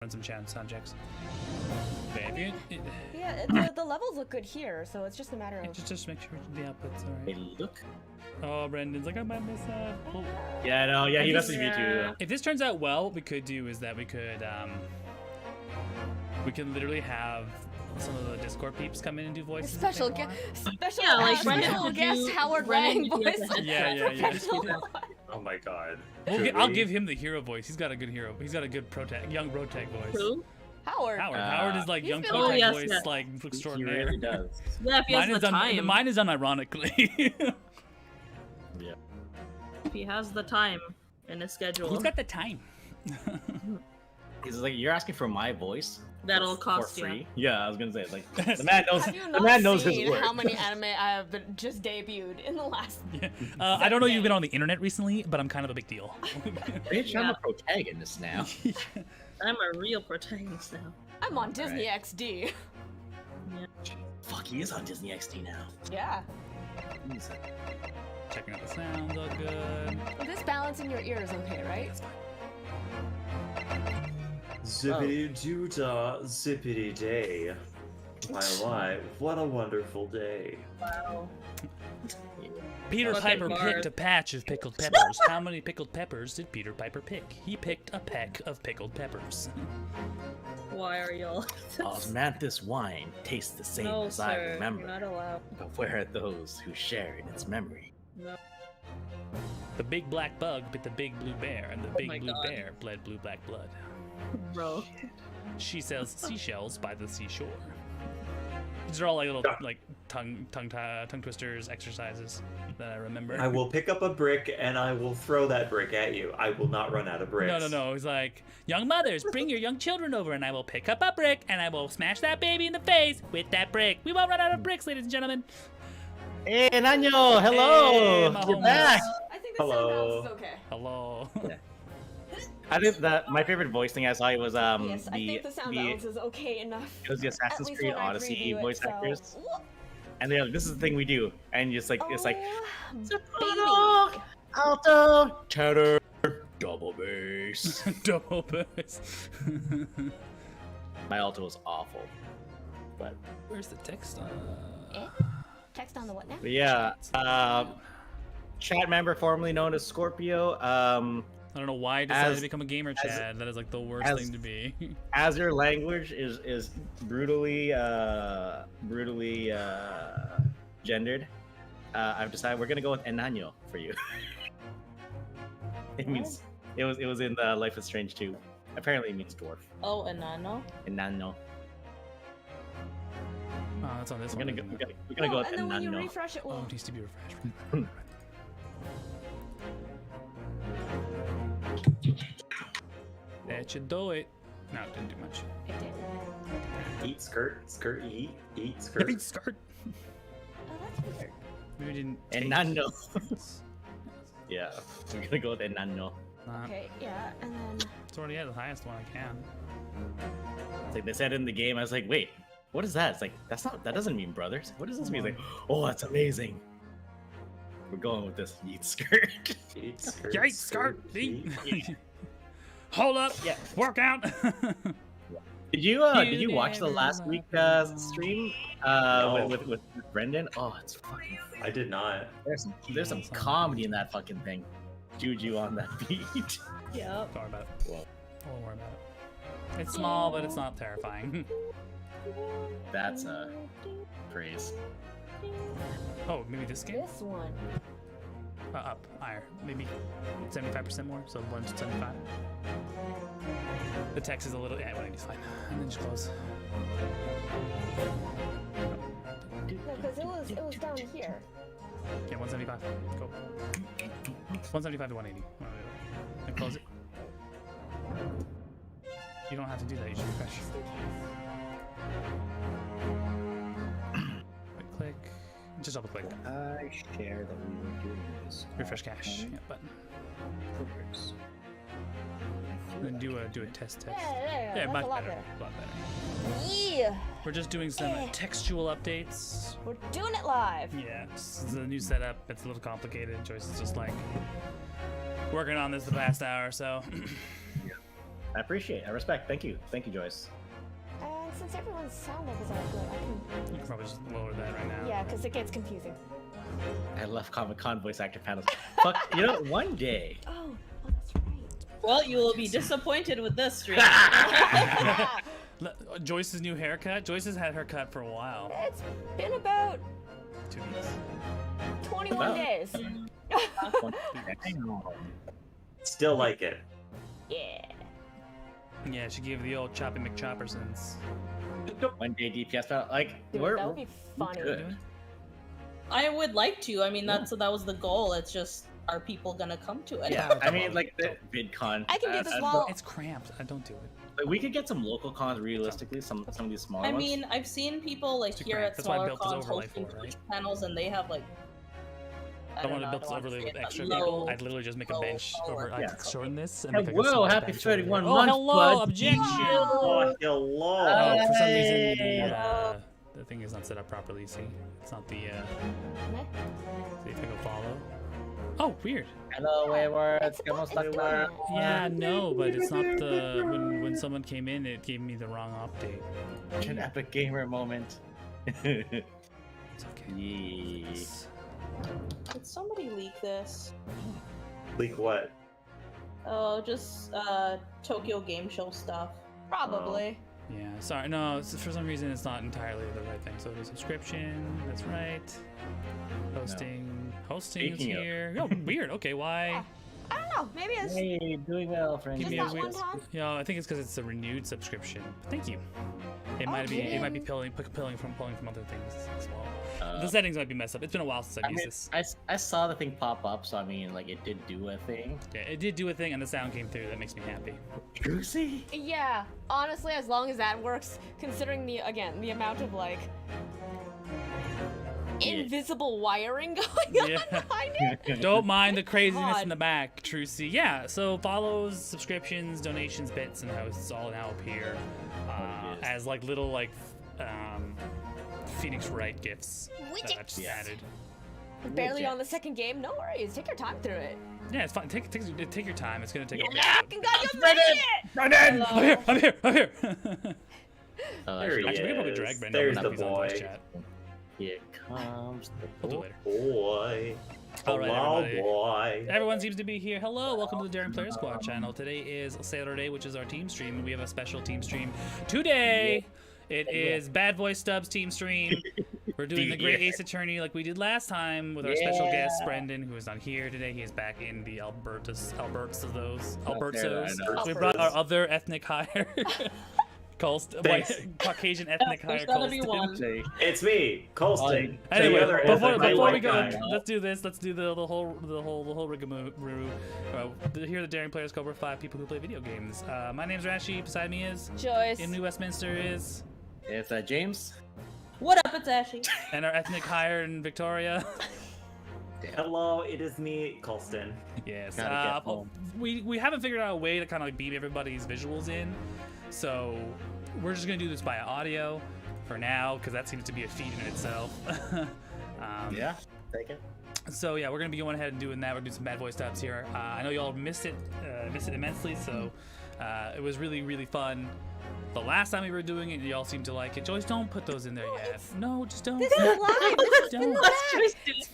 run some sound checks. Okay, yeah, the levels look good here, so it's just a matter of... Just make sure the output's alright. They look. Oh, Brendan's like, I might miss that. Well, Yeah, no, yeah, he messaged me too. if this turns out well, what we could do is that we could literally have some of the Discord peeps come in and do voices. Special guest Howard Brendan Wang voice. Yeah. Oh my god. I'll give him the hero voice. He's got a good hero. He's got a good young Protag voice. Who? Howard. Howard is like young been Protag voice, like extraordinary. He really does. Yeah, if he has the time. Mine is unironically. Yeah. If he has the time in his schedule. Who's got the time? He's like, you're asking for my voice? That'll cost for free? you. Yeah, I was gonna say, like, the man knows. Have you The not man knows his seen work. how many anime I have been just debuted in the last? Yeah. I don't know if you've been on the internet recently, but I'm kind of a big deal. Bitch, I'm a protagonist now. I'm a real protagonist now. I'm on Disney XD. Fuck, he is on Disney XD now. Yeah. Jesus. Checking out the sounds, all good. This balance in your ear is okay, right? Zippity doo-dah, zippity day. My life, what a wonderful day. Wow. Peter Okay, Piper Bard. picked a patch of pickled peppers. How many pickled peppers did Peter Piper pick? He picked a peck of pickled peppers. Why are y'all? Osmanthus wine tastes the same No, as I sir. remember. You're not allowed. But where are those who share in its memory? No. The big black bug bit the big blue bear, and the big my blue God. bear bled blue black blood. Bro. She sells seashells by the seashore. These are all like little tongue twisters exercises that I remember. I will pick up a brick and I will throw that brick at you. I will not run out of bricks. No. He's like, young mothers, bring your young children over, and I will pick up a brick, and I will smash that baby in the face with that brick. We won't run out of bricks, ladies and gentlemen. Hey, Nanyo, hello! Hey, my You're homies. back! I think the sound Hello. balance is okay. Hello. I think that my favorite voice thing I saw was Yes, I think the sound balance is okay enough. it was the At Assassin's least Creed when I Odyssey preview it, voice so- actors, and they're like, "This is the thing we do," and it's like Oh, baby. alto, cheddar, double bass. Double bass. My alto was awful, but Where's the text? Text on the what now? yeah, chat member formerly known as Scorpio. I don't know why I decided As- to become a gamer, Chad. That is like the worst as- thing to be. As your language is brutally gendered, I've decided we're gonna go with Enano for you. It means it was in Life is Strange 2. Apparently it means dwarf. Oh, Enano? Enano. Oh, that's on this We're one. gonna isn't it? go Oh, with and then when you Enano. refresh it, Oh, well, it needs to be refreshed. That should do it. No, it didn't do much. it did. Eat skirt, eat skirt. Skirt, skirt. Oh, that's weird. Maybe it didn't. take Enano. seconds. Yeah, we're gonna go with Enano. Not- Okay, yeah, and then... It's already at the highest one I can. It's like they said in the game. I was like, wait, what is that? It's like that doesn't mean brothers. What does this mean? It's like, oh, that's amazing. We're going with this yeet skirt. Eat skirt. Yikes, skirt. eat. Hold up. Yeah. Workout. Did you watch the last week stream with Brendan? Oh, it's fucking. I did not. There's some comedy in that fucking thing. Juju on that beat. Yep. Don't worry about it. Whoa. I won't worry about it. It's small, but it's not terrifying. That's a praise. Oh, maybe this game? This one. Up, higher. Maybe 75% more, so 1 to 75. The text is a little, yeah, 180 is fine. And then just close. No, because it was down here. Yeah, 175. Go. 175 to 180. And close it. You don't have to do that, you should refresh. Click. Just double click. I share that we were doing this. Refresh cache. Yeah, button. And then do a test. Yeah, Yeah, that's much a lot better. better. A lot better. Yeah, We're just doing some textual updates. we're doing it live. Yeah, this is a new setup. It's a little complicated. Joyce is just like working on this the past hour or so. I appreciate. I respect. Thank you, Joyce. And since everyone's sound levels are good, You can probably just lower that right now. yeah, because it gets confusing. I love Comic-Con voice actor panels. Fuck, one day. Oh, that's right. Well, you will be disappointed with this stream. Joyce's new haircut. Joyce has had her cut for a while. It's been about 2 weeks. 21 days. Still like it. Yeah. Yeah, she gave the old Choppy McChoppersons. One day DPS panel. Like, Dude, we're that would be funny. good. I would like to. I mean, that was the goal. It's just, are people gonna come to it? Yeah, I mean, like the VidCon. I can do the small. It's cramped. I don't do it. Like, we could get some local cons realistically. Some of these smaller I ones. mean, I've seen people like Too here cramped. at That's why I smaller built this cons overlay hosting for it, Twitch right? panels, and they have like. I don't wanted to know, build this I don't overlay wanna with say it, extra but people. low- I'd literally just make a low bench over. power. I'd shorten this and Hey, make like a whoa, small happy bench over 31 here. Oh, months, hello, bud. objection! Oh, hello. Oh, for some reason Hey. the thing is not set up properly. See, it's not the. Meh. See if I go follow. Oh, weird. Hello, Wayward. It's Come on, it's stuck doing there. it. Yeah, no, but it's not the when someone came in, it gave me the wrong update. An epic gamer moment. It's okay. Yes. Did somebody leak this? Leak what? Oh, just Tokyo Game Show stuff. Probably. Yeah, sorry. No, for some reason it's not entirely the right thing. So the subscription, that's right. Hosting is Speaking of- here. Oh, weird. Okay, why? I don't know. Maybe it's Hey, doing well, friend. Give just me a that weird- one time. Yeah, I think it's because it's a renewed subscription. Thank you. It might be. It might be pulling from other things as well. The settings might be messed up. It's been a while since I've I mean, used this. I saw the thing pop up, so I mean, like, it did do a thing. Yeah, it did do a thing, and the sound came through. That makes me happy. Juicy. Yeah, honestly, as long as that works, considering the amount of like invisible wiring going Yeah. on behind it. Don't mind the craziness God. in the back, Trucy. Yeah, so follows, subscriptions, donations, bits, and hosts all now appear as like little Phoenix Wright gifts that I just added. Barely on the second game. No worries. Take your time through it. Yeah, it's fine. Take your time. It's gonna take a You're bit. fucking God, you made it! Brendan! I'm here! I'm here! I'm here! There he Actually, we can probably is. drag Brendan There's up the if he's on voice boy. chat. Here comes We'll do the it later. Boy. All right, Hello, everybody. boy. Everyone seems to be here. Hello, welcome to the Daring Player Squad channel. Today is Saturday, which is our team stream, and we have a special team stream today. It is Bad Voice Stubbs team stream. We're doing the Great Ace Attorney like we did last time with our special guest, Brendan, who is not here today. He is back in the Albertos. know. We brought our other ethnic hire. Colston, Thanks. Caucasian ethnic hire There's gotta be Colston. one. It's me, Colston. Anyway, the other before ethnic we white go, guy. let's do this. Let's do the whole rigamaroo. Here are the Daring Players Cobra 5 people who play video games. My name's Rashi. Beside me is Joyce. in New Westminster is, It's James. What up? It's Ashy. and our ethnic hire in Victoria. Hello, it is me, Colston. Yes. Gotta get home. We haven't figured out a way to kind of like beam everybody's visuals in, so we're just gonna do this by audio for now because that seems to be a feat in itself. Yeah, take it. So yeah, we're gonna be going ahead and doing that. We're doing some Bad Boy Stubbs here. I know y'all missed it immensely, so it was really fun. The last time we were doing it, y'all seemed to like it. Joyce, don't put those in there yet. No, just don't. This is live. This has been Don't. the best.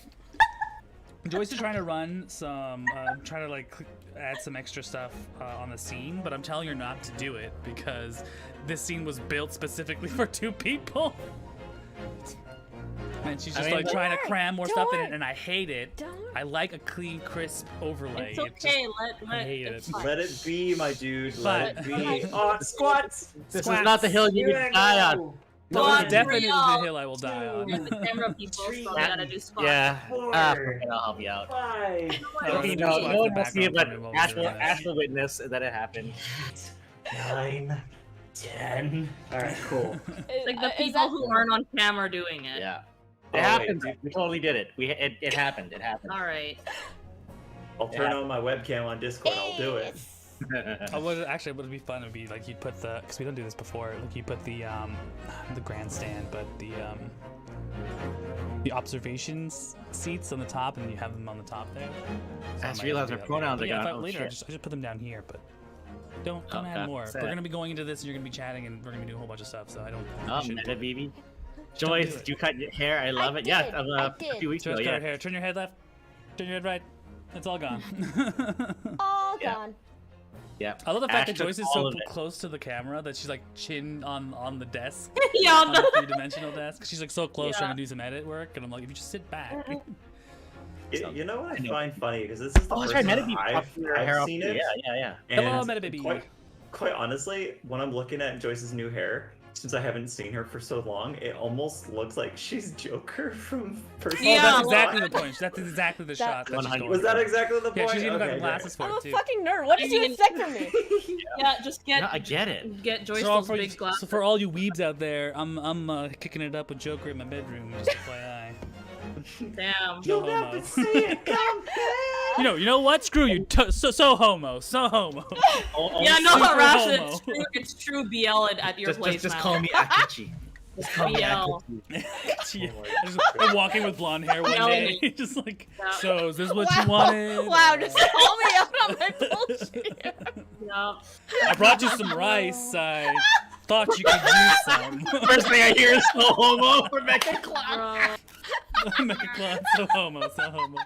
Joyce is trying to run some, trying to like add some extra stuff on the scene, but I'm telling her not to do it because this scene was built specifically for 2 people. And she's just like trying to cram more stuff in it, and I hate it. Don't. I like a clean, crisp overlay. It's It okay. just- Let hate it's it. fine. Let it be, my dude. Let But- it be. Oh, squats! This Squats. is not the hill you Yeah, can die on. go. No, One, it's definitely three, the all. hill I will die on. And the camera people, so we gotta do spots. Yeah. Four. I'll help you out. 5, Okay, do no, spots no in one the will see it, but background for me while we're doing Ash will witness that it happened. 9, 10. Alright, cool. Like the Is people that- who aren't on camera doing it. Yeah. Oh, It wait, happened. dude. We totally did it. It happened. It happened. All right. I'll turn on my webcam on Discord. I'll do it. Actually, what would be fun would be like you'd put the, because we don't do this before, like you put the grandstand, but the observations seats on the top, and you have them on the top there. So I just might realized have to my do that pronouns later. are Yeah, gone. Oh, later. shit. I just put them down here, but Don't add Okay, more. sad. We're gonna be going into this, and you're gonna be chatting, and we're gonna be doing a whole bunch of stuff. So I don't. Oh, you should- meta baby. do Joyce, it. you cut your hair. I love it. did, Yeah, I a did. few weeks Joyce, ago. cut her Yeah. hair. Turn your head left. Turn your head right. It's all gone. All Yeah. gone. Yeah. I love the fact Ash that took Joyce is all so of it. close to the camera that she's like chin on the desk, Yeah, on the three-dimensional desk. She's like so close Yeah. trying to do some edit work, and I'm like, if you just sit back. You know what I know. find funny because this is the Oh, that's first right. time Meta baby. I've seen it. Yeah. Hello, And Meta Baby. Quite honestly, when I'm looking at Joyce's new hair, since I haven't seen her for so long, it almost looks like she's Joker from Person. Oh, Yeah, that's well, exactly the point. That's exactly the That- shot. That she's 100. going Was that for. exactly the Yeah, point? she's even got Okay, glasses for I'm it a too. fucking nerd. What did you I mean- expect from me? Yeah, just get No, I get it. Joyce So those big glasses. so for all you weebs out there, I'm kicking it up with Joker in my bedroom. Just FYI. Damn. No You'll have homo. to see it. Come You know what? Screw you. So homo. So homo. Yeah, no Super harassment. homo. It's true BL at your place Just now. call me Akichi. Just call me BL. Akichi. Yeah. I'm walking with blonde hair one day. Yelling. Just like, Yeah. so is this what you wanted? Wow, just call me out on my bullshit. Yeah. I brought you some rice. I thought you could use some. First thing I hear is so homo from Mecha Clown. Bro. Mecha Clown, so homo, so homo.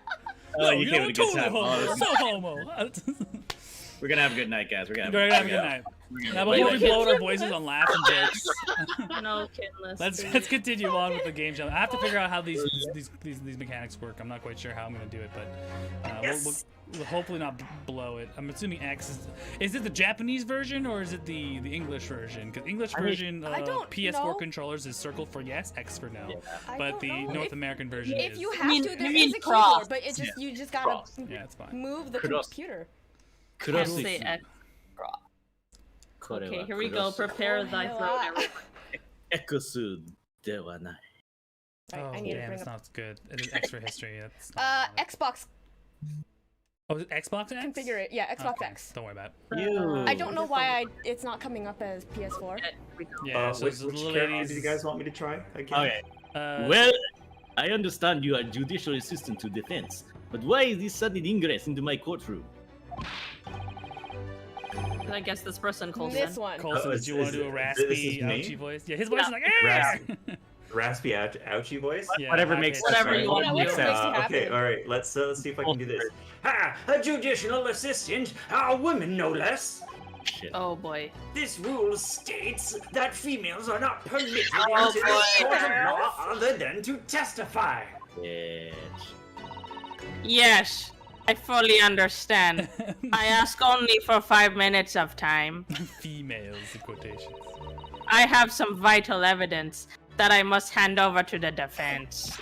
Oh, No, you you gave know, it a good totally time. homo, Oh, so homo. We're gonna have a good night, guys. We're gonna We're gonna have a good night. Now, before we blow out our voices on laughs and jokes, No, kinless. let's continue on with the game show. I have to figure out how these mechanics work. I'm not quite sure how I'm gonna do it, but we'll hopefully not blow it. I'm assuming X is it the Japanese version or is it the English version? Because English version I don't PS4 know. controllers is circle for yes, X for no. I But don't the know. North American version If is. you You have mean- to, there you mean is a cross. keyboard, but it just you just Cross. gotta Yeah, it's fine. move the Cross. computer. Can't say X. Okay, here we go. Prepare thy throat, everyone. Ekosu dewa nai. Right, Oh I need to damn, bring it's up. not good. It is extra history. That's not Xbox Oh, is it Xbox X? configure it. Yeah, Xbox Okay, X. Don't worry about it. You. I don't know why it's not coming up as PS4. Here we go. Yeah, so which it's the little character ladies. do you guys want me to try again? Okay. Uh, Well, I understand you are judicial assistant to defense, but why is this sudden ingress into my courtroom? I guess this person calls This one. Colston, Oh, did you want to do a raspy, this is me? ouchy voice? Yeah, his voice is like, Raspy. "Eh!" Raspy ouchie voice. Yeah, Whatever high makes pitch. Whatever sense. you want Yeah, to whatever do. makes you Okay, happy. all right. Let's see if I can do this. Ha! A judicial assistant, a woman no less. Shit. Oh boy. This rule states that females are not permitted Oh, into boy. this court of law other than to testify. Yes. Yes, I fully understand. I ask only for 5 minutes of time. Females, in quotations. I have some vital evidence that I must hand over to the defense.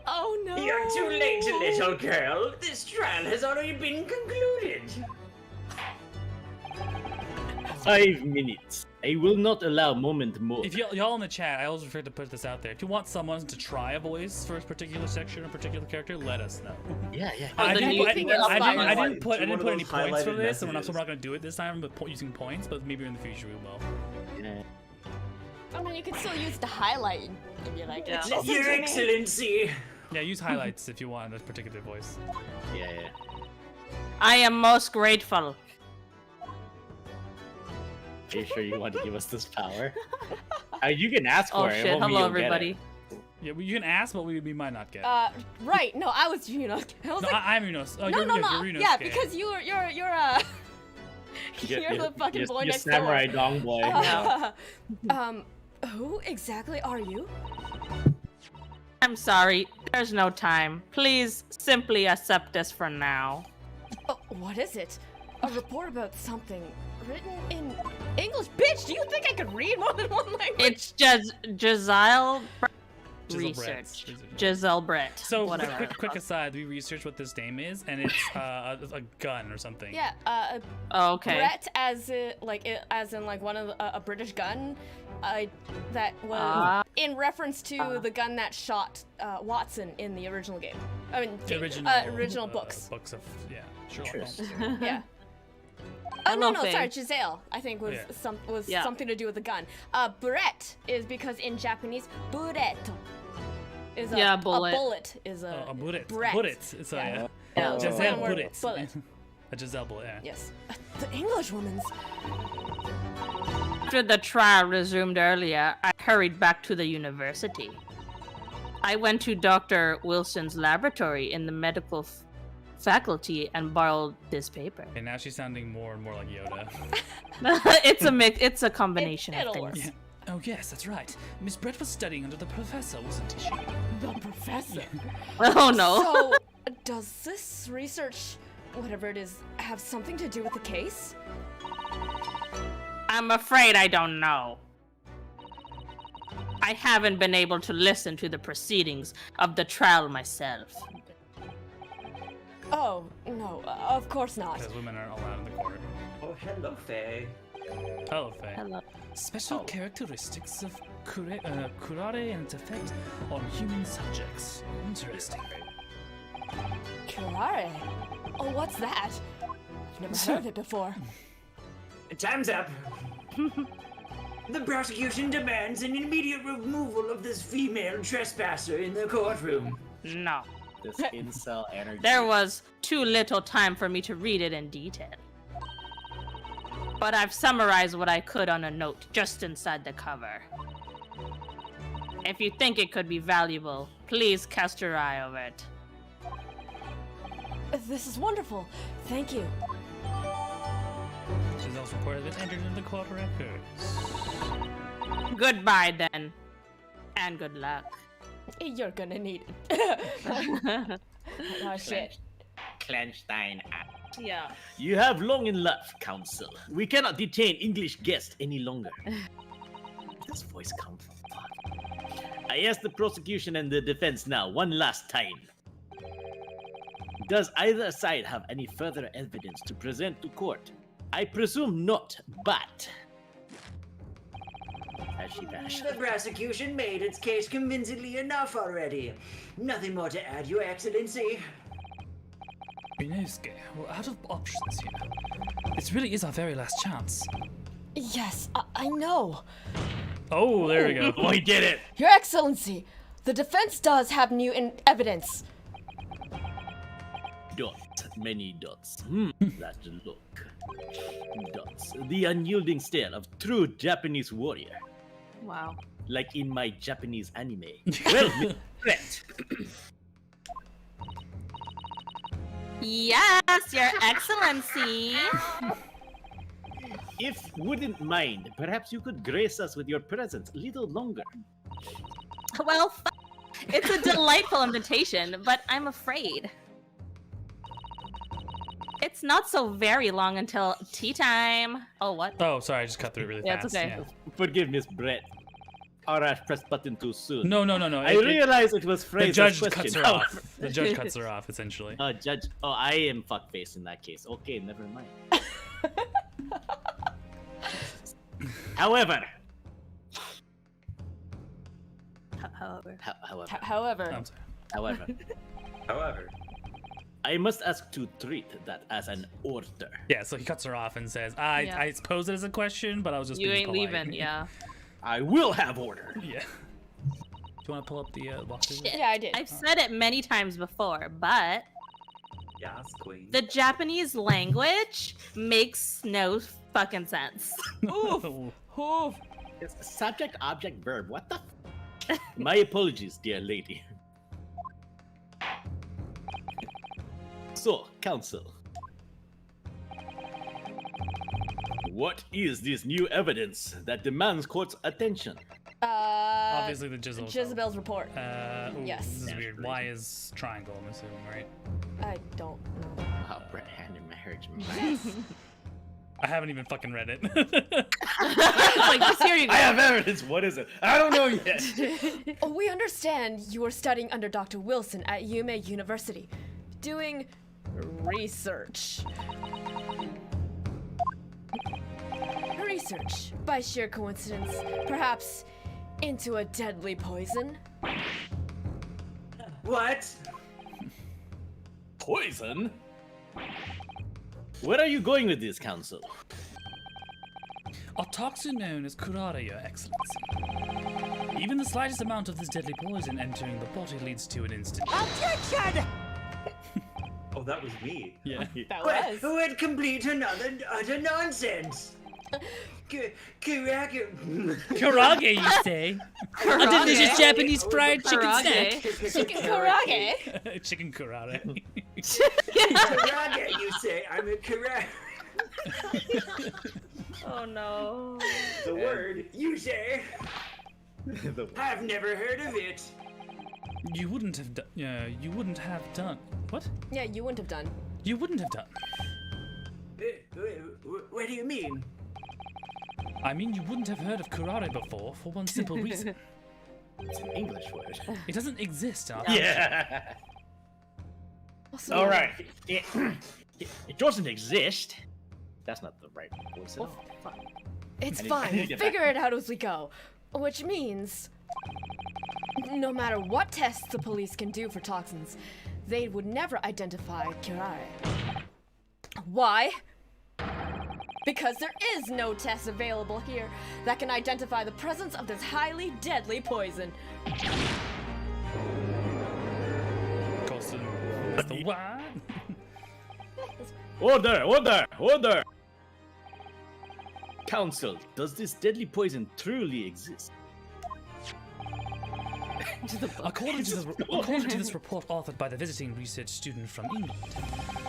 Oh no. You're too late, little girl. This trial has already been concluded. 5 minutes. I will not allow moment more. If y'all in the chat, I always prefer to put this out there. If you want someone to try a voice for a particular section or a particular character, let us know. Yeah. Oh, I the didn't new put, thing I is didn't, fine. I didn't Do put, I one didn't of put any those points for highlighted this, so we're not messages. going to do it this time with using points, but maybe in the future we will. Yeah. I mean, you can still use the highlight if you like. Yeah. Listen Your to me. Excellency. Yeah, use highlights if you want a particular voice. Yeah. I am most grateful. Are you sure you want to give us this power? You can ask Oh for it. It shit, won't mean hello you'll get it. everybody. Yeah, well, you can ask, but we might not get. Right. No, I was I was No, like, I'm Unos. Oh, no, you're, no, you're, no. you're Yeah, Inosuke. because you're you're the fucking boy you're next samurai door. dong boy. Who exactly are you? I'm sorry, there's no time. Please simply accept this for now. Oh, what is it? A report about something written in English? Bitch, do you think I could read more than one language? It's just Giselle Giselle Brett. research. Giselle Brett. So, whatever. quick aside, we researched what this name is, and it's a gun or something. Yeah, Oh, okay. Brett as in like one of a British gun, that was Ah. in reference to the gun that shot Watson in the original game. I mean, The original books. Books of, yeah, Sherlock Holmes. Yeah. Oh no, Hello, no, sorry, Faye. Giselle. I think was Yeah. Yeah. something to do with the gun. Brett is because in Japanese, buretto is Yeah, bullet. A bullet is A bullet. Brett. Bullet. So, Yeah. yeah. Yeah. Oh. Giselle One word, Bullet. bullet. A Giselle boy, yeah. Yes. The Englishwoman's. After the trial resumed earlier, I hurried back to the university. I went to Dr. Wilson's laboratory in the medical faculty and borrowed this paper. And now she's sounding more and more like Yoda. It's a combination of It'll things. work. Yeah. Oh yes, that's right. Miss Brett was studying under the professor, wasn't she? The professor. Oh no. So, does this research, whatever it is, have something to do with the case? I'm afraid I don't know. I haven't been able to listen to the proceedings of the trial myself. Oh, no, of course not. Because women aren't allowed in the court. Oh, hello, Faye. Hello, Faye. Hello. Special characteristics of curare and its effect on human subjects. Interesting. Curare? Oh, what's that? I've never heard of it before. Time's up. The prosecution demands an immediate removal of this female trespasser in the courtroom. No. This incel energy. There was too little time for me to read it in detail. But I've summarized what I could on a note just inside the cover. If you think it could be valuable, please cast your eye over it. This is wonderful. Thank you. Giselle's report has been entered into the court records. Goodbye then. And good luck. You're gonna need it. Oh, shit. Clenstein. Yeah. You have long enough, Counsel. We cannot detain English guests any longer. Where did this voice come from? Fuck. I ask the prosecution and the defense now, one last time. Does either side have any further evidence to present to court? I presume not, but... As she bashed. The prosecution made its case convincingly enough already. Nothing more to add, Your Excellency. Inosuke, we're out of options here. This really is our very last chance. Yes, I know. Oh, there we go. We did it! Your Excellency, the defense does have new evidence. Dots, many dots. That look. Dots. The unyielding stare of true Japanese warrior. Wow. Like in my Japanese anime. Well, Miss Brett. Yes, Your Excellency. If wouldn't mind, perhaps you could grace us with your presence a little longer. Well, it's a delightful invitation, but I'm afraid. It's not so very long until tea time. Oh, what? Oh, sorry, I just cut through really Yeah, fast. it's okay. Yeah. Forgive Miss Brett. Or I pressed button too soon. No. I realized it was The phrased judge as cuts question. her off. The judge cuts her off, essentially. Judge. Oh, I am fuckface in that case. Okay, never mind. However. However. However. I'm sorry. However. However, I must ask to treat that as an order. Yeah, so he cuts her off and says, Yeah. I suppose it as a question, but I was just You being ain't polite." leaving, yeah. I will have order. Yeah. Do you want to pull up the walkthrough? Shit. Yeah, I did. I've said it many times before, but yes, queen. the Japanese language makes no fucking sense. Oof. Oof. It's subject, object, verb. What the? My apologies, dear lady. So, counsel. What is this new evidence that demands court's attention? Obviously the Jezebel's report. Ooh, Yes. This is weird. Y is triangle, I'm assuming, right? I don't know. How Brett handed marriage. I haven't even fucking read it. Like, just here you go. I have evidence. What is it? I don't know yet. Oh, we understand you are studying under Dr. Wilson at Yume University, doing research. Research, by sheer coincidence, perhaps into a deadly poison? What? Poison? Where are you going with this, counsel? A toxin known as curare, Your Excellency. Even the slightest amount of this deadly poison entering the body leads to an instant. Objection! Oh Oh, that was me. Yeah. That Well, was. would complete another utter nonsense. Karaka. Karage, you say? A delicious Japanese fried chicken snack. Karage. Chicken karage. Chicken karate. Karaka, you say? I'm a karaka. Oh no. The word, you say? The- I've never heard of it. You wouldn't have done. You wouldn't have done. What? Yeah, you wouldn't have done. You wouldn't have done. What do you mean? I mean, you wouldn't have heard of karate before for one simple reason. It's an English word. It doesn't exist in our Yeah. Also, All right. It doesn't exist. That's not the right voice at all. It's I need fine. to We'll get figure it out as we go. Which means, no matter what tests the police can do for toxins, they would never identify Kirare. Why? Because there is no test available here that can identify the presence of this highly deadly poison. Colston. That's the what? Order! Council, does this deadly poison truly exist? According to this report authored by the visiting research student from England,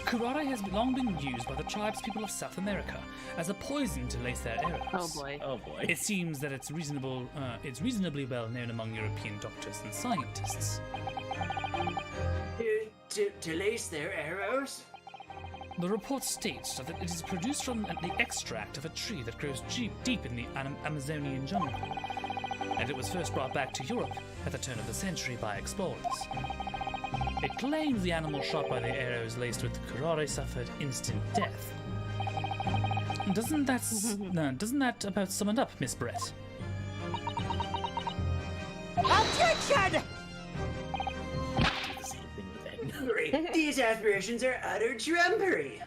karate has long been used by the tribespeople of South America as a poison to lace their arrows. Oh boy. Oh boy. It seems that it's reasonably well known among European doctors and scientists. To lace their arrows? The report states that it is produced from the extract of a tree that grows deep in the Amazonian jungle, and it was first brought back to Europe at the turn of the century by explorers. It claims the animal shot by the arrows laced with karate suffered instant death. Doesn't that about sum it up, Miss Brett? Objection! The same thing with that. These aspirations are utter trumpery.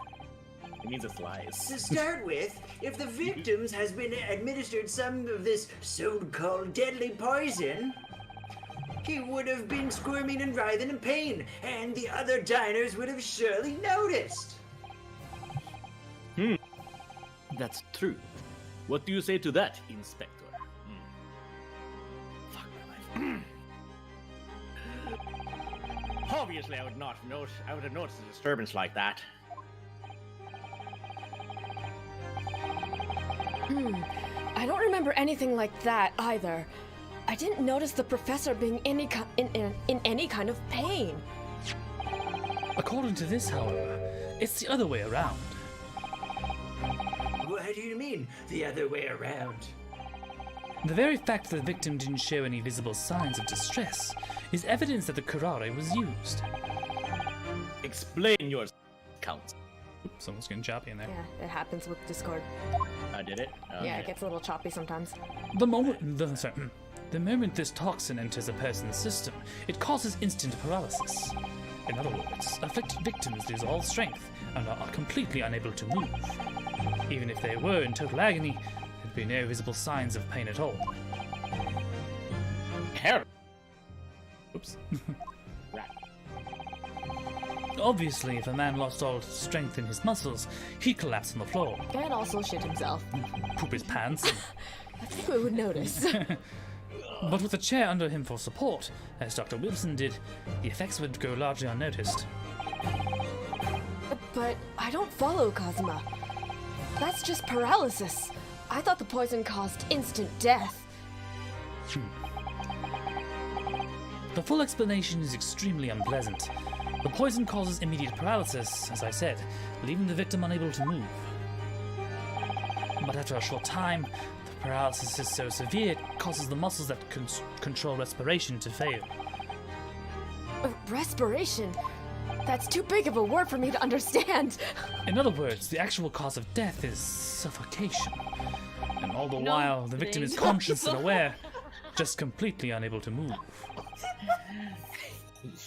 It means it's lies. To start with, if the victims has been administered some of this so-called deadly poison, he would have been squirming and writhing in pain, and the other diners would have surely noticed. That's true. What do you say to that, Inspector? Fuck my life. Obviously, I would have noticed a disturbance like that. I don't remember anything like that either. I didn't notice the professor being in any kind of pain. According to this, however, it's the other way around. What do you mean, the other way around? The very fact that the victim didn't show any visible signs of distress is evidence that the karate was used. Explain yours, Count. Oops, someone's getting choppy in there. Yeah, it happens with Discord. I did it. Yeah, it gets a little choppy sometimes. The moment this toxin enters a person's system, it causes instant paralysis. In other words, afflicted victims lose all strength and are completely unable to move. Even if they were in total agony, there'd be no visible signs of pain at all. Terrible. Oops. Right. Obviously, if a man lost all strength in his muscles, he'd collapse on the floor, And also shit himself. poop his pants. I think we would notice. But with a chair under him for support, as Dr. Wilson did, the effects would go largely unnoticed. But I don't follow, Kazuma. That's just paralysis. I thought the poison caused instant death. The full explanation is extremely unpleasant. The poison causes immediate paralysis, as I said, leaving the victim unable to move. But after a short time, the paralysis is so severe it causes the muscles that control respiration to fail. Respiration? That's too big of a word for me to understand. In other words, the actual cause of death is suffocation. And all the while, the victim is conscious and aware, just completely unable to move.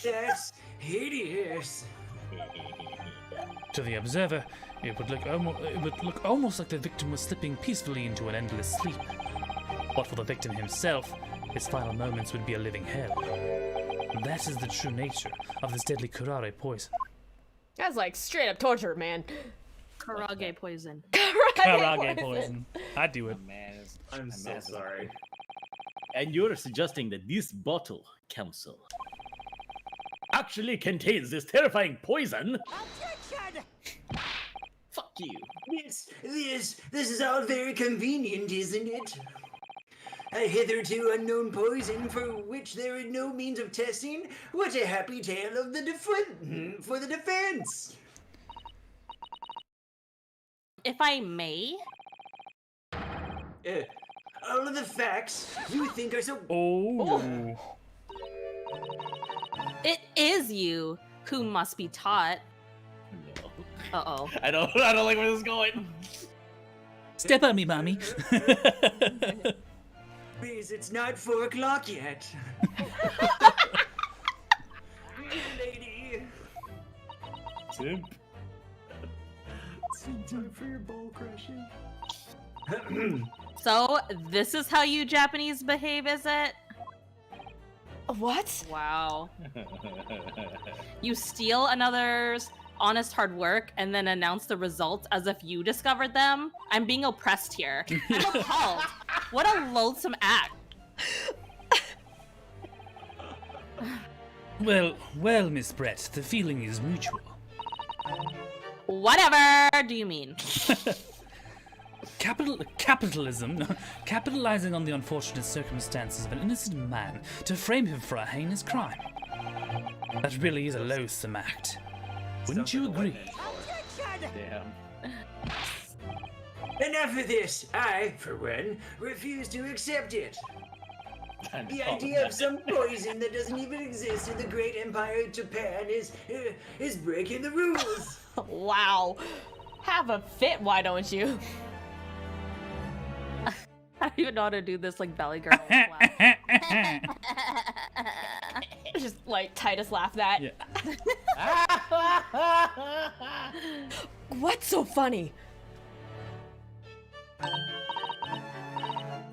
That's hideous. To the observer, it would look almost like the victim was slipping peacefully into an endless sleep. But for the victim himself, his final moments would be a living hell. That is the true nature of this deadly karate poison. That's like straight up torture, man. Karage poison. Karage poison. I'd do it. I'm so sorry. And you're suggesting that this bottle, Council, actually contains this terrifying poison? Fuck you. This is all very convenient, isn't it? A hitherto unknown poison for which there are no means of testing. What a happy tale of the for the defense. If I may, All of the facts you think are so. Oh. it is you who must be taught. No. Uh-oh. I don't like where this is going. Step on me, mommy. Please, it's not 4 o'clock yet. Lady. Simp. It's time for your ball crushing. So, this is how you Japanese behave, is it? What? Wow. You steal another's honest hard work and then announce the results as if you discovered them? I'm being oppressed here. I'm appalled. What a loathsome act. Well, Miss Brett, the feeling is mutual. Whatever do you mean? Capitalism, capitalizing on the unfortunate circumstances of an innocent man to frame him for a heinous crime. That really is a loathsome act. Wouldn't you agree? Damn. Enough of this. I, for one, refuse to accept it. The idea of some poison that doesn't even exist in the great empire of Japan is breaking the rules. Wow. Have a fit, why don't you? I don't even know how to do this like belly girl. Just like Titus laughed that. Yeah. What's so funny?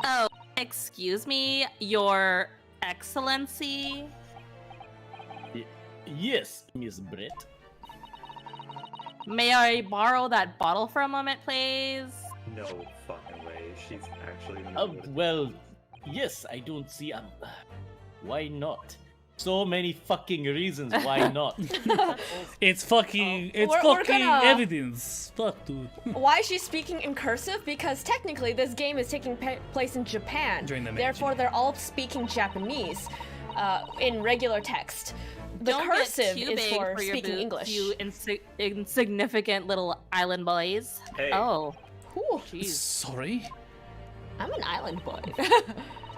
Oh, excuse me, Your Excellency? Yes, Miss Brett. May I borrow that bottle for a moment, please? No fucking way. She's actually. Well, yes, I don't see. Why not? So many fucking reasons why not. It's fucking we're gonna- evidence. Fuck, dude. Why is she speaking in cursive? Because technically this game is taking place in Japan. During the Meiji. Therefore, they're all speaking Japanese in regular text. The Don't cursive get too is big for your speaking boots, English. You insignificant little island boys. Hey. Oh, Ooh, jeez. Sorry? I'm an island boy.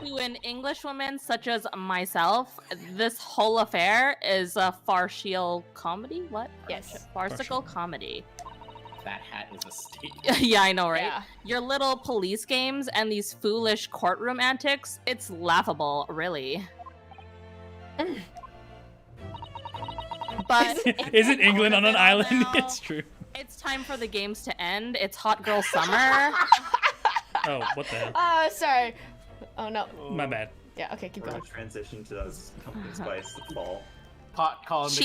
To an Englishwoman such as myself, this whole affair is a farcical comedy? What? Yes. Farcical comedy. That hat is a state. Yeah, I know, right? Yeah. Your little police games and these foolish courtroom antics, it's laughable, really. But Isn't England on an island? Now, It's true. it's time for the games to end. It's hot girl summer. Oh, what the hell? Sorry. Oh no. My bad. Yeah, okay, keep We're going. gonna transition to those pumpkin spice fall. Pot calling the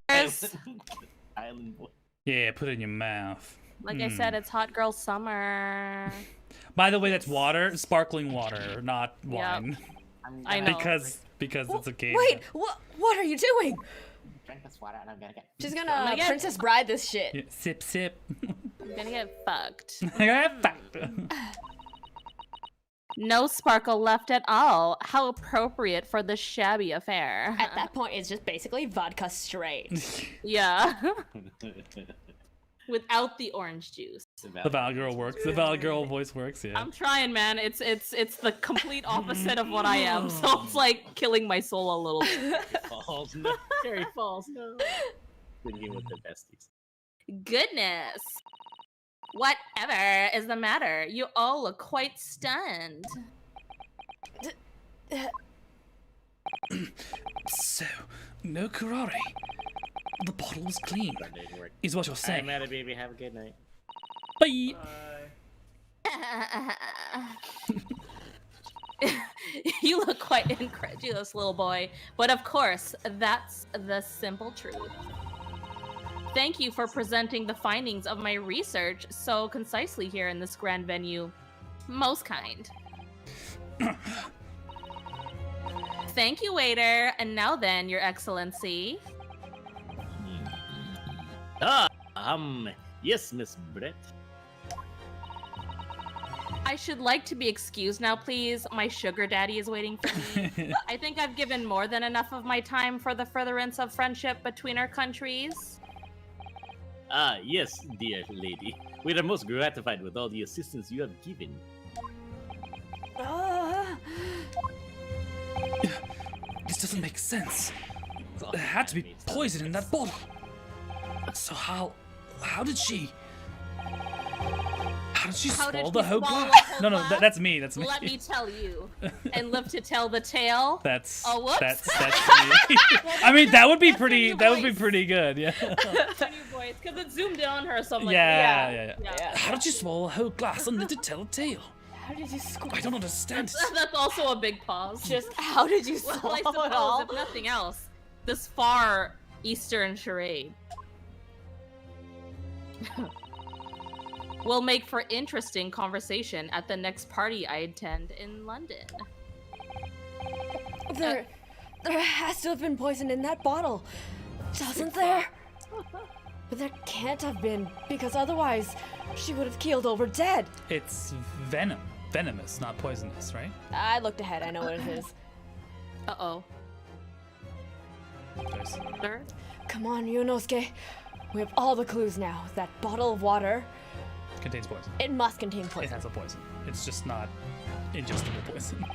Cheers! Island boy. Yeah, put it in your mouth. Like I said, it's hot girl summer. By the way, that's water, sparkling water, not wine. I know. Because it's a game. Wait, what are you doing? Drink this water and I'm gonna get. She's I'm gonna gonna get- Princess Bride this shit. Yeah, sip, sip. I'm gonna get fucked. I got fucked. No sparkle left at all. How appropriate for this shabby affair. At that point, it's just basically vodka straight. Yeah. Without the orange juice. The Val girl works. The Val girl voice works. Yeah. I'm trying, man. It's the complete opposite of what I am. So it's like killing my soul a little bit. Falls. No. Terry Falls. No. Thinking with the besties. Goodness. Whatever is the matter? You all look quite stunned. So, no karate. The bottle was clean, That didn't work. is what you're Hey, saying. Maddie, baby. Have a good night. Bye. You look quite incredulous, little boy. But of course, that's the simple truth. Thank you for presenting the findings of my research so concisely here in this grand venue. Most kind. Thank you, waiter. And now then, Your Excellency. Yes, Miss Brett. I should like to be excused now, please. My sugar daddy is waiting for me. I think I've given more than enough of my time for the furtherance of friendship between our countries. Yes, dear lady. We are most gratified with all the assistance you have given. This doesn't make sense. There had to be poison in that bottle. So how did she swallow the whole glass? No, that's me. That's me. Let me tell you, and live to tell the tale. That's whoops. That's me. I mean, that would be pretty. That would be pretty good. Yeah. Because it zoomed in on her, so I'm like, yeah. How did you swallow a whole glass and live to tell a tale? How did you squeeze? I don't understand. That's also a big pause. Just how did you Well, swallow I it suppose, all? if nothing else, this far eastern charade will make for interesting conversation at the next party I attend in London. There has to have been poison in that bottle, doesn't there? But there can't have been, because otherwise she would have keeled over dead. It's venomous, not poisonous, right? I looked ahead. I know what it is. Uh-oh. Sir? Come on, Yunosuke. We have all the clues now. That bottle of water, Contains poison. it must contain It poison. has a poison. It's just not ingestible poison.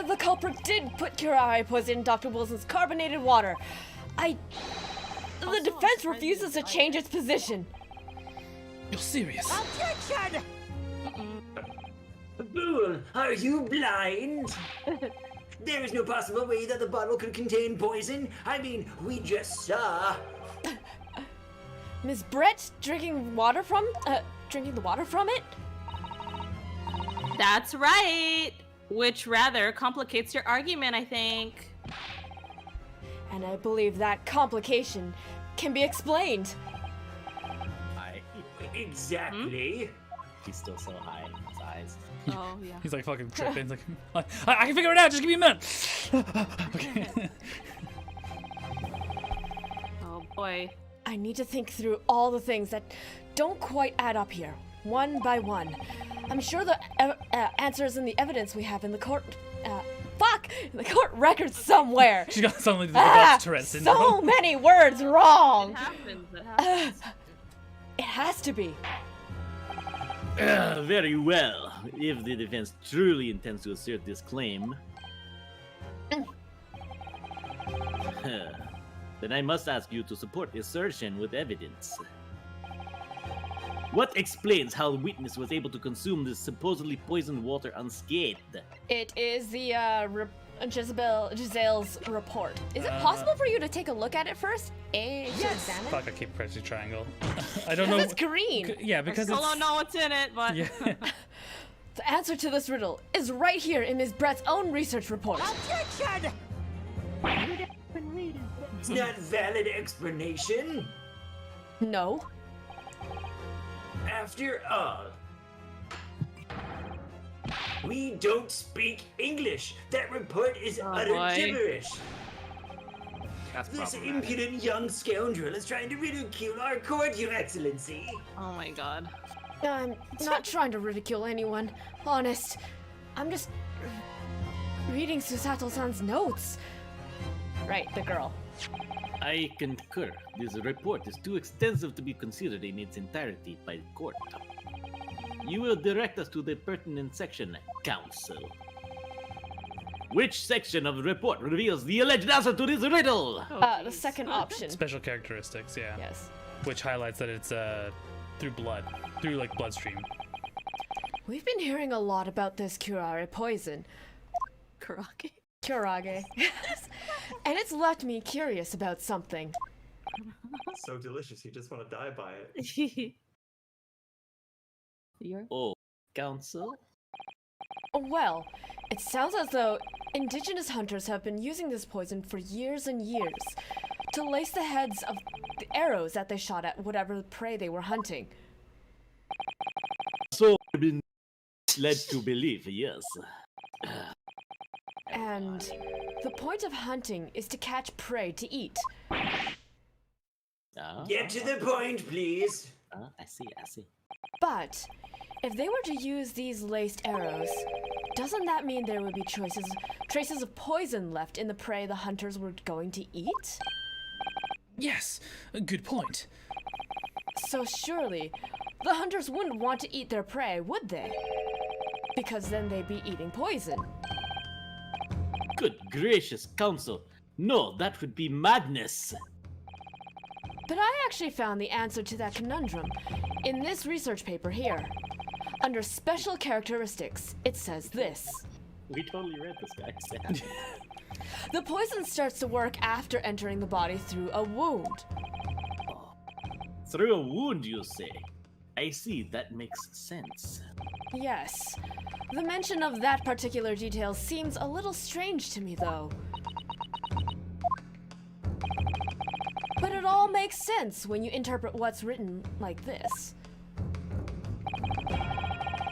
The culprit did put curare poison in Dr. Wilson's carbonated water. The defense refuses to change its position. You're serious? Objection! Fool, are you blind? There is no possible way that the bottle could contain poison. I mean, we just saw. Miss Brett drinking the water from it? That's right! Which rather complicates your argument, I think. And I believe that complication can be explained. Hi. Exactly. He's still so high in his eyes. Oh, yeah. He's like fucking tripping. He's like, I can figure it out. Just give me a minute. Okay. Oh, boy. I need to think through all the things that don't quite add up here, one by one. I'm sure the answers in the evidence we have in the court. In the court record somewhere. She's got suddenly developed Tourette's syndrome. So many words wrong. It happens. It has to be. Very well. If the defense truly intends to assert this claim, then I must ask you to support the assertion with evidence. What explains how the witness was able to consume this supposedly poisoned water unscathed? It is the Giselle's report. Is it possible for you to take a look at it first? Yes. Fuck, I keep pressing triangle. I don't know. It's green. Yeah, because I still don't know what's in it, but... Yeah. The answer to this riddle is right here in Ms. Brett's own research report. Objection! It's not valid explanation. No. After all, we don't speak English. That report is utter boy. gibberish. That's This problematic. impudent young scoundrel is trying to ridicule our court, Your Excellency. Oh my god. I'm not trying to ridicule anyone. Honest. I'm just reading Susato-san's notes. Right, the girl. I concur. This report is too extensive to be considered in its entirety by the court. You will direct us to the pertinent section, counsel. Which section of the report reveals the alleged answer to this riddle? The second option. Special characteristics, yeah. Yes. Which highlights that it's through blood, through like bloodstream. We've been hearing a lot about this curare poison. Karake. Curage. And it's left me curious about something. So delicious, you just want to die by it. Oh, counsel? Well, it sounds as though indigenous hunters have been using this poison for years and years to lace the heads of the arrows that they shot at whatever prey they were hunting. So I've been led to believe, yes. And the point of hunting is to catch prey to eat. Get to the point, please. I see. But if they were to use these laced arrows, doesn't that mean there would be traces of poison left in the prey the hunters were going to eat? Yes, a good point. So surely, the hunters wouldn't want to eat their prey, would they? Because then they'd be eating poison. Good gracious, Council. No, that would be madness. But I actually found the answer to that conundrum in this research paper here. Under special characteristics, it says this. We totally read this, guys. The poison starts to work after entering the body through a wound. Through a wound, you say? I see, that makes sense. Yes. The mention of that particular detail seems a little strange to me, though. But it all makes sense when you interpret what's written like this.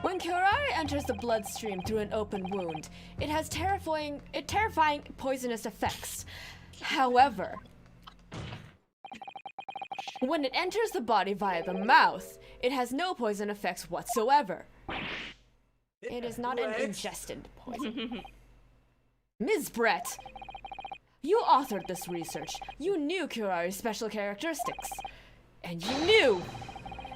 When Kyurari enters the bloodstream through an open wound, it has terrifying poisonous effects. However, when it enters the body via the mouth, it has no poison effects whatsoever. It is not an ingested poison. Ms. Brett, you authored this research. You knew Kyurari's special characteristics. And you knew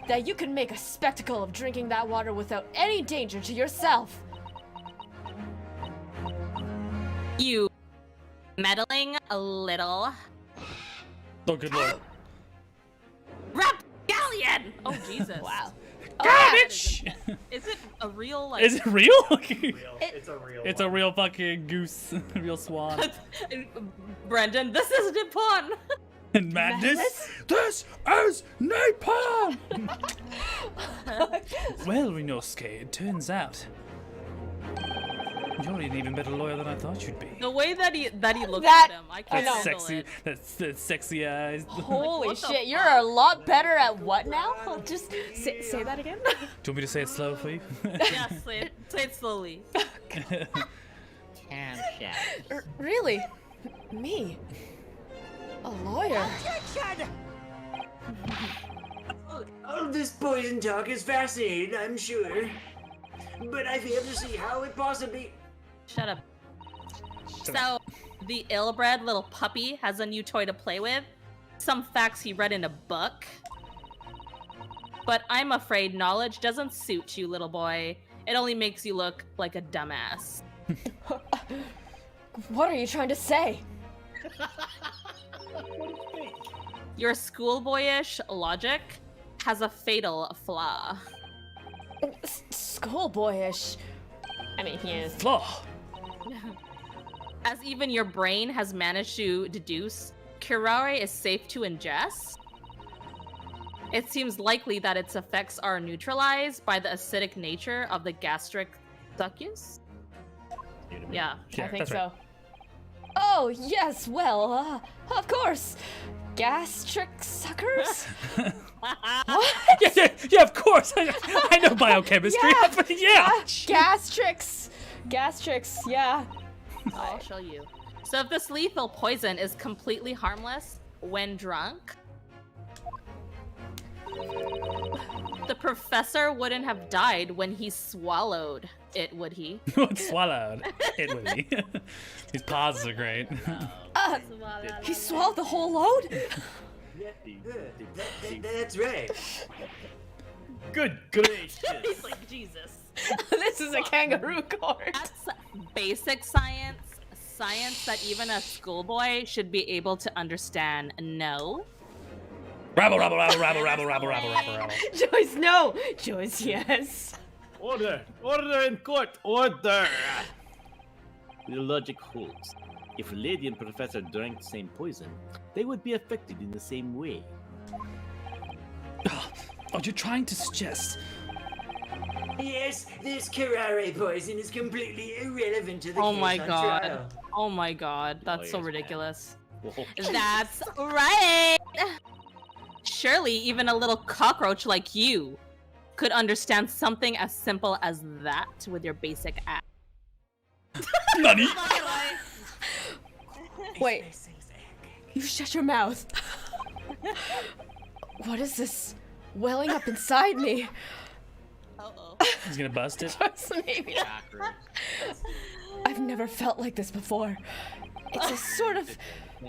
that you could make a spectacle of drinking that water without any danger to yourself. You meddling a little. Oh, good lord. Rapscallion! Oh, Jesus. Wow. Garbage! Is it a real, like... Is it real? It's a real fucking goose. A real swan. Brendan, this is Nippon! And madness? This is napalm! Well, Rinosuke, it turns out you're an even better lawyer than I thought you'd be. The way that he looks That- at him, I I can't know. handle Sexy, it. that sexy eyes. Holy what the shit, you're fuck? a lot better at what now? Just say that again. Do you want me to say it slow for you? Yeah, say it slowly. Really? Me? A lawyer? All of this poison talk is fascinating, I'm sure. But I fail to see how it possibly... Shut up. So, the ill-bred little puppy has a new toy to play with. Some facts he read in a book. But I'm afraid knowledge doesn't suit you, little boy. It only makes you look like a dumbass. What are you trying to say? Your schoolboyish logic has a fatal flaw. Schoolboyish. I mean, he is. Flaw. As even your brain has managed to deduce, curare is safe to ingest. It seems likely that its effects are neutralized by the acidic nature of the gastric succus. Yeah. Yeah, I think that's so. right. Oh, yes, well, of course. Gastric suckers? What? Yeah, of course. I know biochemistry. Yeah, But yeah. Gastrix, yeah. I'll show you. So if this lethal poison is completely harmless when drunk, the professor wouldn't have died when he swallowed it, would he? Swallowed. It would be. These pauses are great. He swallowed the whole load? That's right. Good gracious. He's like, Jesus. This is a kangaroo court. That's basic science. Science that even a schoolboy should be able to understand. No. Rabble, rabble, rabble, rabble, rabble, rabble, rabble, rabble, rabble. Joyce, no. Joyce, yes. Order! Order in court! Order! The logic holds. If Lady and Professor drank the same poison, they would be affected in the same way. Oh, you're trying to suggest. Yes, this curare poison is completely irrelevant to the Oh case my on god. trial. Oh my god. That's so Lawyers, man. ridiculous. That's right. Surely even a little cockroach like you could understand something as simple as that with your basic ass. Nani? Wait. You shut your mouth. What is this welling up inside me? He's gonna bust it. Maybe not. I've never felt like this before. It's a sort of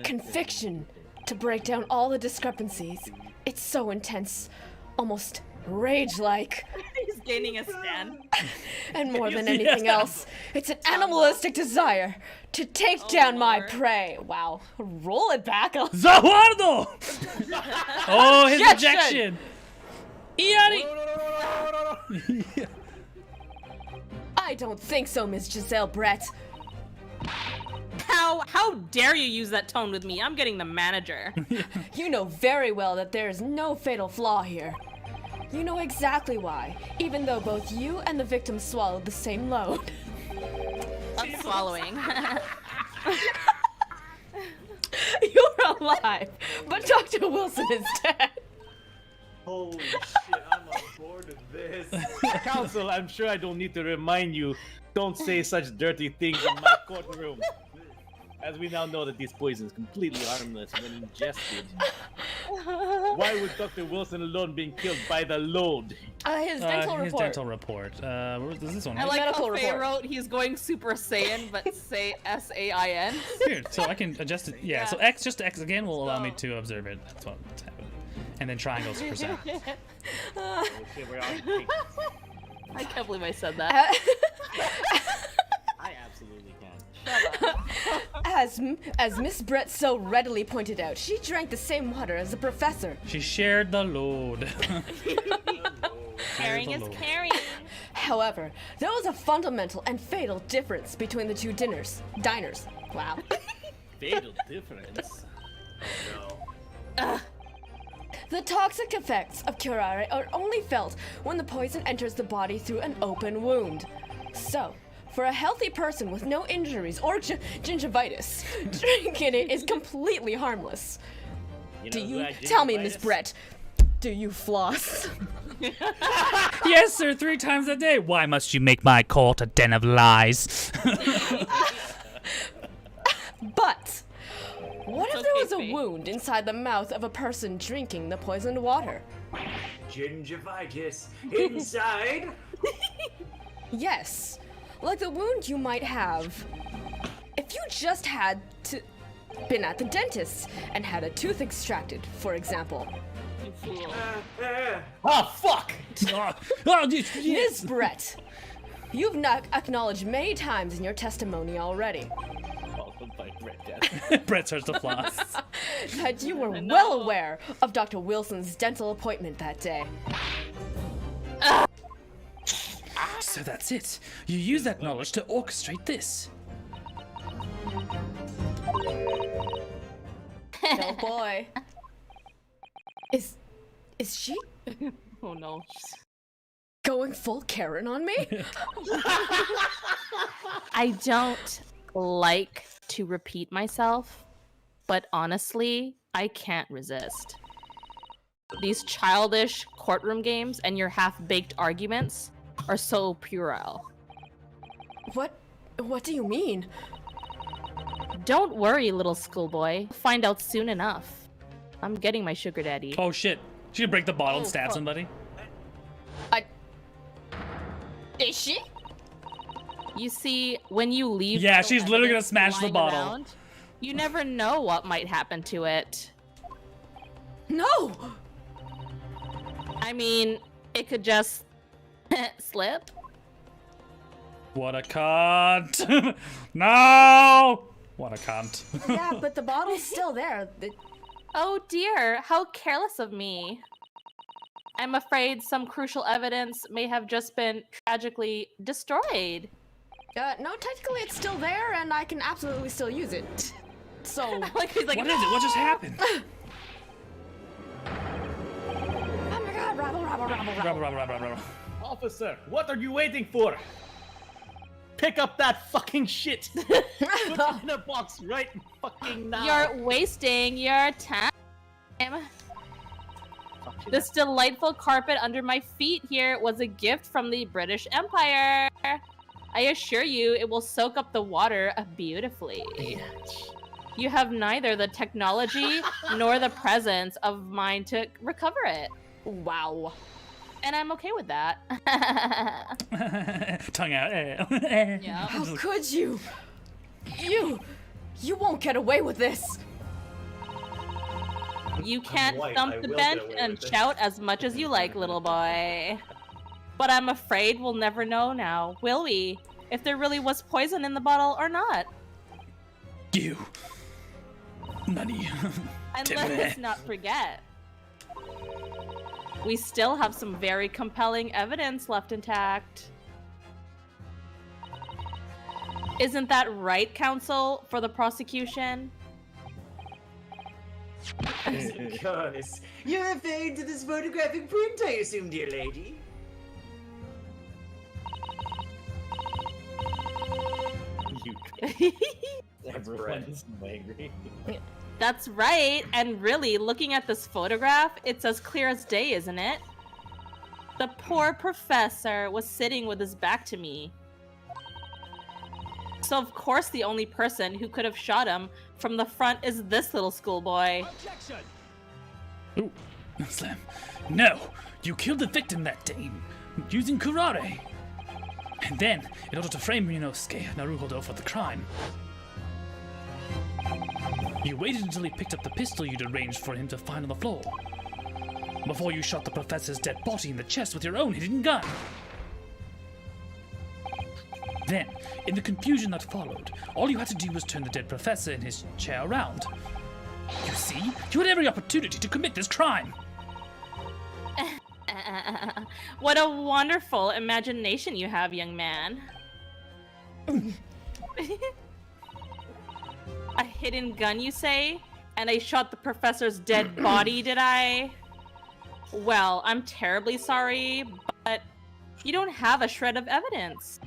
conviction to break down all the discrepancies. It's so intense, almost rage-like. He's gaining a stand. And more than anything else, it's an animalistic desire to take down my prey. Wow. Roll it back. Zawardo! Oh, his Rejection! rejection! Iari! I don't think so, Miss Giselle Brett. How dare you use that tone with me? I'm getting the manager. You know very well that there is no fatal flaw here. You know exactly why, even though both you and the victim swallowed the same load. I'm swallowing. You're alive, but Dr. Wilson is dead. Holy shit, I'm on board with this. Counsel, I'm sure I don't need to remind you, don't say such dirty things in my courtroom. As we now know that this poison is completely harmless when ingested. Why would Dr. Wilson alone being killed by the load? His dental His report. dental report. Where is this one? I like Medical how Faye report. wrote he's going Super Saiyan, but say S-A-I-N. Here, so I can adjust it. Yeah, so X, just X again will allow me to observe it. That's what's happening. And then triangles %. Oh, shit, we're on. I can't believe I said that. I absolutely can. As Miss Brett so readily pointed out, she drank the same water as the professor. She shared the load. Caring is caring. However, there was a fundamental and fatal difference between the two diners. Wow. Fatal difference. No. The toxic effects of curare are only felt when the poison enters the body through an open wound. So, for a healthy person with no injuries or gingivitis, drinking it is completely harmless. Do you tell me, Miss Brett? Do you floss? Yes, sir, 3 times a day. Why must you make my court a den of lies? But what if there was a okay, Faye. wound inside the mouth of a person drinking the poisoned water? Gingivitis inside? Yes, like the wound you might have if you just had to been at the dentist and had a tooth extracted, for example. You fool. Oh, fuck! Ms. Brett, you've not acknowledged many times in your testimony already Welcome by Brett Death. Brett starts to floss. that you were well aware of Dr. Wilson's dental appointment that day. So that's it. You use that knowledge to orchestrate this. Oh boy. Is she Oh no. going full Karen on me? I don't like to repeat myself, but honestly, I can't resist. These childish courtroom games and your half-baked arguments are so puerile. What do you mean? Don't worry, little schoolboy. Find out soon enough. I'm getting my sugar daddy. Oh shit. She could break the bottle and stab fuck. somebody. Is she? You see, when you leave... Yeah, no she's literally gonna evidence smash the lying bottle. around, you never know what might happen to it. No! I mean, it could just slip. What a cunt. No! What a cunt. Yeah, but the bottle's still there. Oh dear, how careless of me. I'm afraid some crucial evidence may have just been tragically destroyed. No, technically it's still there, and I can absolutely still use it. So, Like he's like, What is it? What just happened? oh my god, rabble. Rubble. Officer, what are you waiting for? pick up that fucking shit. Put it in a box right fucking now. You're wasting your time. This delightful carpet under my feet here was a gift from the British Empire. I assure you, it will soak up the water beautifully. You have neither the technology nor the presence of mind to recover it. Wow. And I'm okay with that. Tongue out. Yeah. How could you? You won't get away with this. You can't white, I thump the will bench get away and with this. shout as much as you like, little boy. But I'm afraid we'll never know now, will we? If there really was poison in the bottle or not. You. Nutty. And let us not forget, we still have some very compelling evidence left intact. Isn't that right, counsel, for the prosecution? Of course. You're referring to this photographic print, I assume, dear lady. Everyone's angry. That's right, and really, looking at this photograph, it's as clear as day, isn't it? The poor professor was sitting with his back to me. So of course the only person who could have shot him from the front is this little schoolboy. Ooh, Slam. No, you killed the victim that day using karate. And then, in order to frame Ryunosuke Naruhodo for the crime, you waited until he picked up the pistol you'd arranged for him to find on the floor, before you shot the professor's dead body in the chest with your own hidden gun. Then, in the confusion that followed, all you had to do was turn the dead professor in his chair around. You see, you had every opportunity to commit this crime. What a wonderful imagination you have, young man. A hidden gun, you say? And I shot the professor's dead body, did I? Well, I'm terribly sorry, but you don't have a shred of evidence.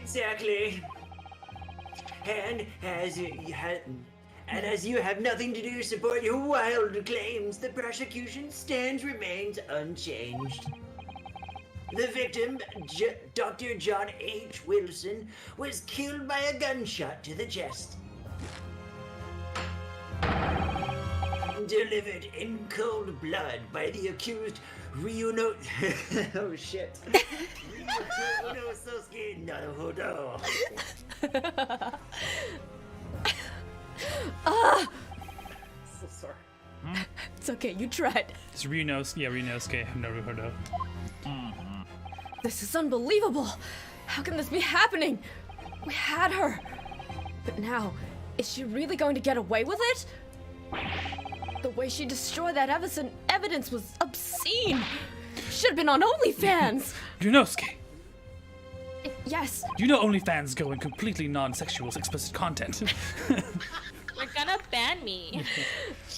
Exactly. And as you have nothing to do to support your wild claims, the prosecution remains unchanged. The victim, Dr. John H. Wilson, was killed by a gunshot to the chest. Delivered in cold blood by the accused Ryuno... oh shit. Ryunosuke Naruhodo. So sorry. It's okay, you tried. It's Ryunosuke Naruhodo. This is unbelievable. How can this be happening? We had her. But now, is she really going to get away with it? The way she destroyed that evidence was obscene. Should have been on OnlyFans. Ryunosuke, Yes. you know OnlyFans go in completely non-sexual explicit content. You're gonna ban me.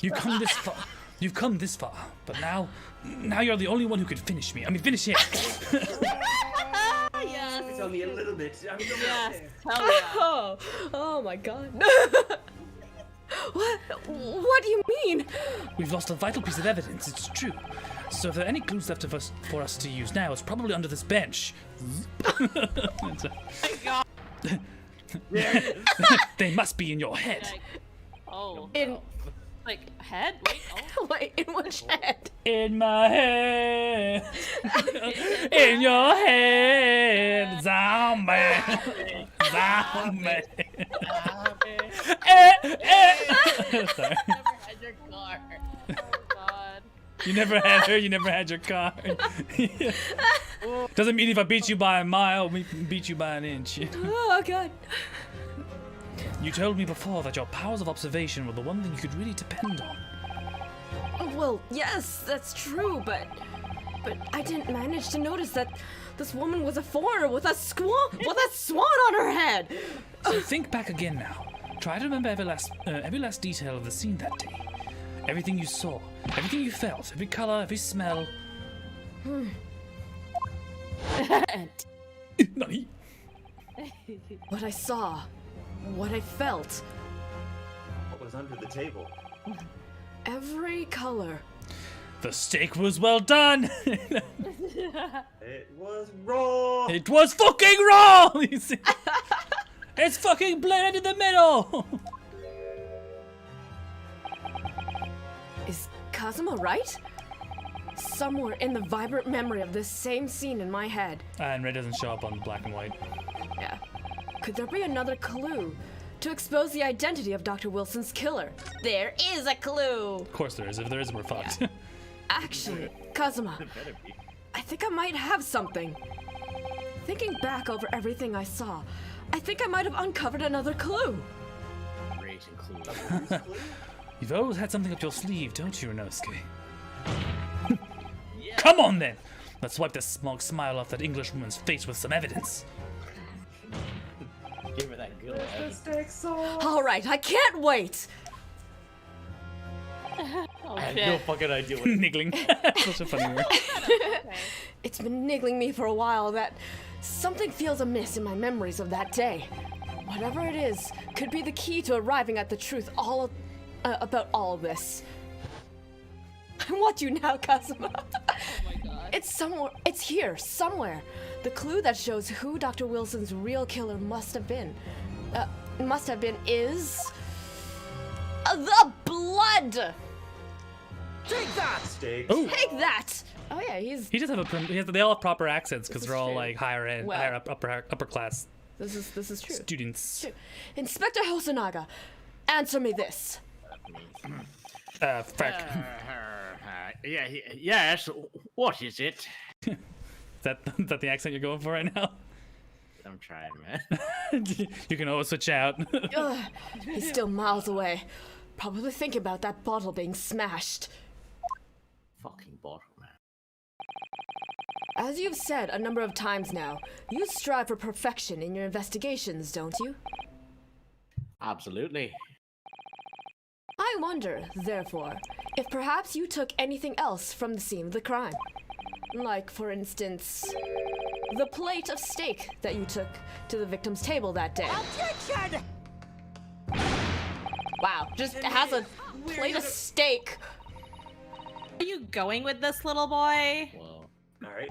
You've come this far. You've come this far, but now you're the only one who could finish me. I mean, finish him. Yes. It's only a little bit. Yes. Hell yeah. Oh my god. What do you mean? We've lost a vital piece of evidence. It's true. So if there are any clues left of us for us to use now, it's probably under this bench. They must be in your head. Like, oh. In Like, head? Wait, oh. wait, in which head? In my head. In your head. Zombie. Zombie. Sorry. Never had your car. Oh god. You never had her, you never had your car. Doesn't mean if I beat you by a mile, we can beat you by an inch. Oh god. You told me before that your powers of observation were the one thing you could really depend on. Well, yes, that's true, but I didn't manage to notice that this woman was a foreigner with a swan on her head. So think back again now. Try to remember every last detail of the scene that day. Everything you saw, everything you felt, every color, every smell. Nani? What I saw, what I felt, What was under the table? every color. The steak was well done. It was raw. It was fucking raw. You see? It's fucking blended in the middle. Is Kazuma right? Somewhere in the vibrant memory of this same scene in my head. And red doesn't show up on the black and white. Yeah. Could there be another clue to expose the identity of Dr. Wilson's killer? There is a clue! Of course there is. If there isn't, we're fucked. Actually, Kazuma, Better be. I think I might have something. Thinking back over everything I saw, I think I might have uncovered another clue. Great include. You've always had something up your sleeve, don't you, Inosuke? Come on then! Let's wipe the smug smile off that Englishwoman's face with some evidence. Give her that good All right, I can't wait! Oh, I have shit. no fucking idea what it is. Niggling. Such a funny word. It's been niggling me for a while that something feels amiss in my memories of that day. Whatever it is could be the key to arriving at the truth about all of this. I want you now, Kazuma. It's somewhere. It's here, somewhere. The clue that shows who Dr. Wilson's real killer must have been is the blood. Take that! Steak. Oh, Take that. Oh yeah, he does have they all have proper accents because This they're is all true. like higher end, Well- higher up, upper class This is true. students. Inspector Hosonaga, answer me this. Frack. Yes. What is it? Is that the accent you're going for right now? I'm trying, man. You can always switch out. Ugh, he's still miles away. Probably thinking about that bottle being smashed. Fucking bottle, man. As you've said a number of times now, you strive for perfection in your investigations, don't you? Absolutely. I wonder, therefore, if perhaps you took anything else from the scene of the crime. Like, for instance, the plate of steak that you took to the victim's table that day. Objection! Wow, just has a plate of steak. Are you going with this, little boy? Well, All right.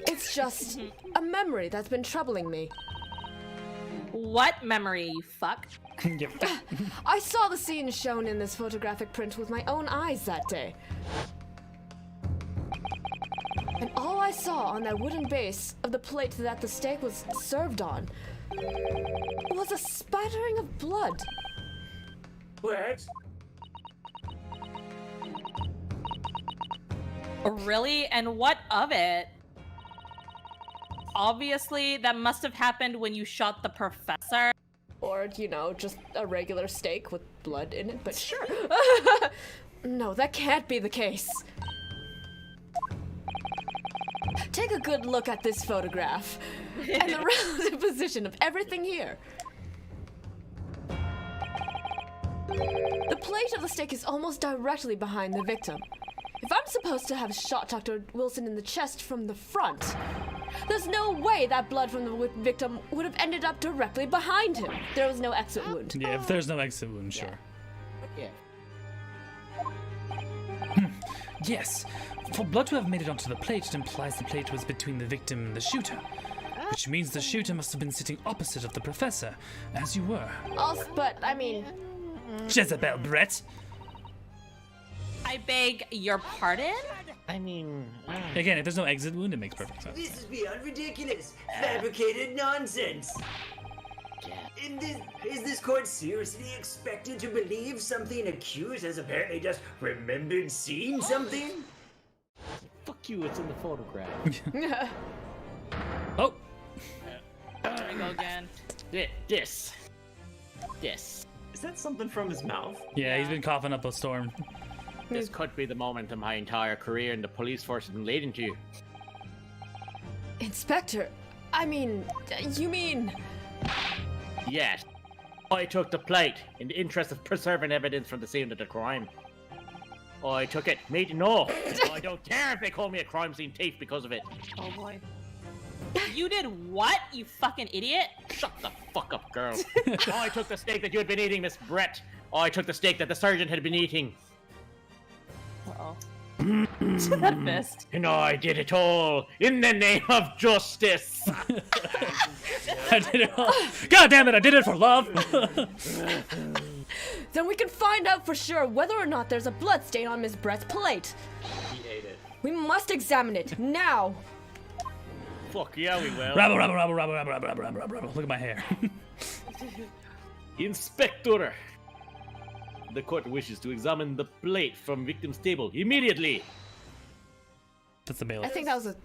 It's just a memory that's been troubling me. What memory, you fuck? You fat- I saw the scene shown in this photographic print with my own eyes that day. And all I saw on that wooden base of the plate that the steak was served on was a spattering of blood. What? Really? And what of it? Obviously, that must have happened when you shot the professor. Or, you know, just a regular steak with blood in it, but sure. No, that can't be the case. Take a good look at this photograph and the relative position of everything here. The plate of the steak is almost directly behind the victim. If I'm supposed to have shot Dr. Wilson in the chest from the front, there's no way that blood from the victim would have ended up directly behind him. There was no exit wound. yeah, if there's no exit wound, sure. yeah. Yes, for blood to have made it onto the plate, it implies the plate was between the victim and the shooter. Which means the shooter must have been sitting opposite of the professor, as you were. Also, but, I mean, Jezebel, Brett! I beg your pardon? I mean, Again, if there's no exit wound, it makes perfect sense. This is beyond ridiculous. Fabricated nonsense. Is this court seriously expected to believe something accused has apparently just remembered seeing something? fuck you, it's in the photograph. Oh! Here we go again. This. Is that something from his mouth? Yeah, he's been coughing up a storm. This could be the moment of my entire career in the police force has been leading to. Inspector, I mean, you mean... Yes. I took the plate in the interest of preserving evidence from the scene of the crime. I took it. No. I don't care if they call me a crime scene thief because of it. Oh boy. You did what, you fucking idiot? Shut the fuck up, girl. I took the steak that you had been eating, Miss Brett. I took the steak that the sergeant had been eating. Uh-oh. That fist. And I did it all in the name of justice. I did it all. God damn it, I did it for love. Then we can find out for sure whether or not there's a blood stain on Miss Brett's plate. He ate it. We must examine it now. Fuck yeah, we will. Rabble, rabble, rabble, rabble, rabble, rabble, rabble, rabble, rabble. Look at my hair. Inspector. The court wishes to examine the plate from victim's table immediately. That's the I bailiff. think that was a.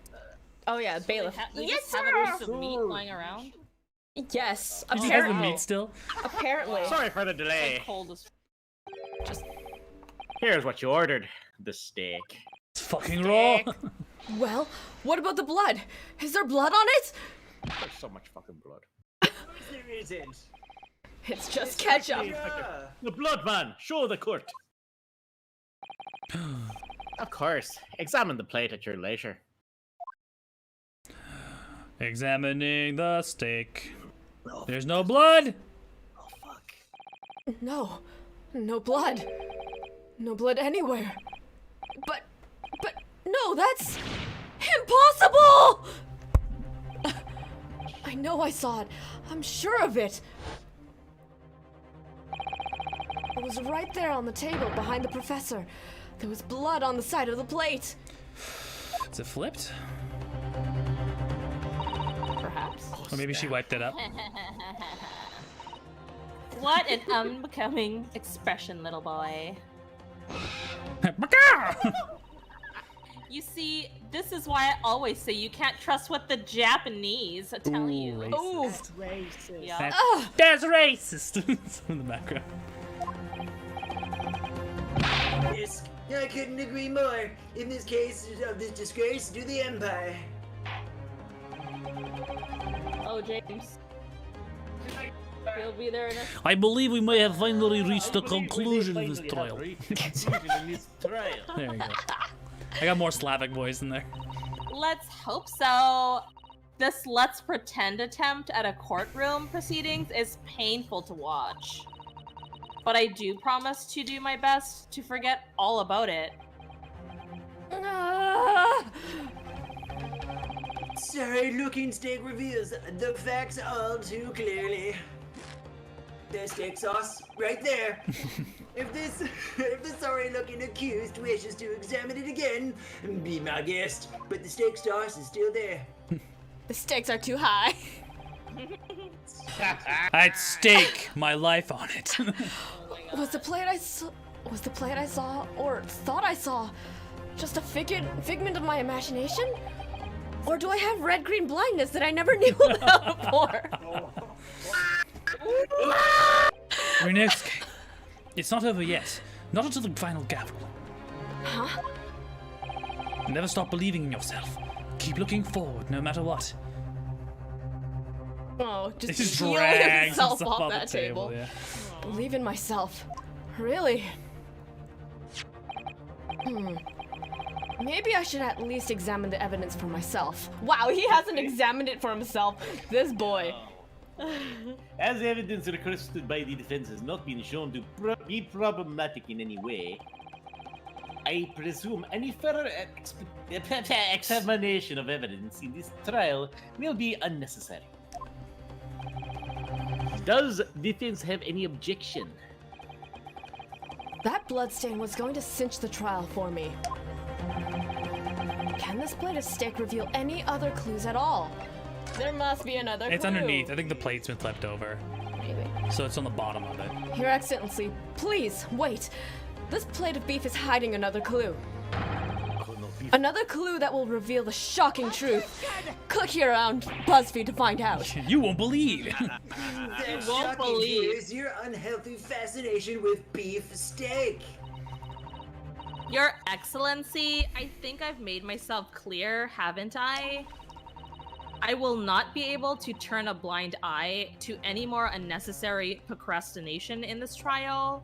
Oh yeah, bailiff. They Yes, just have a sir. piece of meat lying around. Yes, He has the apparently. meat still. Apparently. Sorry for the Like delay. cold as Just Here's what you ordered. The steak. It's fucking raw. well, what about the blood? Is there blood on it? There's so much fucking blood. There isn't. It's just ketchup. Yeah. The blood man! Show the court! Of course. Examine the plate at your leisure. Examining the steak. There's no blood. Oh fuck. No, no blood. No blood anywhere. But no, that's impossible! I know I saw it. I'm sure of it. It was right there on the table behind the professor. There was blood on the side of the plate. Is it flipped? perhaps. Or maybe she wiped it up. What an unbecoming expression, little boy. You see, this is why I always say you can't trust what the Japanese tell you. Racist. Oh, Racist. Yeah. That's racist. In the background. Yes, I couldn't agree more. In this case of this disgrace to the Empire. Oh, James. He'll be there in a... I believe we may have finally reached the conclusion of this trial. There you go. I got more Slavic voice in there. Let's hope so. This let's pretend attempt at a courtroom proceedings is painful to watch. But I do promise to do my best to forget all about it. Sorry looking steak reveals the facts all too clearly. There's steak sauce right there. If the sorry looking accused wishes to examine it again, be my guest. But the steak sauce is still there. the stakes are too high. I'd stake my life on it. Was the plate I saw or thought I saw just a figment of my imagination? Or do I have red-green blindness that I never knew about before? Renevsky, it's not over yet. Not until the final gavel. Huh? Never stop believing in yourself. Keep looking forward, no matter what. Oh, It just just healing drags himself himself off the that table. Yeah. Believe in myself. Really? Maybe I should at least examine the evidence for myself. Wow, he hasn't examined it for himself. This boy. As evidence requested by the defense has not been shown to be problematic in any way, I presume any further examination of evidence in this trial will be unnecessary. Does defense have any objection? That bloodstain was going to cinch the trial for me. Can this plate of steak reveal any other clues at all? There must be another It's clue. underneath. I think the plate's been flipped over. Maybe. So it's on the bottom of it. Your Excellency, please, wait. This plate of beef is hiding another clue. Another clue that will reveal the shocking truth. Click here on BuzzFeed to find out. You won't believe. That won't shocking believe. here is your unhealthy fascination with beef steak. Your Excellency, I think I've made myself clear, haven't I? I will not be able to turn a blind eye to any more unnecessary procrastination in this trial.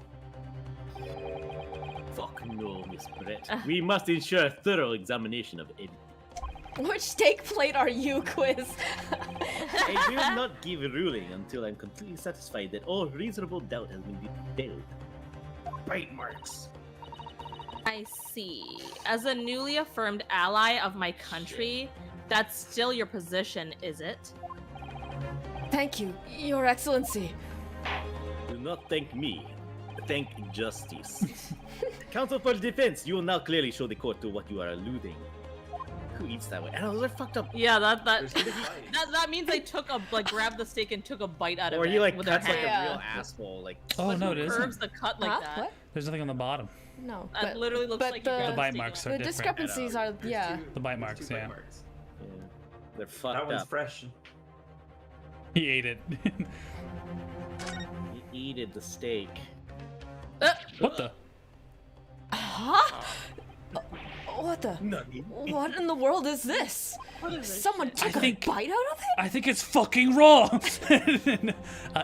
Fuck no, Miss Brett. We must ensure a thorough examination of everything. Which steak plate are you, Quiz? I will not give a ruling until I'm completely satisfied that all reasonable doubt has been dispelled. Bite marks. I see. As a newly affirmed ally of my country, that's still your position, is it? Thank you, Your Excellency. Do not thank me. Thank justice. Counsel for the defense, you will now clearly show the court to what you are alluding. Who eats that way? And those are fucked up. Yeah, that There's gonna be fights. that means they took a grabbed the steak and took a bite out of Or it. he like with their cuts like a hand. real asshole. Like Oh But no, who it curves isn't. the cut like Huh? that? What? There's nothing on the bottom. No, That literally looks but like the- you grabbed The bite steak marks and- are the different. discrepancies are, There's yeah. two- The bite there's marks, two bite yeah. marks. yeah, they're fucked That one's up. fresh. He ate it. He eated the steak. What the? Huh? What the? Nutty. What in the world is this? Someone took a think- bite out of it? I think it's fucking raw.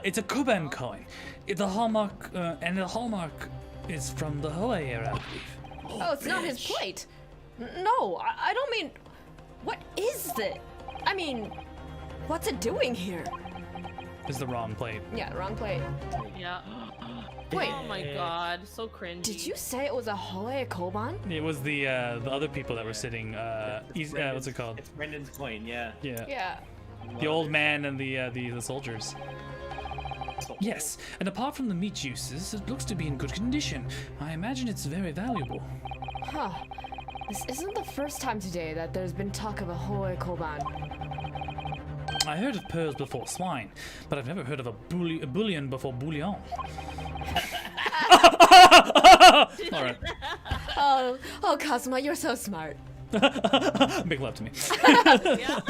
It's a Kuban coin. The hallmark, and the hallmark is from the Hoei era, I believe. Oh, it's not his plate. No, I don't mean. What is this? I mean, what's it doing here? It's the wrong plate. Yeah, wrong plate. Yeah. Wait, Oh my god, so cringy. did you say it was a Hoei Koban? It was the other people that were sitting. What's it called? It's Brendan's coin, yeah. Yeah. Yeah. The old man and the soldiers. Yes, and apart from the meat juices, it looks to be in good condition. I imagine it's very valuable. Huh. This isn't the first time today that there's been talk of a Hoei Koban. I heard of pearls before swine, but I've never heard of a bullion before bouillon. Alright. Oh, Kazuma, you're so smart. Big love to me. Yeah.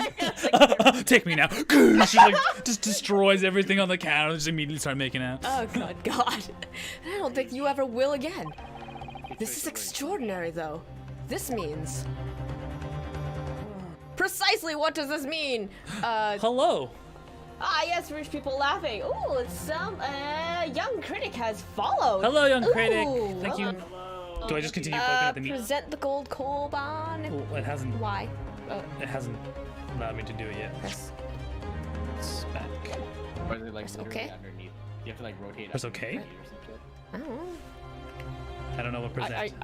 Take me now. She like just destroys everything on the counter and just immediately start making out. Oh, God. I don't think you ever will again. This is extraordinary, though. This means... Precisely what does this mean? Hello. Yes, rich people laughing. Ooh, it's some, young critic has followed. Hello, young critic. Ooh, Thank you. Hello. Do I just continue poking at the meat? Present the gold Koban. Well, it hasn't. Why? It hasn't allowed me to do it yet. Press. It's back. Or is it like Press literally okay? underneath? You have to like rotate. Press underneath okay? it or some shit. I don't know. I don't know what present.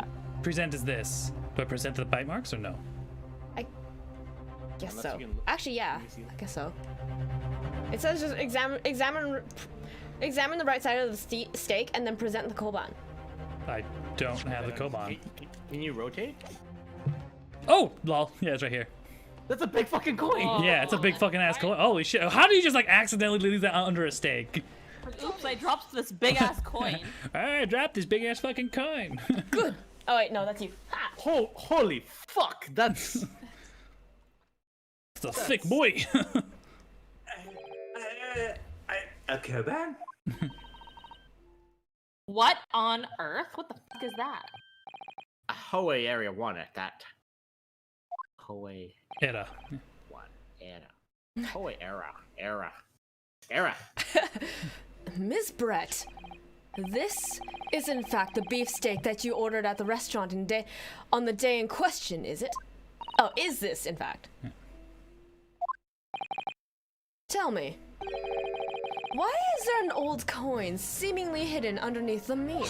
Present is this. Do I present the bite marks or no? Guess Unless so. you can- Actually, yeah. Let me see. I guess so. It says just examine the right side of the steak and then present the Koban. I don't have the Koban. Can you rotate? Oh, lol. Yeah, it's right here. That's a big fucking coin. Yeah, it's a big fucking ass coin. Holy shit. How do you just like accidentally leave that under a steak? Oops, I dropped this big ass coin. I dropped this big ass fucking coin. Oh wait, no, that's you. Ha! Holy fuck, that's... It's a thick boy. A Koban? What on earth? What the fuck is that? A Hoei Area 1 at that. Hoei Era. 1 Era. Hoei Era. Ms. Brett, this is in fact the beefsteak that you ordered at the restaurant on the day in question, is it? Oh, is this in fact? Tell me, why is there an old coin seemingly hidden underneath the meat?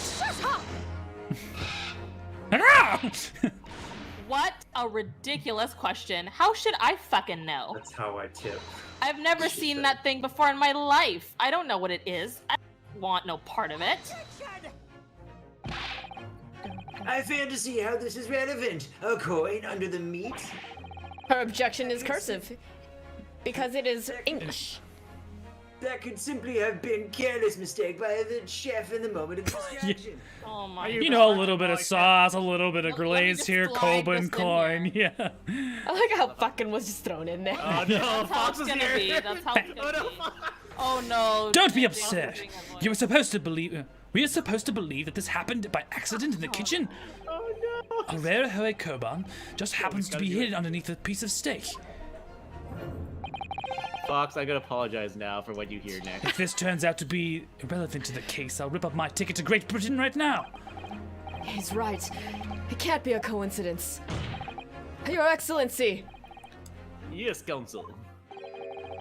What a ridiculous question. How should I fucking know? That's how I tip. I've never She seen said. that thing before in my life. I don't know what it is. I don't want no part of it. I fail to see how this is relevant. A coin under the meat? Her objection is cursive, because it is English. That could simply have been careless mistake by the chef in the moment of distraction. Oh my You know, a little bit of sauce, a little bit of Let me glaze just here, slide Koban this in coin. here. Yeah. I like how fucking was just thrown in there. Oh no, That's how Fox it's is gonna be. here. That's how it's gonna be. Oh no. Don't be James, upset. doing a voice. You were supposed to believe. We are supposed to believe that this happened by accident in the kitchen. Oh no. A rare Hoei Koban just happens to be hidden underneath a piece of steak. Fox, I gotta apologize now for what you hear next. If this turns out to be irrelevant to the case, I'll rip up my ticket to Great Britain right now. He's right. It can't be a coincidence. Your Excellency, Yes, Counsel.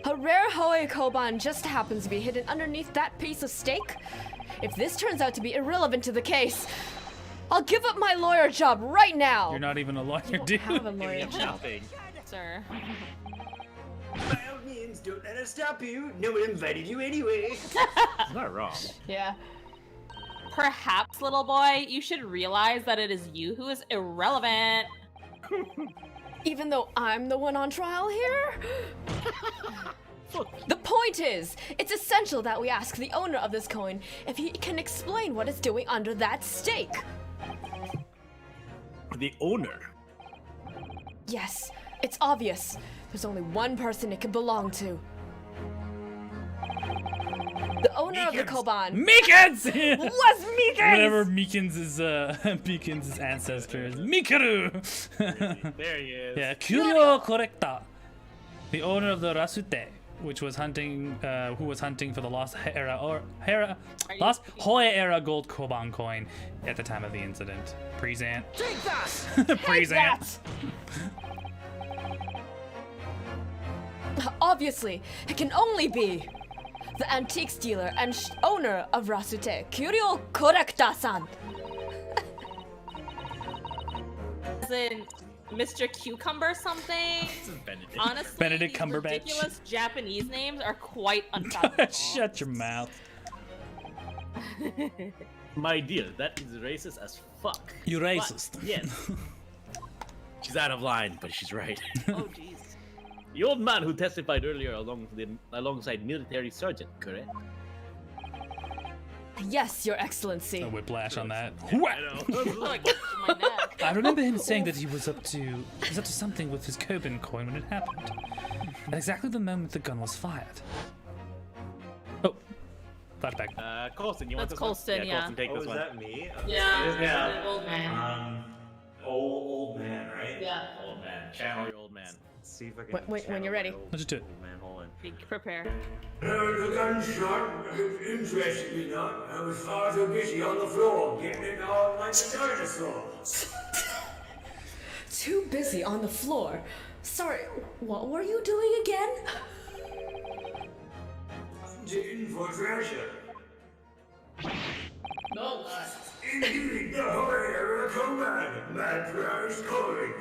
A rare Hoei Koban just happens to be hidden underneath that piece of steak? If this turns out to be irrelevant to the case, I'll give up my lawyer job right now! You're not even a lawyer, You don't dude. have a lawyer job. Nothing. Sir. By all means, don't let us stop you. No one invited you anyway. It's not wrong. Yeah. Perhaps, little boy, you should realize that it is you who is irrelevant. Even though I'm the one on trial here? The point is, it's essential that we ask the owner of this coin if he can explain what it's doing under that stake. The owner. Yes, it's obvious. There's only one person it could belong to. The owner of the Koban Meekins! was Meekins! Whatever Meekins is, Meekins' ancestor is. Mikaru! There he is. Yeah, Curio Correcta. The owner of the Rasute, which was hunting, who was hunting for the lost lost Hoei era gold Koban coin at the time of the incident. Present. Take that! Present. Obviously, it can only be the antiques dealer and owner of Rasute, Curio Correcta-san. As in Mr. Cucumber something? Benedict. Honestly, Benedict these Cumberbatch. ridiculous Japanese names are quite unfathomable. Shut your mouth. My dear, that is racist as fuck. You But, racist. yes. She's out of line, but she's right. Oh, jeez. The old man who testified earlier alongside military sergeant, correct? Yes, Your Excellency. A whiplash on that. I know. Like, to my neck. I remember him saying that he was up to something with his Koban coin when it happened. At exactly the moment the gun was fired. Oh, flashback. Colston, you want That's this one? Colston, yeah. Colston, take Oh, this is one. that me? Yeah. Yeah. Old man. Old man, right? Yeah. Old man. Channel your old man. Let's see if I can. When channel you're my ready. old- Let's just do it. Old man, hold on. Prepare. The gunshot interested me not. I was far too busy on the floor, getting it on like a dinosaur. Too busy on the floor. Sorry, what were you doing again? Hunting for treasure. No. Indeed, the Hoyer command, my prize calling.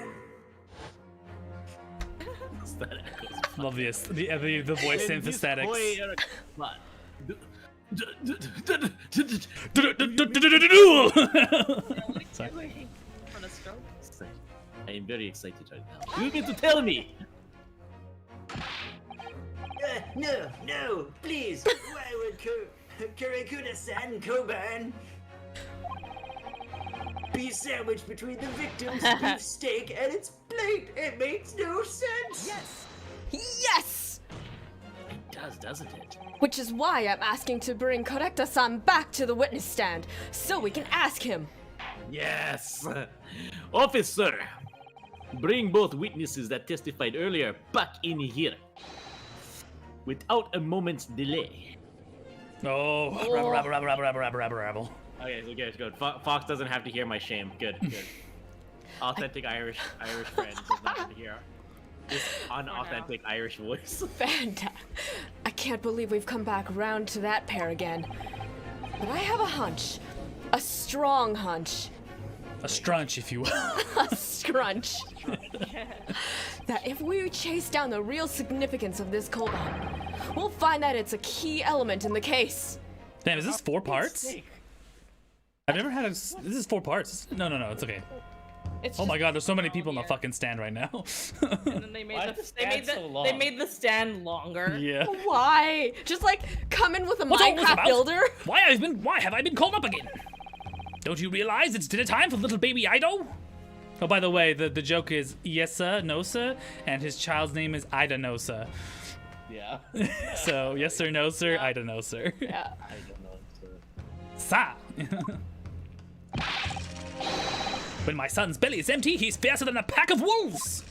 That echoes. Love the voice In this synthesthetics. Hoei era- But- Sorry. On a stroke? I am very excited right now. You need to tell me. No, please. Why would Kurikuda-san Koban be sandwiched between the victim's beef steak and its plate? It makes no sense. Yes! Yes! It does, doesn't it? Which is why I'm asking to bring Correcta-san back to the witness stand, so we can ask him. Yes. Officer, bring both witnesses that testified earlier back in here. Without a moment's delay. Oh, rabble. Okay, so good. Fox doesn't have to hear my shame. Good. Authentic Irish friend does not have to hear this unauthentic Irish voice. Fantastic. I can't believe we've come back round to that pair again. But I have a hunch. A strong hunch. A strunch, if you will. A scrunch. That if we chase down the real significance of this Koban, we'll find that it's a key element in the case. Damn, is this 4 parts? I've never had this is 4 parts. No, it's okay. It's Oh my just- god, there's so many people in the fucking stand right now. And then they made Why the, is the they made stand the so long? they made the stand longer. Yeah. Why? Just like come in with a What's all this Minecraft about? builder? Why have I been called up again? Don't you realize it's dinner time for little baby Ido? Oh, by the way, the joke is yes sir, no sir, and his child's name is Ida no sir. Yeah. So yes sir, no sir, Ida no sir. Yeah. I don't know. Sa. When my son's belly is empty, he's fiercer than a pack of wolves.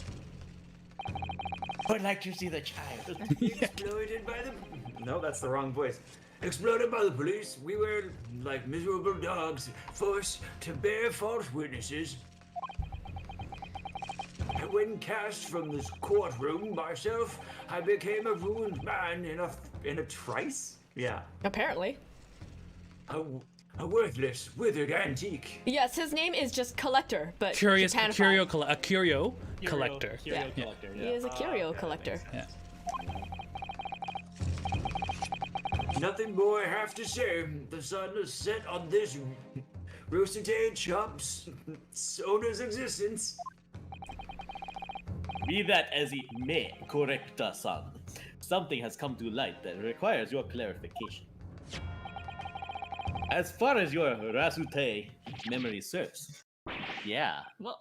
I'd like to see the child. Exploited by the... No, that's the wrong voice. Exploited by the police, we were like miserable dogs, forced to bear false witnesses. when cast from this courtroom myself, I became a ruined man in a Trice? Yeah. Apparently. a worthless, withered antique. Yes, his name is just Collector, but Curio Japanified. collector. Curio Yeah. collector. He is a curio collector. Yeah. Nothing more I have to say. The sun is set on this Roosite Chop's owner's existence. Be that as it may, correcta-san. Something has come to light that requires your clarification. As far as your Rasute memory serves, yeah. Well,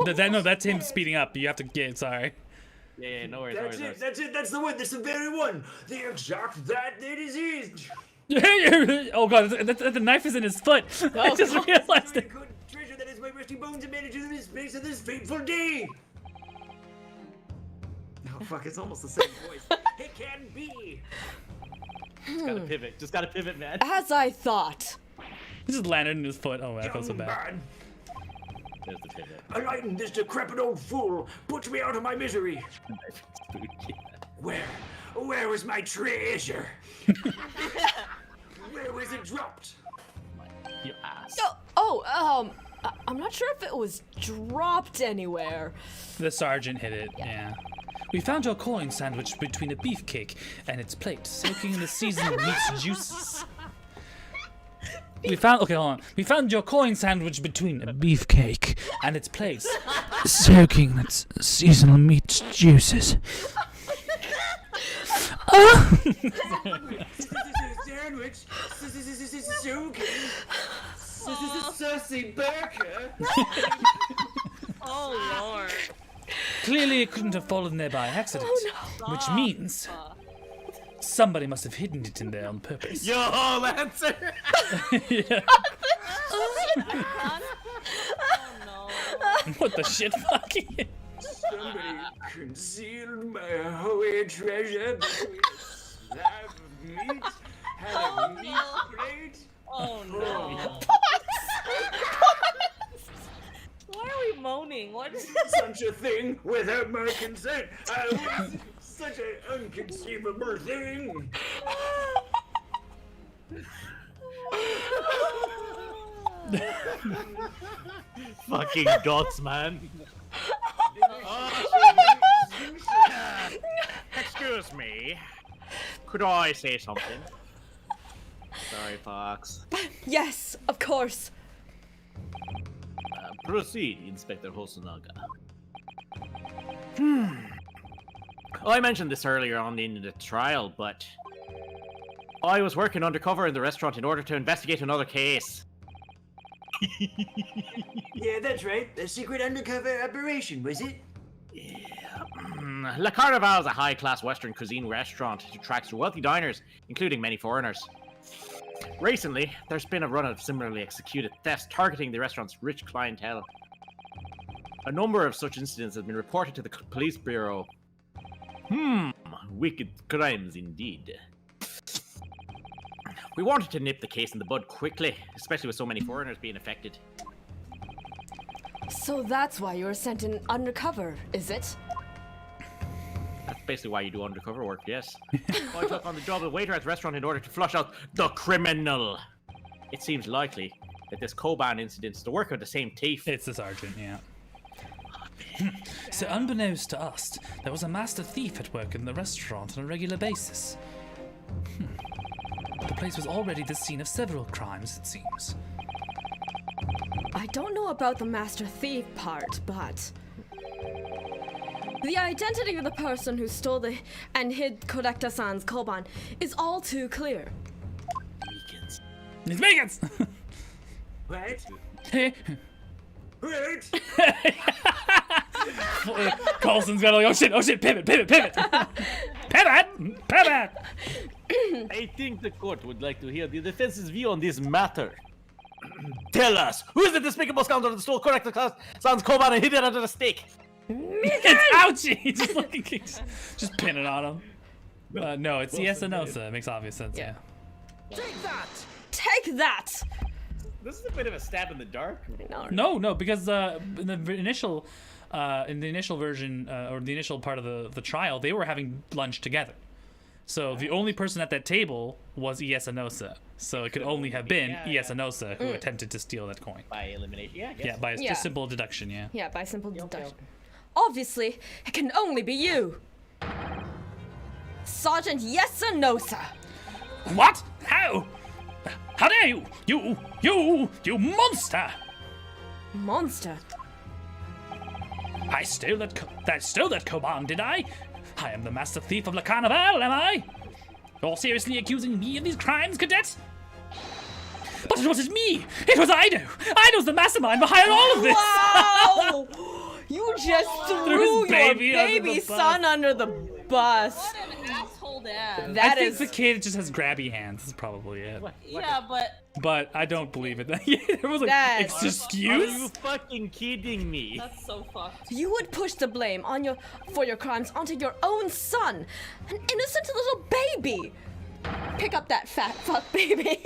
No, that's him speeding up. You have to get. Sorry. Yeah, no worries, That's it, that's the one, that's the very one. The exact that it is. Oh god, the knife is in his foot. I just realized it. Good treasure that is my rusty bones and made it to the space of this fateful day. Oh fuck, it's almost the same voice. It can be. Just gotta pivot. Just gotta pivot, man. As I thought. He just landed in his foot. Oh, that feels so Young bad. man, There's the pivot. enlighten this decrepit old fool. Put me out of my misery. Where was my treasure? Where was it dropped? You ass. I'm not sure if it was dropped anywhere. The sergeant hit it. Yeah. We found your coin sandwich between a beefcake and its plate, soaking in the seasoned meat's juices. We found your coin sandwich between a beefcake and its plate, soaking in its seasonal meat's juices. Sandwich. Sussy burger. oh lord. Clearly, it couldn't have fallen there by accident, which means somebody must have hidden it in there on purpose. Your whole answer. Yeah. Oh no. What the shit, fucking? Somebody concealed my holy treasure between a slab of meat and a meat plate. Oh no. Why are we moaning? What is Such a thing without my consent. I was such an inconceivable thing. Fucking dots, man. Excuse me. Could I say something? Sorry, Fox. Yes, of course. Proceed, Inspector Hosonaga. I mentioned this earlier on in the trial, but I was working undercover in the restaurant in order to investigate another case. Yeah, that's right. A secret undercover operation, was it? La Carnival is a high-class Western cuisine restaurant. It attracts wealthy diners, including many foreigners. Recently, there's been a run of similarly executed thefts targeting the restaurant's rich clientele. A number of such incidents have been reported to the police bureau. Wicked crimes indeed. We wanted to nip the case in the bud quickly, especially with so many foreigners being affected. So that's why you were sent in undercover, is it? That's basically why you do undercover work, yes. I took on the job of waiter at the restaurant in order to flush out the criminal. It seems likely that this Koban incident is the work of the same thief. It's the sergeant, yeah. So unbeknownst to us, there was a master thief at work in the restaurant on a regular basis. The place was already the scene of several crimes, it seems. I don't know about the master thief part, but the identity of the person who stole and hid Korekta-san's koban is all too clear. Beacons. It's Vegans! What? Hey. What? Colston's got like, oh shit, pivot! Pivot! I think the court would like to hear the defense's view on this matter. Tell us, who is the despicable scoundrel that stole correct Sans Koban and hid it under the stake? It's ouchie! just pin it on him. No, it's yes or no, sir. It makes obvious sense, yeah. Take that! Take that! This is a bit of a stab in the dark. No, because in the initial in the initial version or the initial part of the trial, they were having lunch together. So the only person at that table was Iesanosa. So it could only have been Iesanosa who attempted to steal that coin. By elimination, yeah. I guess. Yeah, by just simple deduction, yeah. Yeah, by simple deduction. Obviously, it can only be you. Sergeant Yesanosa. What? How? How dare you? You monster! Monster. I stole that command, did I? I am the master thief of La Carnival, am I? You're seriously accusing me of these crimes, cadet? But it wasn't me! It was Ido! Ido's the mastermind behind all of this! Wow! You just threw his your baby under the baby bus. son under the bus. What an asshole dad. I think the kid just has grabby hands, is probably it. Yeah, but But I don't believe it. There was like, That's- Are excuse? you fucking kidding me? that's so fucked. You would push the blame for your crimes onto your own son, an innocent little baby. Pick up that fat fuck baby.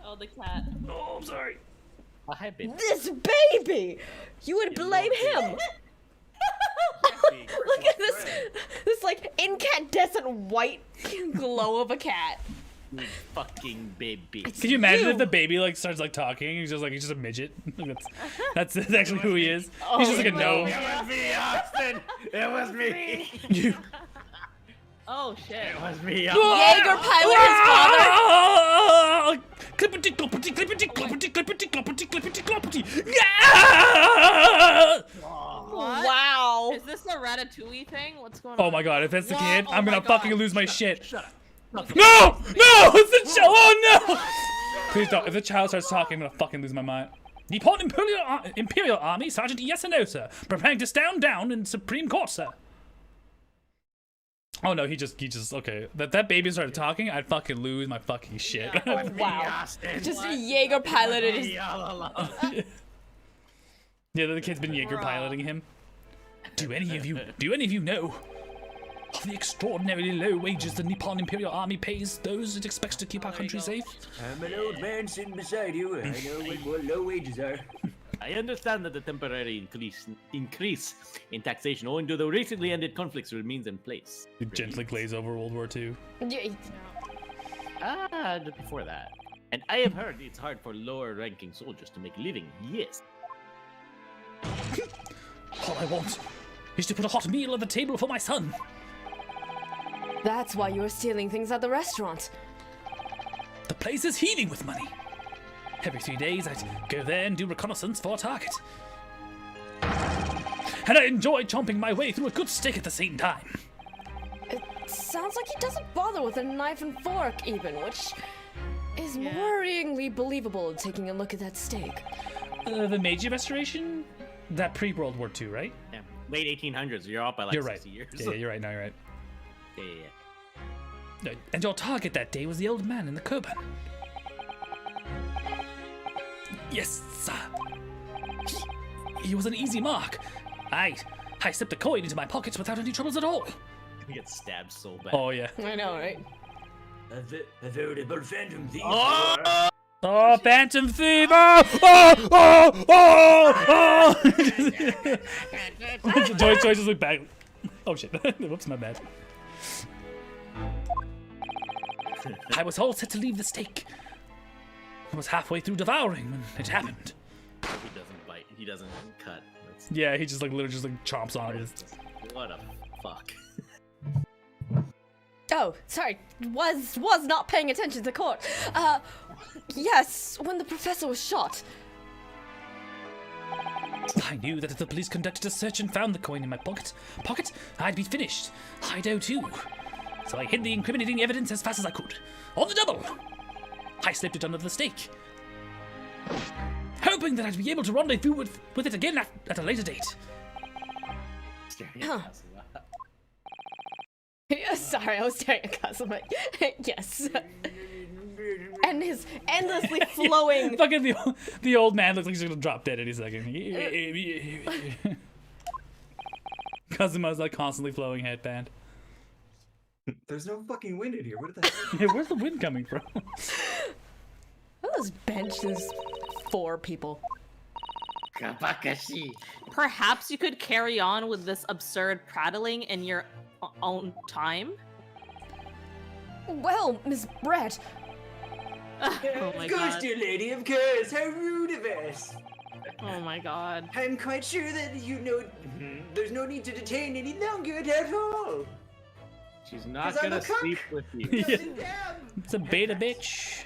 Oh, the cat. Oh, I'm sorry. I have been. This baby. You would blame him. Look at this like incandescent white glow of a cat. Fucking baby. Can you imagine if You. the baby like starts like talking? He's just a midget. that's actually who he is. He's just like a gnome. It was me, Austin. It was me. You. Oh shit. It was me. Jaeger pilot his father. Ah! Clippity cloppity clippity cloppity clippity cloppity clippity cloppity. Yeah! What? Wow. Is this a Ratatouille thing? What's going on? Oh my god! If that's the What? kid, Oh I'm gonna my fucking God. lose my shit. Shut up. No! No! It's the child! Oh no! Please don't. If the child starts talking, I'm gonna fucking lose my mind. Nippon Imperial Army, Sergeant Yesanosa, preparing to stand down in Supreme Court, sir. Oh no, he just okay. That baby started talking, I'd fucking lose my fucking shit. Wow. Austin. Just Jaeger piloted his. Me all along. Yeah, the kid's been Jaeger piloting him. Do any of you know of the extraordinarily low wages the Nippon Imperial Army pays those it expects to keep our country safe? I'm an old man sitting beside you. I know what low wages are. I understand that the temporary increase in taxation owing to the recently ended conflicts remains in place. You gently glaze over World War II. Just before that. And I have heard it's hard for lower-ranking soldiers to make a living. Yes. All I want is to put a hot meal on the table for my son. That's why you're stealing things at the restaurant. The place is heaving with money. Every 3 days, I'd go there and do reconnaissance for a target. And I enjoy chomping my way through a good steak at the same time. It sounds like he doesn't bother with a knife and fork, even, which is worryingly believable taking a look at that steak. The Meiji Restoration? That pre-World War II, right? Yeah. Late 1800s. You're off by like You're right. 60 years. Yeah, you're right. No, you're right. Yeah. And your target that day was the old man in the Koban. Yes, sir. He was an easy mark. I slipped a coin into my pockets without any troubles at all. You get stabbed so bad. Oh, yeah. I know, right? A veritable phantom thief. Oh, Phantom Thief! Oh! Joyce just looked back. Oh, shit. Whoops, my bad. I was all set to leave the steak. I was halfway through devouring when it happened. He doesn't bite. He doesn't cut. That's, Yeah, he just like literally just like chomps on it. what a fuck. Oh, sorry. Was not paying attention to court. Yes, when the professor was shot. I knew that if the police conducted a search and found the coin in my pocket, I'd be finished. I'd too. So I hid the incriminating evidence as fast as I could. On the double! I slipped it under the steak, hoping that I'd be able to rendezvous with it again at a later date. Huh. Yeah, sorry, I was staring at Cosmo. Yes. And his endlessly flowing. Fucking the old man looks like he's gonna drop dead any second. Kazuma's like constantly flowing headband. There's no fucking wind in here. What the heck? Yeah, where's the wind coming from? Those benches, 4 people. Kabakashi. Perhaps you could carry on with this absurd prattling in your own time? Well, Miss Brett, Oh my Of course, god. dear lady, of course. How rude of us. Oh my god. I'm quite sure that you know there's no need to detain any longer at all. She's not 'Cause I'm gonna a cook. sleep with you. Doesn't damn. It's a beta bitch.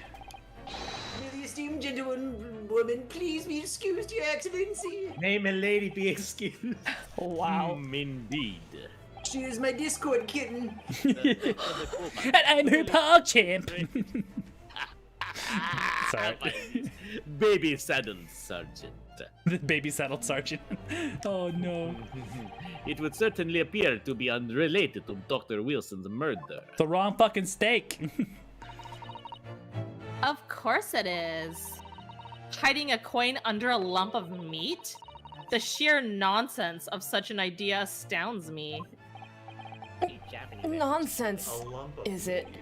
Will the esteemed gentlewoman please be excused, Your Excellency? Name a lady, be excused. wow. Indeed. She is my Discord kitten. And I'm her paw champ. Sorry. Baby saddle sergeant. The baby saddle sergeant. Oh no. It would certainly appear to be unrelated to Dr. Wilson's murder. The wrong fucking steak. Of course it is. Hiding a coin under a lump of meat? The sheer nonsense of such an idea astounds me. Nonsense, A lump of is it? meat,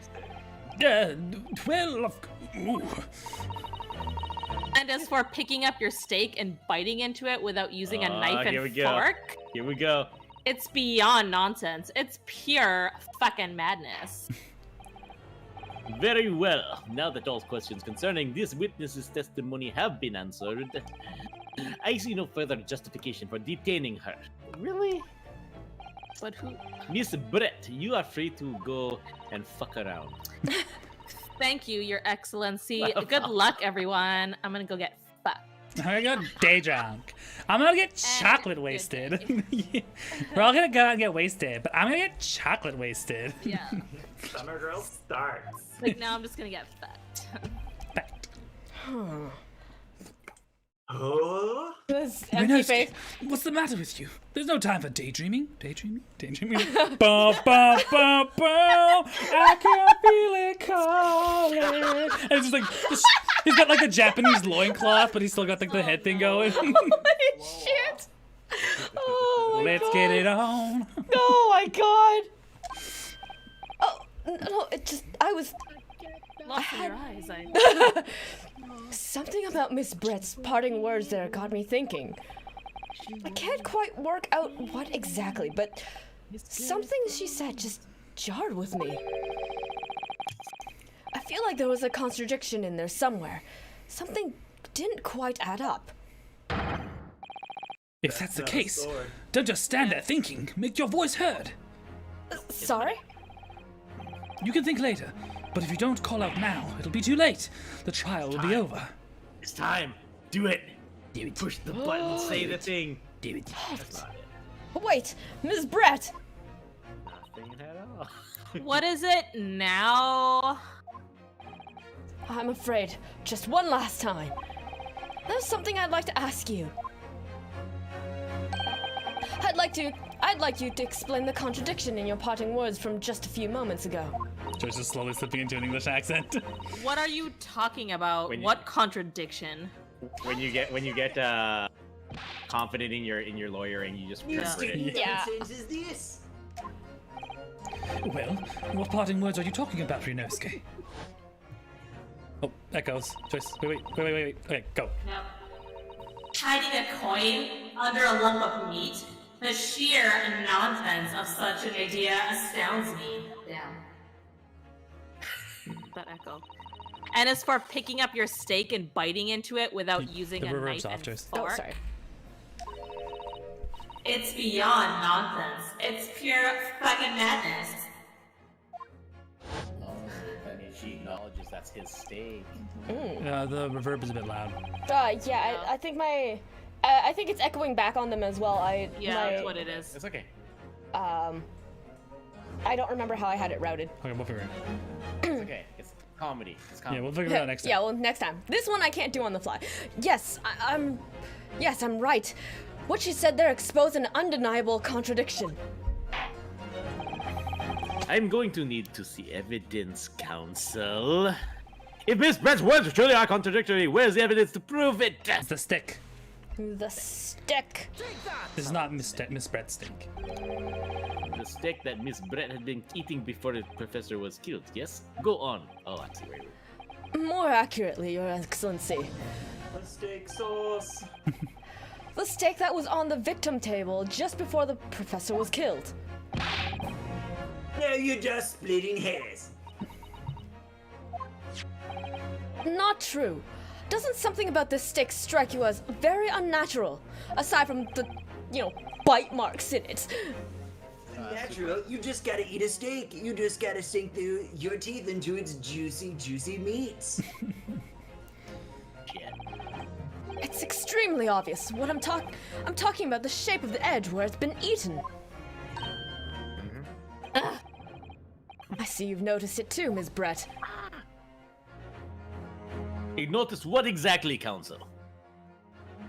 you say. 12. Ooh. And as for picking up your steak and biting into it without using a knife here we and go. fork, Here we go. it's beyond nonsense. It's pure fucking madness. Very well. Now that all questions concerning this witness's testimony have been answered, I see no further justification for detaining her. Really? But who? Miss Brett, you are free to go and fuck around. Thank you, Your Excellency. Good luck, everyone. I'm gonna go get fucked. I'm gonna go day drunk. I'm gonna get chocolate good wasted. We're all gonna go out and get wasted, but I'm gonna get chocolate wasted. Yeah. Summer girl starts. Like now, I'm just gonna get fucked. Fact. Oh, This empty face. What's the matter with you? There's no time for daydreaming. Daydreaming? Daydreaming? Bum, bum, bum, bum. I can feel it calling. And it's just like, he's got like a Japanese loincloth, but he's still got like the head thing going. Holy shit! Oh my Let's god. get it on. Oh my god! Oh, no, it just, I was, Lost in your eyes. something about Miss Brett's parting words there got me thinking. I can't quite work out what exactly, but something she said just jarred with me. I feel like there was a contradiction in there somewhere. Something didn't quite add up. If that's the not a case, sword. don't just stand there thinking. Make your voice heard. Sorry? You can think later, but if you don't call out now, it'll be too late. The trial will be over. It's time. Do it. Push the button, say the thing. Do it. Wait, Miss Brett! Nothing at all. What is it now? I'm afraid, just one last time. There's something I'd like to ask you. I'd like you to explain the contradiction in your parting words from just a few moments ago. Joyce is slowly slipping into an English accent. What are you talking about? When you- What contradiction? When you get confident in your lawyering, you just New remember it. student Yeah. nonsense is this? Well, what parting words are you talking about, Ryunosuke? Oh, echoes. Joyce, wait. Okay, go. No. Hiding a coin under a lump of meat? The sheer nonsense of such an idea astounds me. Damn. That echo. And as for picking up your steak and biting into it without using the a reverse knife and softers. Oh, fork, sorry. it's beyond nonsense. It's pure fucking madness. Oh, I mean, she acknowledges that's his stake. The reverb is a bit loud. Yeah, I think I think it's echoing back on them as well. Yeah, that's what it is. It's okay. I don't remember how I had it routed. Okay, we'll figure it out. It's okay. It's comedy. It's comedy. Yeah, we'll figure it out next time. Yeah, well, next time. This one I can't do on the fly. Yes, Yes, I'm right. What she said there exposed an undeniable contradiction. I'm going to need to see evidence, counsel. If Miss Brett's words truly are contradictory, where's the evidence to prove it? It's the stick. The stick. This is not Miss Brett's stick. The steak that Miss Brett had been eating before the professor was killed, yes? Go on. Oh, I see where you More accurately, Your Excellency. the steak sauce. The steak that was on the victim table just before the professor was killed. Now you're just splitting hairs. Not true. Doesn't something about this steak strike you as very unnatural? Aside from the, bite marks in it. Natural, you just gotta eat a steak. You just gotta sink through your teeth into its juicy, juicy meats. Shit. It's extremely obvious. What I'm talking about the shape of the edge where it's been eaten. Ugh. I see you've noticed it too, Ms. Brett. You notice what exactly, Counsel?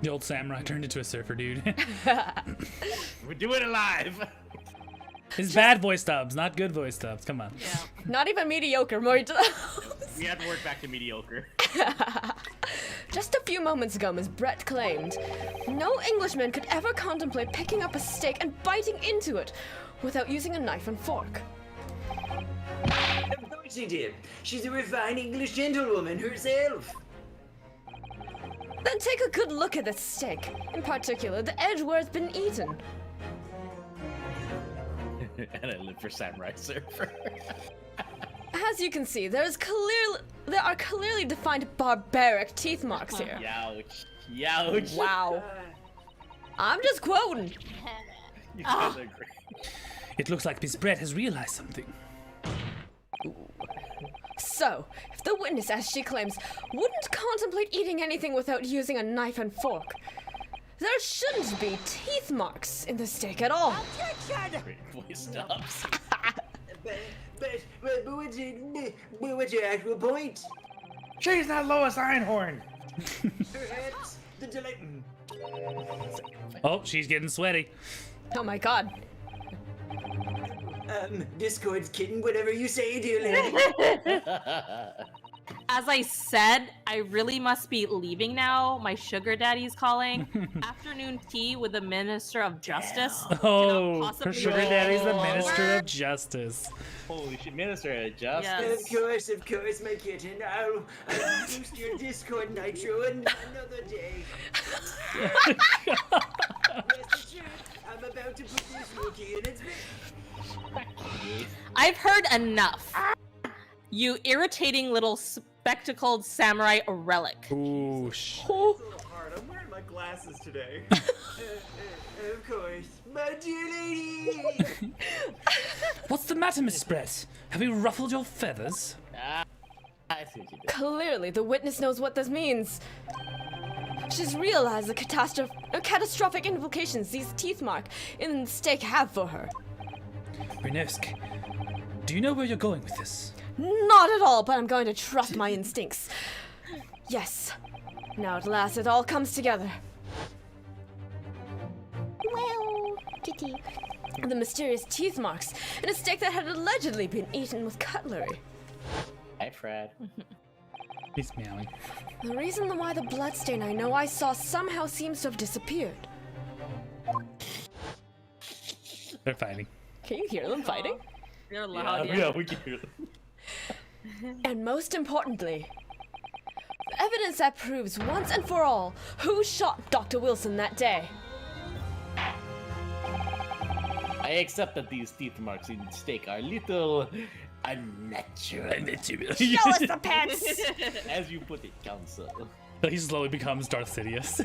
The old samurai turned into a surfer dude. We're doing it live. It's bad voice dubs, not good voice dubs. Come on. Yeah. Not even mediocre, more. We had to work back to mediocre. Just a few moments ago, Ms. Brett claimed, no Englishman could ever contemplate picking up a steak and biting into it without using a knife and fork. Of course she did. She's a refined English gentlewoman herself. Then take a good look at this steak, in particular the edge where it's been eaten. And I live for Samurai Surfer. As you can see, there are clearly defined barbaric teeth marks here. Youch. Youch. Wow. I'm just quoting. You guys are great. It looks like Miss Brett has realized something. So, if the witness, as she claims, wouldn't contemplate eating anything without using a knife and fork, there shouldn't be teeth marks in the steak at all. Great voice stops. But what's your actual point? She's not Lois Einhorn. Perhaps the delight. Oh, she's getting sweaty. Oh my god. Discord's kidding, whatever you say, dear lady. As I said, I really must be leaving now. My sugar daddy's calling. Afternoon tea with the Minister of Justice. Oh, her possibly sugar go daddy's the over? Minister of Justice. Holy shit, Minister of Justice. Yes. Of course, my kitten. I'll boost your Discord Nitro another day. Rest assured, I'm about to put this rookie in its bed. I've heard enough. You irritating little spectacled samurai relic. Ooh, It's a little hard. I'm wearing my glasses today. Of course, my dear lady. what's the matter, Miss Brett? Have you ruffled your feathers? I see what you did. Clearly, the witness knows what this means. She's realized the catastrophic implications these teeth mark in the steak have for her. Renesk, do you know where you're going with this? Not at all, but I'm going to trust my instincts. Yes. Now at last it all comes together. Well, kitty. The mysterious teeth marks in a steak that had allegedly been eaten with cutlery. Hi, Fred. He's meowing. The reason why the bloodstain I know I saw somehow seems to have disappeared. They're fighting. Can you hear them fighting? They're loud, yeah. we can hear them. And most importantly, the evidence that proves once and for all who shot Dr. Wilson that day. I accept that these teeth marks in steak are little unnatural. Show us the pets! As you put it, Counsel. He slowly becomes Darth Sidious.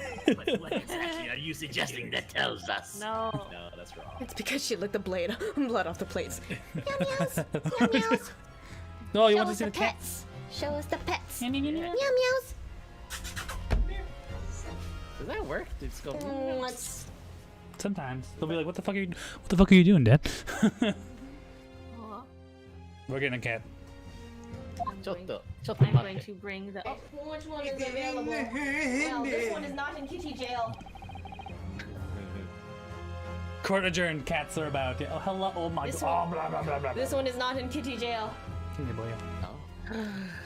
What exactly are you suggesting that tells us? No. No, that's wrong. It's because she licked the blood off the plates. Meow meows, meow meows. No, you Show want to us see the the cat? pets. Show us the pets. Meow, meow, meow, meow. Meow meows. Does that work? Did it go? Let's. Sometimes they'll be like, "What the fuck are you doing, Dad?" Aw. We're getting a cat. I'm going Shut to bring the. Which one is available? Well, this one is not in kitty jail. Court adjourned. Cats are about. Oh, hello. Oh my This god. Oh, blah blah blah blah. This one is not in kitty jail. Hey, boy. No.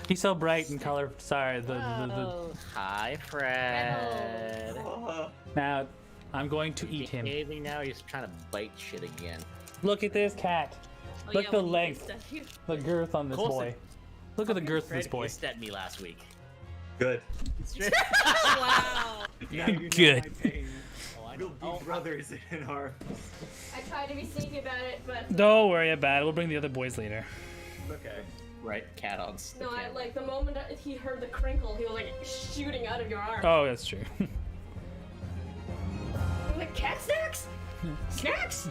He's so bright in color. Sorry. Oh. Hi, Fred. Now, I'm going to eat him. Behaving now, you're just trying to bite shit again. Look at this cat. Oh, Look yeah, the when you length. stuff you- The girth on this Colston. boy. Look at the girth of Fred this boy. hissed at me last week. Good. Wow. Now you know Good. my pain. It'll be brothers in arms. I tried to be sneaky about it, but Don't worry about it. We'll bring the other boys later. Okay. Right, cat on stick. no, I like the moment that he heard the crinkle, he was like shooting out of your arm. Oh, that's true. Like cat snacks? Snacks?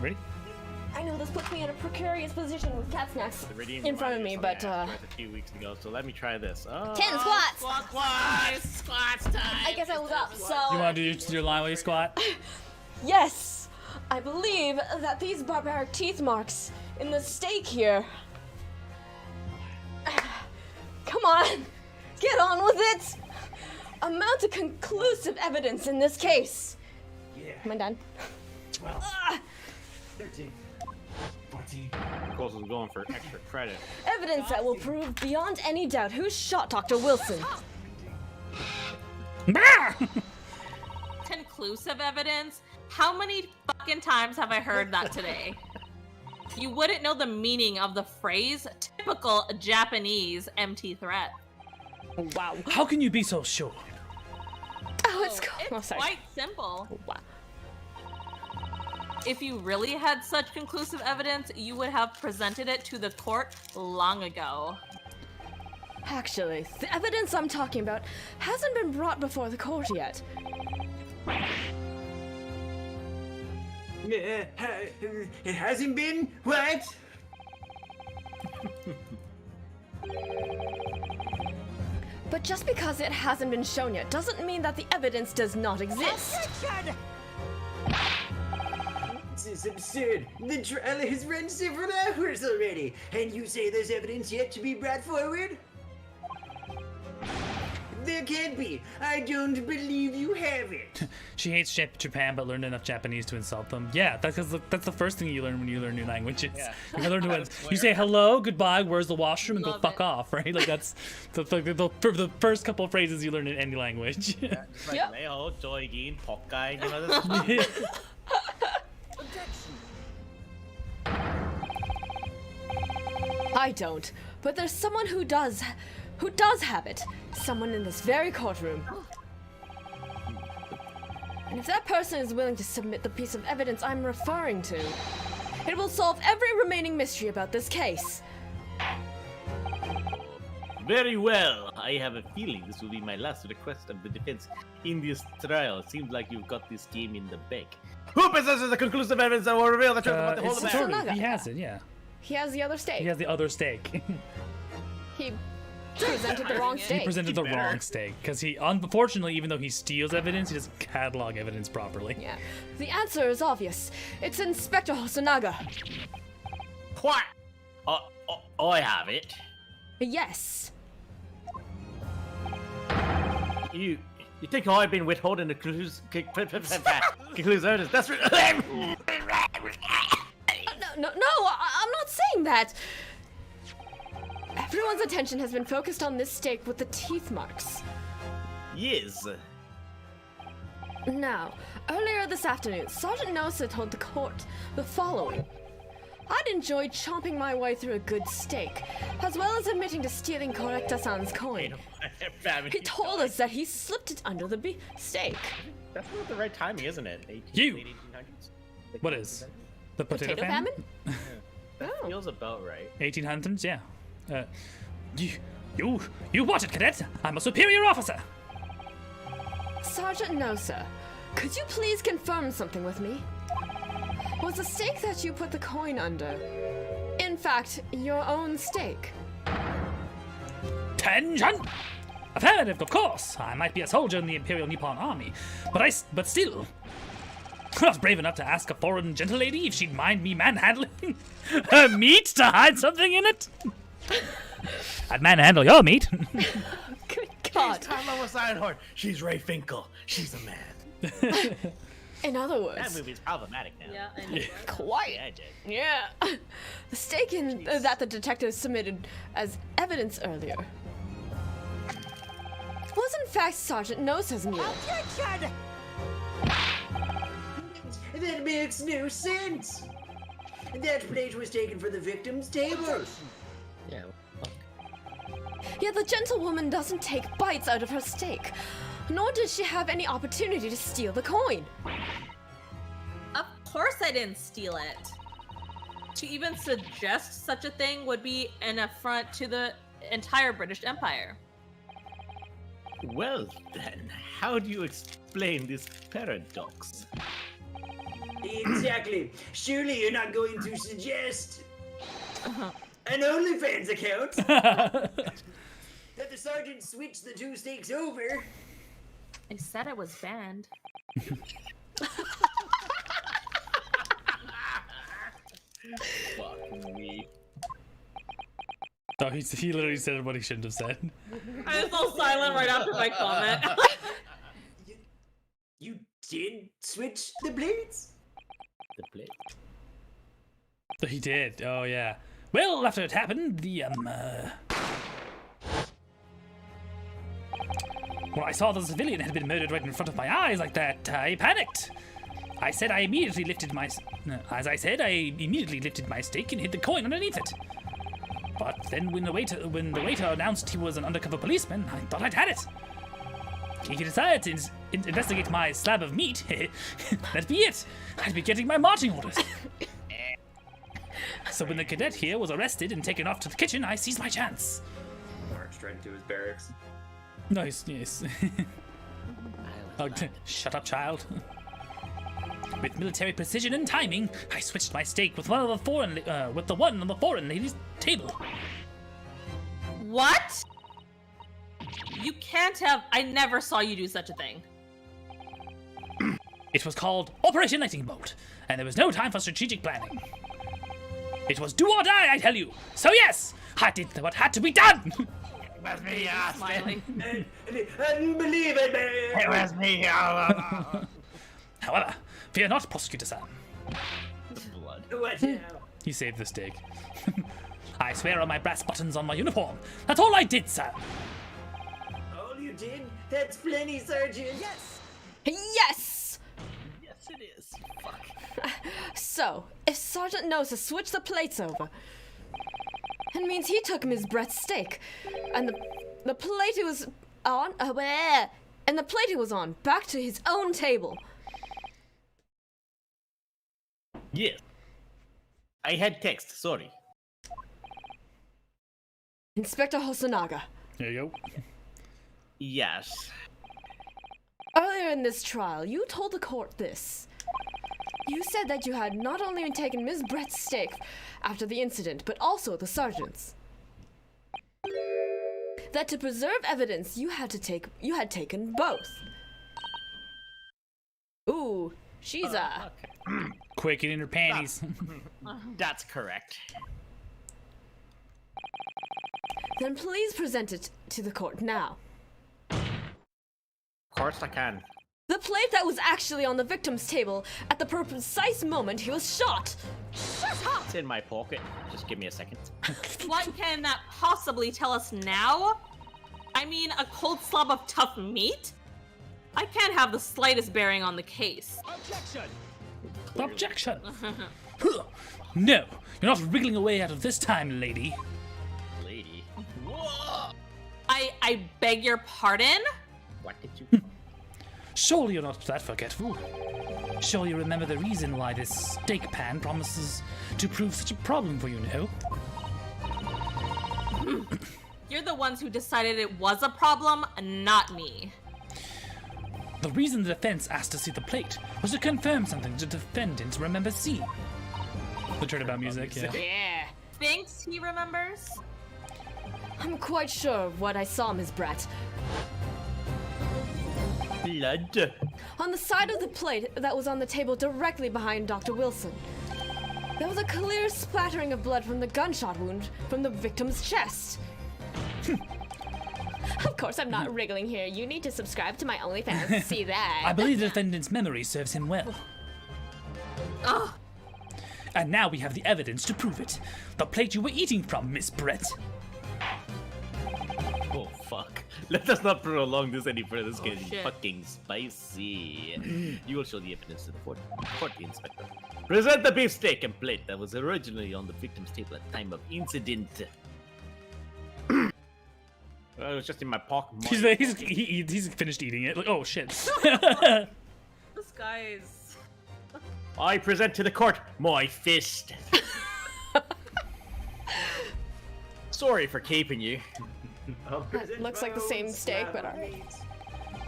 Ready? I know this puts me in a precarious position with cat snacks The redeem in front of me, reminder but I asked for a few weeks ago, so let me try this. 10 squats! Squats time! I guess I was up, so You want to do your line while you squat? yes, I believe that these barbaric teeth marks in the steak here. Come on, get on with it. Amount to conclusive evidence in this case. Yeah. Am I done? 12, 13, 14. Colston's going for extra credit. Evidence that will prove beyond any doubt who shot Dr. Wilson. Conclusive evidence? How many fucking times have I heard that today? You wouldn't know the meaning of the phrase typical Japanese empty threat. Wow. How can you be so sure? Oh, it's cool. Oh, It's sorry. quite simple. Wow. If you really had such conclusive evidence, you would have presented it to the court long ago. Actually, the evidence I'm talking about hasn't been brought before the court yet. It hasn't been? What? But just because it hasn't been shown yet doesn't mean that the evidence does not exist. This is absurd. The trial has run several hours already, and you say there's evidence yet to be brought forward? There can't be. I don't believe you have it. She hates Japan, but learned enough Japanese to insult them. Yeah, that's the first thing you learn when you learn new languages. Yeah. You learn you say hello, goodbye, where's the washroom, and Love go fuck it. off, right? Like that's the first couple of phrases you learn in any language. It's like, Yep. Leo, Joygin, Pokkai, you know, this I don't, but there's someone who does have it. Someone in this very courtroom. And if that person is willing to submit the piece of evidence I'm referring to, it will solve every remaining mystery about this case. Very well. I have a feeling this will be my last request of the defense in this trial. It seems like you've got this game in the bag. Who possesses the conclusive evidence that will reveal the truth about the whole It's It's matter? Attorney. Sonaga. He has it, yeah. He has the other stake. He has the other stake. He presented the wrong He stake. presented the Better. wrong stake because he, unfortunately, even though he steals evidence, he doesn't catalog evidence properly. Yeah. The answer is obvious. It's Inspector Hosonaga. What? I have it. Yes. You think I've been withholding the conclusive evidence? That's right. No, I'm not saying that. Everyone's attention has been focused on this stake with the teeth marks. Yes. Now, earlier this afternoon, Sergeant Nosa told the court the following. I'd enjoyed chomping my way through a good steak, as well as admitting to stealing Correcta-san's coin. He told us that he slipped it under the steak. That's not the right timing, isn't it? You. Late 1800s? What is? The potato, Potato famine? That Oh. feels about right. 1800s, yeah. You watch it, cadet. I'm a superior officer. Sergeant Nosa, could you please confirm something with me? Was the stake that you put the coin under, in fact, your own stake? Tension. Affirmative, of course. I might be a soldier in the Imperial Nippon Army, but still. I was brave enough to ask a foreign gentle lady if she'd mind me manhandling her meat to hide something in it. I'd manhandle your meat. Good God. Time on side horn. She's Ray Finkel. She's a man. In other That words, movie's problematic now. Yeah, I know. quiet. Yeah, I did. Yeah. The stake that the detectives submitted as evidence earlier was in fact Sergeant Nosa's mule. That makes no sense. That plate was taken from the victim's table. Yeah. Yet the gentlewoman doesn't take bites out of her steak, nor did she have any opportunity to steal the coin. Of course I didn't steal it. To even suggest such a thing would be an affront to the entire British Empire. Well then, how do you explain this paradox? Exactly. Surely you're not going to suggest an OnlyFans account that the sergeant switched the two steaks over. I said I was banned. Fuck me. Oh, he literally said what he shouldn't have said. I was so silent right after my comment. You did switch the plates? The plate. He did. Oh yeah. Well, after it happened, when I saw the civilian had been murdered right in front of my eyes like that, I panicked. As I said, I immediately lifted my steak and hid the coin underneath it. But then when the waiter announced he was an undercover policeman, I thought I'd had it. If he decided to investigate my slab of meat, that'd be it. I'd be getting my marching orders. So when the cadet here was arrested and taken off to the kitchen, I seized my chance. Marched right into his barracks. Nice, yes. Oh, shut up, child. With military precision and timing, I switched my steak with one on the foreign lady's table. What? You can't have. I never saw you do such a thing. It was called Operation Lightning Bolt, and there was no time for strategic planning. It was do or die, I tell you. So yes, I did what had to be done. It was me, Austin. Smiling. Unbelievable! It was me all along. However, fear not, prosecutor son. The blood. What now? He saved the steak. I swear on my brass buttons on my uniform. That's all I did, sir. All you did? That's plenty, Sergeant. Yes! Yes, it is. Fuck. So, if Sergeant knows to switch the plates over, it means he took Ms. Brett's steak, and the plate he was on, and the plate he was on, back to his own table. Yes. I had text, sorry. Inspector Hosonaga, There you go. Yes. earlier in this trial, you told the court this. You said that you had not only taken Ms. Brett's steak after the incident, but also the sergeant's. That to preserve evidence, you had taken both. Ooh, she's Quick in her panties. That's correct. Then please present it to the court now. Of course I can. The plate that was actually on the victim's table at the precise moment he was shot. It's in my pocket. Just give me a second. What can that possibly tell us now? I mean, a cold slab of tough meat? I can't have the slightest bearing on the case. Objection. No, you're not wriggling away out of this time, lady. Lady. Whoa! I beg your pardon? What did you... Surely you're not that forgetful. Surely you remember the reason why this steak pan promises to prove such a problem for you, no? You're the ones who decided it was a problem, not me. The reason the defense asked to see the plate was to confirm something the defendant remembers seeing. The turnabout music, yeah. Yeah. Thinks he remembers? I'm quite sure of what I saw, Ms. Brett. Blood. On the side of the plate that was on the table directly behind Dr. Wilson, there was a clear splattering of blood from the gunshot wound from the victim's chest. Of course, I'm not wriggling here. You need to subscribe to my OnlyFans to see that. I believe the defendant's memory serves him well. Ugh. And now we have the evidence to prove it. The plate you were eating from, Miss Brett. Oh, fuck. Let us not prolong this any further. This is getting shit. fucking spicy. You will show the evidence to the court, the inspector. Present the beefsteak and plate that was originally on the victim's table at time of incident. It was just in my pocket. He's finished eating it. Like, oh shit. This guy's. I present to the court my fist. Sorry for keeping you. Looks like the same steak, but alright.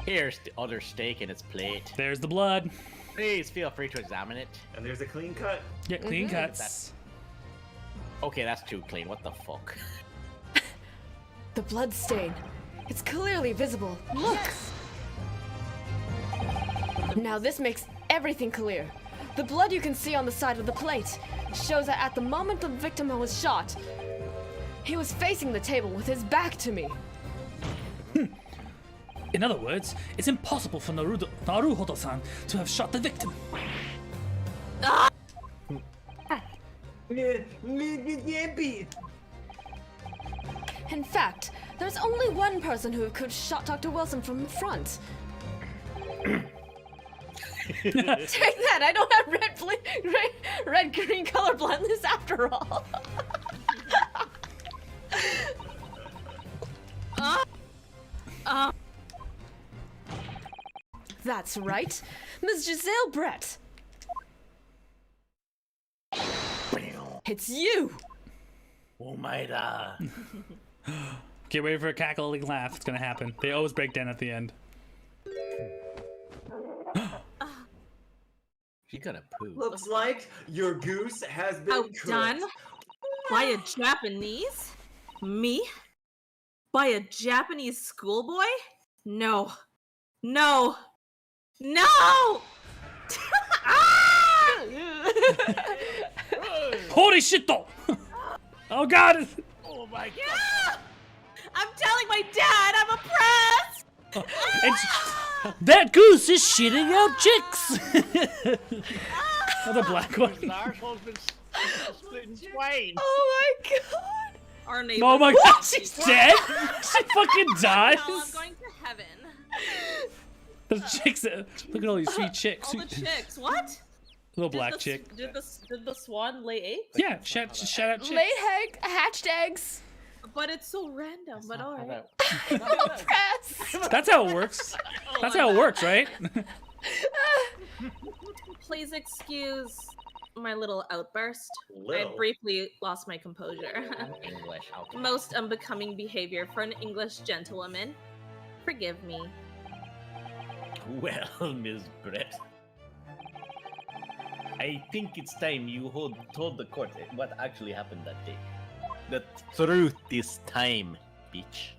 Here's the other steak in its plate. There's the blood. Please feel free to examine it. And there's a clean cut. Yeah, clean cuts. Okay, that's too clean. What the fuck? The blood stain. It's clearly visible. Look! Now this makes everything clear. The blood you can see on the side of the plate shows that at the moment the victim was shot, he was facing the table with his back to me. In other words, it's impossible for Naruhodo-san to have shot the victim. In fact, there's only one person who could have shot Dr. Wilson from the front. Take that! I don't have red-green color blindness after all. That's right, Ms. Giselle Brett. It's you. Oh my god. Get ready for a cackling laugh. It's gonna happen. They always break down at the end. She got a poo. Looks like your goose has been Outdone cooked. by a Japanese? Me? By a Japanese schoolboy? No. No. No! Holy shit though! Oh god! Oh my god. Yeah! I'm telling my dad I'm oppressed! That goose is shitting out chicks! Another black one. His arsehole's been split in twain. Oh my god. Our neighbor. Oh my god, she's dead? She fucking dies? No, I'm going to heaven. The chicks, look at all these sweet chicks. All the chicks. What? Little black chick. Did the swan lay eggs? Yeah, shout out chicks. Laid hatched eggs. But it's so random. But alright. Oppressed. That's how it works. That's how it works, right? Please excuse my little outburst. Little? I briefly lost my composure. English. Okay. Most unbecoming behavior for an English gentlewoman. Forgive me. Well, Miss Brett, I think it's time you told the court what actually happened that day. The truth this time, bitch.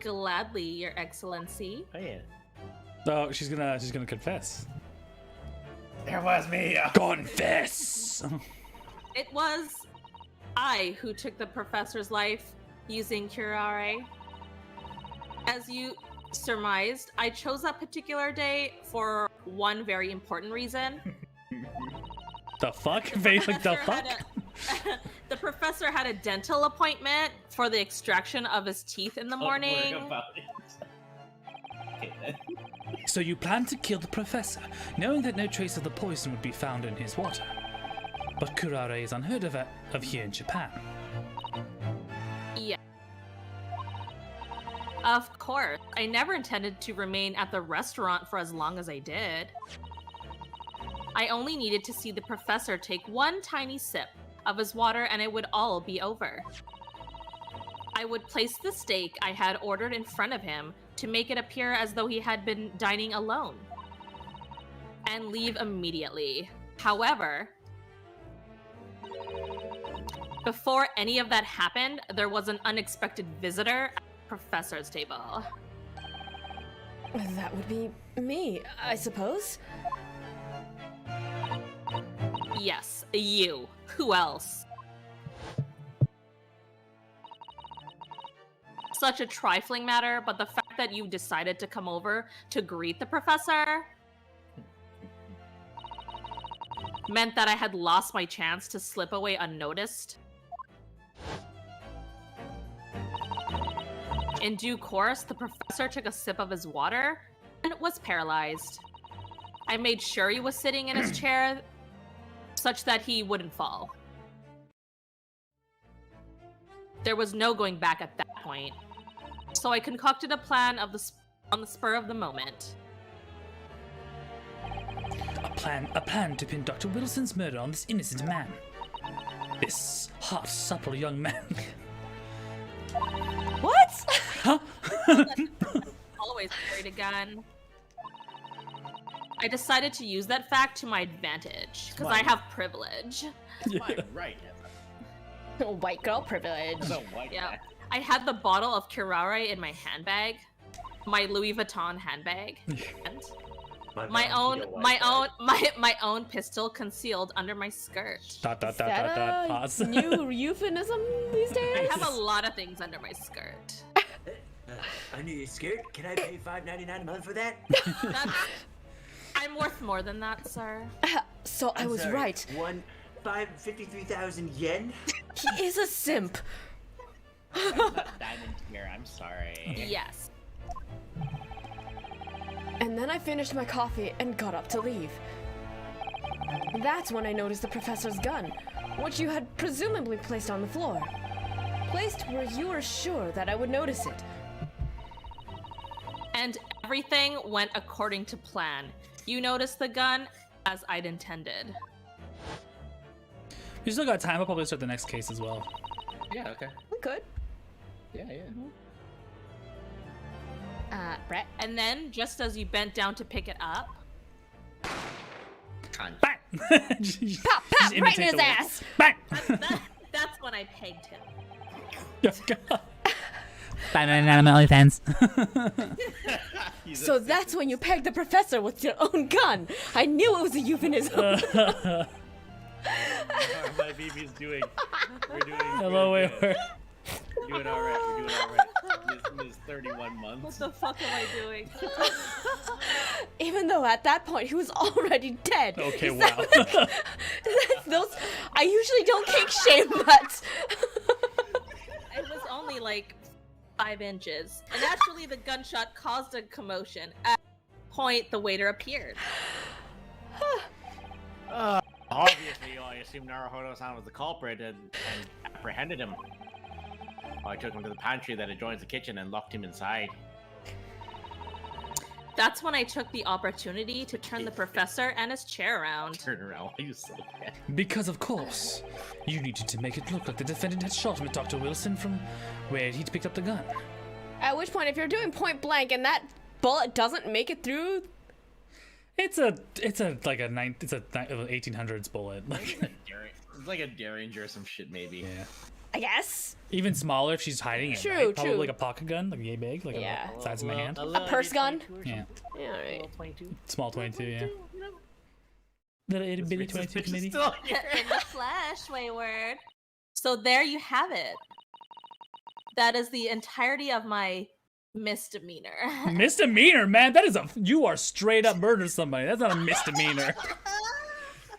Gladly, Your Excellency. Oh yeah. Oh, she's gonna confess. There was me. Confess! It was I who took the professor's life using curare. As you surmised, I chose that particular day for one very important reason. The fuck? Face like the fuck? The professor had a dental appointment for the extraction of his teeth in the morning. Don't worry about it. Okay, then. So you planned to kill the professor, knowing that no trace of the poison would be found in his water. But curare is unheard of here in Japan. Yeah. Of course. I never intended to remain at the restaurant for as long as I did. I only needed to see the professor take one tiny sip of his water and it would all be over. I would place the steak I had ordered in front of him to make it appear as though he had been dining alone, and leave immediately. However, before any of that happened, there was an unexpected visitor at the professor's table. That would be me, I suppose. Yes, you. Who else? Such a trifling matter, but the fact that you decided to come over to greet the professor meant that I had lost my chance to slip away unnoticed. In due course, the professor took a sip of his water and was paralyzed. I made sure he was sitting in his chair such that he wouldn't fall. There was no going back at that point. So I concocted a plan on the spur of the moment. A plan to pin Dr. Wilson's murder on this innocent man. This half-supple young man. What? Huh? Always carried a gun. I decided to use that fact to my advantage, because I have privilege. Right. White girl privilege. Yeah. I had the bottle of curare in my handbag. My Louis Vuitton handbag. And my own pistol concealed under my skirt. Is that Pause. a new euphemism these days? I have a lot of things under my skirt. Under your skirt? Can I pay $5.99 a month for that? I'm worth more than that, sir. So I was Sorry, right. 53,000 yen? He is a simp. I'm not diamond here. I'm sorry. Yes. And then I finished my coffee and got up to leave. That's when I noticed the professor's gun, which you had presumably placed on the floor. Placed where you were sure that I would notice it. And everything went according to plan. You noticed the gun as I'd intended. We still got time. I'll probably start the next case as well. Yeah, okay. We could. Yeah. Brett. And then, just as you bent down to pick it up, Bang! Pop, pop, right in his ass! Bang! that's when I pegged him. Bang, on my OnlyFans. So that's when you pegged the professor with your own gun. I knew it was a euphemism. My baby's doing. We're doing. Hello, wait. We're doing all right. We're doing all right. This is 31 months. What the fuck am I doing? Even though at that point he was already dead. Okay, Is wow. Those I usually don't kink shame, but It was only like 5 inches. And actually, the gunshot caused a commotion. At that point, the waiter appeared. Obviously, I assumed Naruhodo-san was the culprit and apprehended him. I took him to the pantry that adjoins the kitchen and locked him inside. That's when I took the opportunity to turn the professor and his chair around. Turn around. Why are you so bad? Because, of course, you needed to make it look like the defendant had shot him at Dr. Wilson from where he'd picked up the gun. at which point if you're doing point blank and that bullet doesn't make it through, It's a 1800s bullet. Like, It's like a Derringer or some shit, maybe. yeah. I guess. Even smaller if she's hiding it. True, right? Probably true. like a pocket gun, like yay big, like Yeah. the size of my hand. A purse gun? Yeah. Yeah, alright. 22. Small 22, yeah. Little itty bitty 22 maybe. Still here. In the flesh, Wayward. So there you have it. That is the entirety of my misdemeanor. Misdemeanor, man. That is you are straight up murdered somebody. That's not a misdemeanor.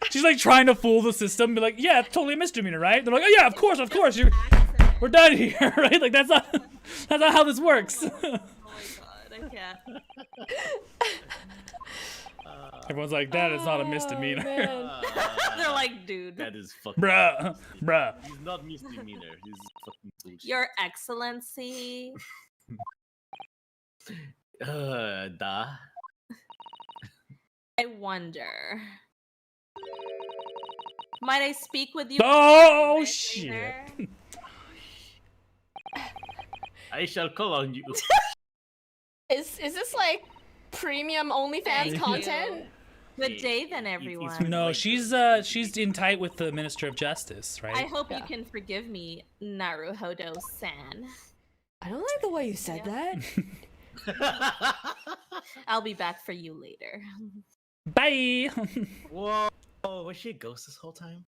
She's like trying to fool the system, be like, yeah, it's totally a misdemeanor, right? They're like, oh yeah, of course, we're done here, right? Like that's not how this works. Oh my god, I can't. Everyone's like, that is not a misdemeanor. Man. They're like, dude. That is fucking. Bruh. He's not misdemeanor. He's fucking bullshit. Your Excellency. Da. I wonder. Might I speak with you? Oh, Waiter? shit. I shall call on you. Is this like premium OnlyFans Thank content? you. Good day then, everyone. No, she's in tight with the Minister of Justice, right? I hope Yeah. you can forgive me, Naruhodo-san. I don't like the way you said that. I'll be back for you later. Bye. Whoa. Was she a ghost this whole time?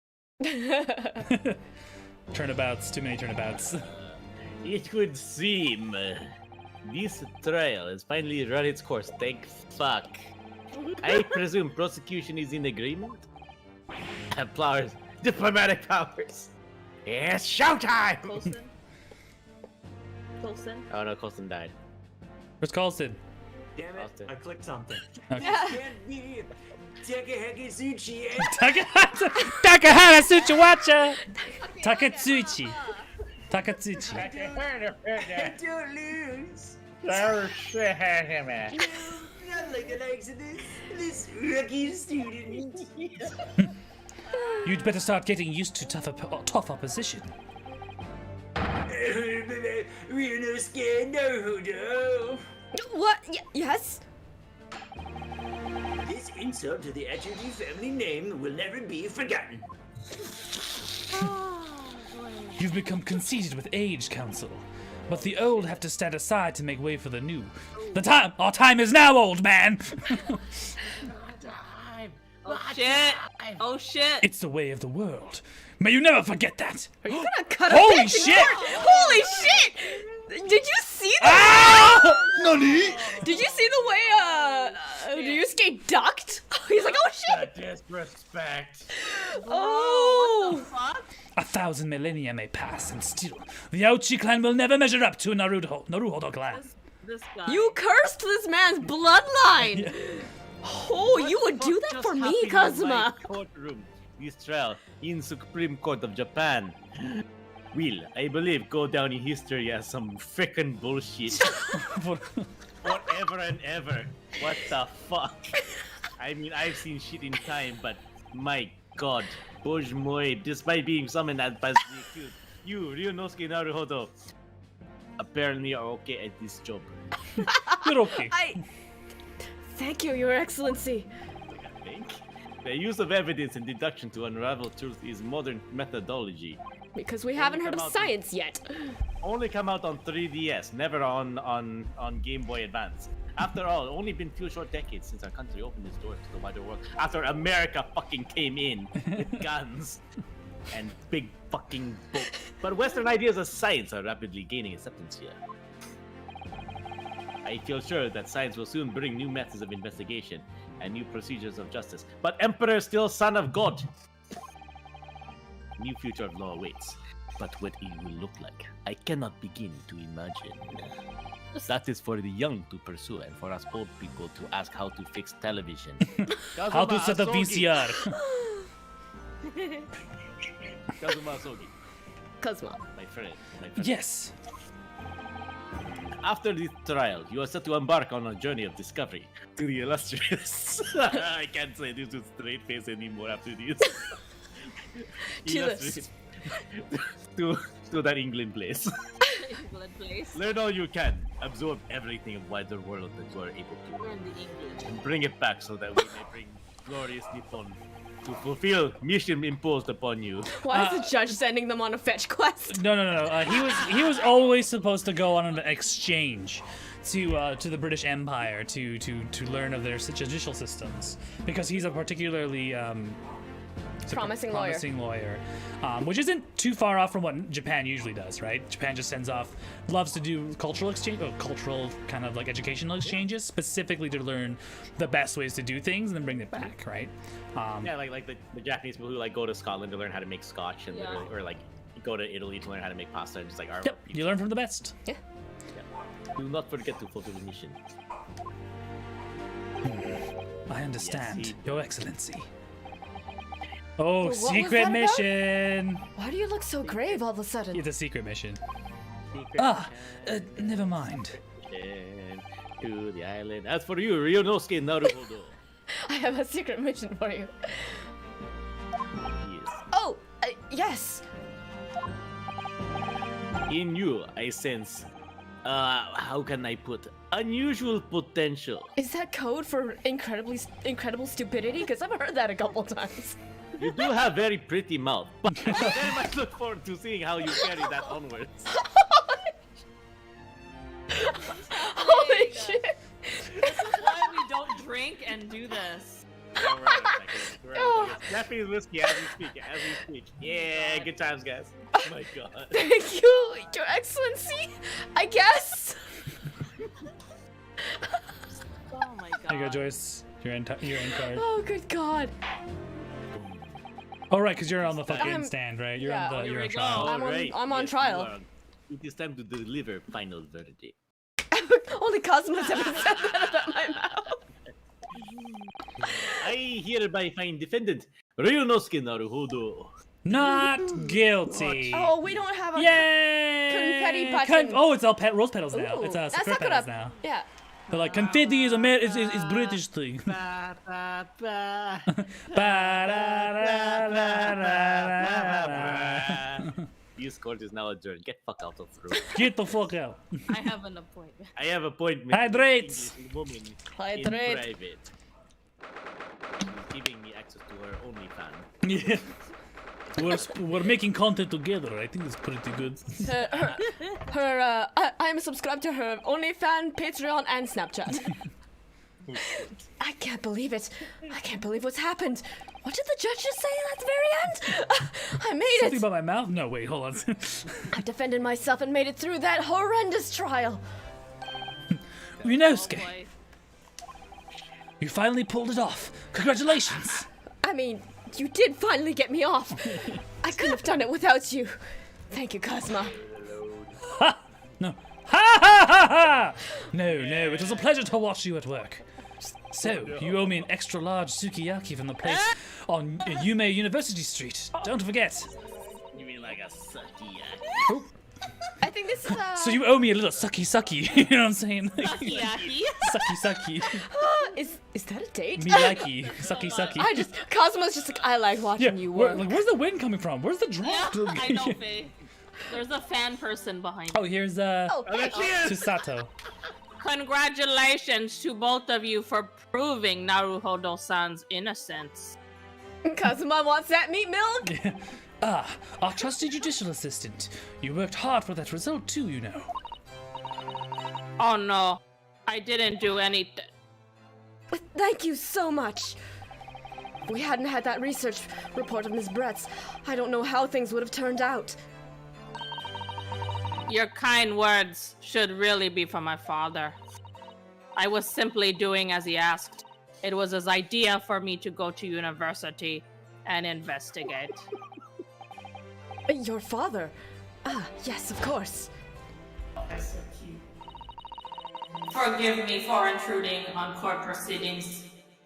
Turnabouts, too many turnabouts. It would seem this trial has finally run its course. Thank fuck. I presume prosecution is in agreement? Powers, diplomatic powers. It's showtime! Colston? Colston? Oh no, Colston died. Where's Colston? Damn it, Austin. I clicked something. Okay. Can't be Takaheki Suchi and Takahata Suchiwacha! Takatsuchi. Takatsuchi. Don't lose. Oh shit, man. Not like the likes of this rookie student. You'd better start getting used to tough opposition. We're no scared, no. What? Yes? This insult to the Attorney family name will never be forgotten. You've become conceited with age, Council. But the old have to stand aside to make way for the new. Our time is now, old man! Oh shit! Oh shit! It's the way of the world. May you never forget that! Are you gonna cut a Holy bitch in shit! court? Holy shit! Did you see that? Ah! Nani? Did you see the way, Ryusuke ducked? He's like, oh shit! Disrespect. Oh! Fuck! 1,000 millennia may pass, and still, the Ouchi clan will never measure up to a Naruhodo clan. This guy. You cursed this man's bloodline! Oh, you would do that for me, Kazuma! Courtroom. This trial in Supreme Court of Japan will, I believe, go down in history as some frickin' bullshit. Forever and ever. What the fuck? I mean, I've seen shit in time, but my god. Bojmoy, despite being summoned as the accused, you, Ryunosuke Naruhodo, apparently are okay at this job. You're okay. Thank you, Your Excellency. I think. The use of evidence and deduction to unravel truth is modern methodology. Because we haven't heard of science yet. Only come out on 3DS, never on Game Boy Advance. After all, only been few short decades since our country opened its doors to the wider world. After America fucking came in with guns and big fucking boats. But Western ideas of science are rapidly gaining acceptance here. I feel sure that science will soon bring new methods of investigation and new procedures of justice. But Emperor still son of God. New future of law awaits. But what it will look like, I cannot begin to imagine. That is for the young to pursue and for us old people to ask how to fix television. How to set up VCR. Kazuma Asogi, Kazuma. my friend. Yes. After this trial, you are set to embark on a journey of discovery to the illustrious. I can't say this with straight face anymore after this. Illustrious. to that England place. England place. Learn all you can. Absorb everything of wider world that you are able to. Learn the English. And bring it back so that we may bring glorious Nippon to fulfill mission imposed upon you. Why is the judge sending them on a fetch quest? No. He was always supposed to go on an exchange to the British Empire to learn of their judicial systems, because he's a particularly Promising lawyer, which isn't too far off from what Japan usually does, right? Japan just loves to do cultural kind of like educational exchanges, specifically to learn the best ways to do things and then bring it back, right? Yeah, like the Japanese people who like go to Scotland to learn how to make scotch, and or like go to Italy to learn how to make pasta, and just like our Yep, you learn from the best. Yeah. Do not forget to fulfill the mission. I understand, Yes, Your Excellency. Oh, What was secret that about? mission! Why do you look so grave all of a sudden? It's a secret mission. Secret Never mind. mission to the island. As for you, Ryunosuke Naruhodo. I have a secret mission for you. Yes. Oh, yes. In you, I sense, how can I put, unusual potential. Is that code for incredible stupidity? Because I've heard that a couple times. You do have very pretty mouth, but I very much look forward to seeing how you carry that onwards. Holy shit! This is why we don't drink and do this. Japanese whiskey as we speak. Yeah, good times, guys. Oh my god. Thank you, Your Excellency. I guess. Oh my god. Here you go, Joyce. Your end card. Oh, good God. Oh, right, because you're on the fucking I'm- stand, right? You're yeah, on here you're we on go. trial. I'm on Yes, trial. you are. It is time to deliver final verdict. Only Cosmos ever said that about my mouth. I hereby find defendant Ryunosuke Naruhodo Not guilty. Oh, we don't have a Yay! confetti button. Oh, it's all rose petals now. Ooh, It's that's sakura Sakura. petals now. Yeah. They're like confetti is is British thing. Ba, ba, ba. Ba-da-da-da-da-da-da-da. Youth court is now adjourned. Get fuck out of the room. Get the fuck out. I have an appointment. I have appointment. Hydrate. With a woman in Hydrate. private. She's giving me access to her OnlyFans. Yeah. We're making content together. I think it's pretty good. I'm subscribed to her OnlyFans, Patreon, and Snapchat. I can't believe it. I can't believe what's happened. What did the judge just say at the very end? I made Something it. about my mouth? No, wait, hold on. I defended myself and made it through that horrendous trial. Ryunosuke, Boy. you finally pulled it off. Congratulations. I mean, you did finally get me off. I couldn't have done it without you. Thank you, Cosma. Ha! No. Ha ha ha ha! No, it was a pleasure to watch you at work. So, you owe me an extra large sukiyaki from the place on Yume University Street. Don't forget. You mean like a sucky Oh, I think this is so you owe me a little sucky. You know what I'm saying? Yaki. Sucky. is that a date? Me likey. Sucky. Cosmo's just like, I like watching you work. Where's the wind coming from? Where's the drop? I know, Faye. There's a fan person behind Oh, you. here's Oh, Susato. Congratulations to both of you for proving Naruhodo-san's innocence. Cosmo wants that meat milk? Our trusted judicial assistant. You worked hard for that result too, you know. Oh no, I didn't do anything. Thank you so much. If we hadn't had that research report of Ms. Brett's, I don't know how things would have turned out. Your kind words should really be from my father. I was simply doing as he asked. It was his idea for me to go to university and investigate. Your father? Yes, of course. Forgive me for intruding on court proceedings,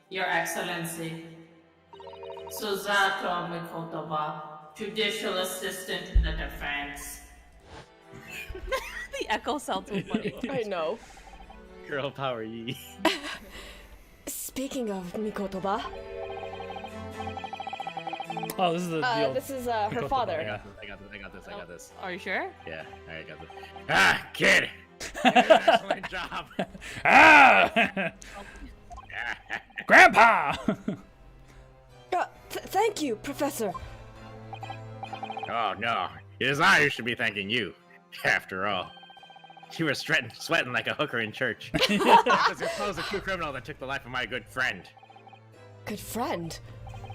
Your Excellency. Susato Mikotoba, Judicial Assistant to the Defense. The echo sounds so funny. I know. Girl power ye. Speaking of Mikotoba, Oh, this is the deal. this is her Mikotoba, father. I got this. Are you sure? Yeah, I got this. Ah, kid! Excellent job! Ah! Grandpa! Thank you, Professor. Oh no, it is I who should be thanking you. After all, you were sweating like a hooker in church. Because you're supposed a true criminal that took the life of my good friend. Good friend?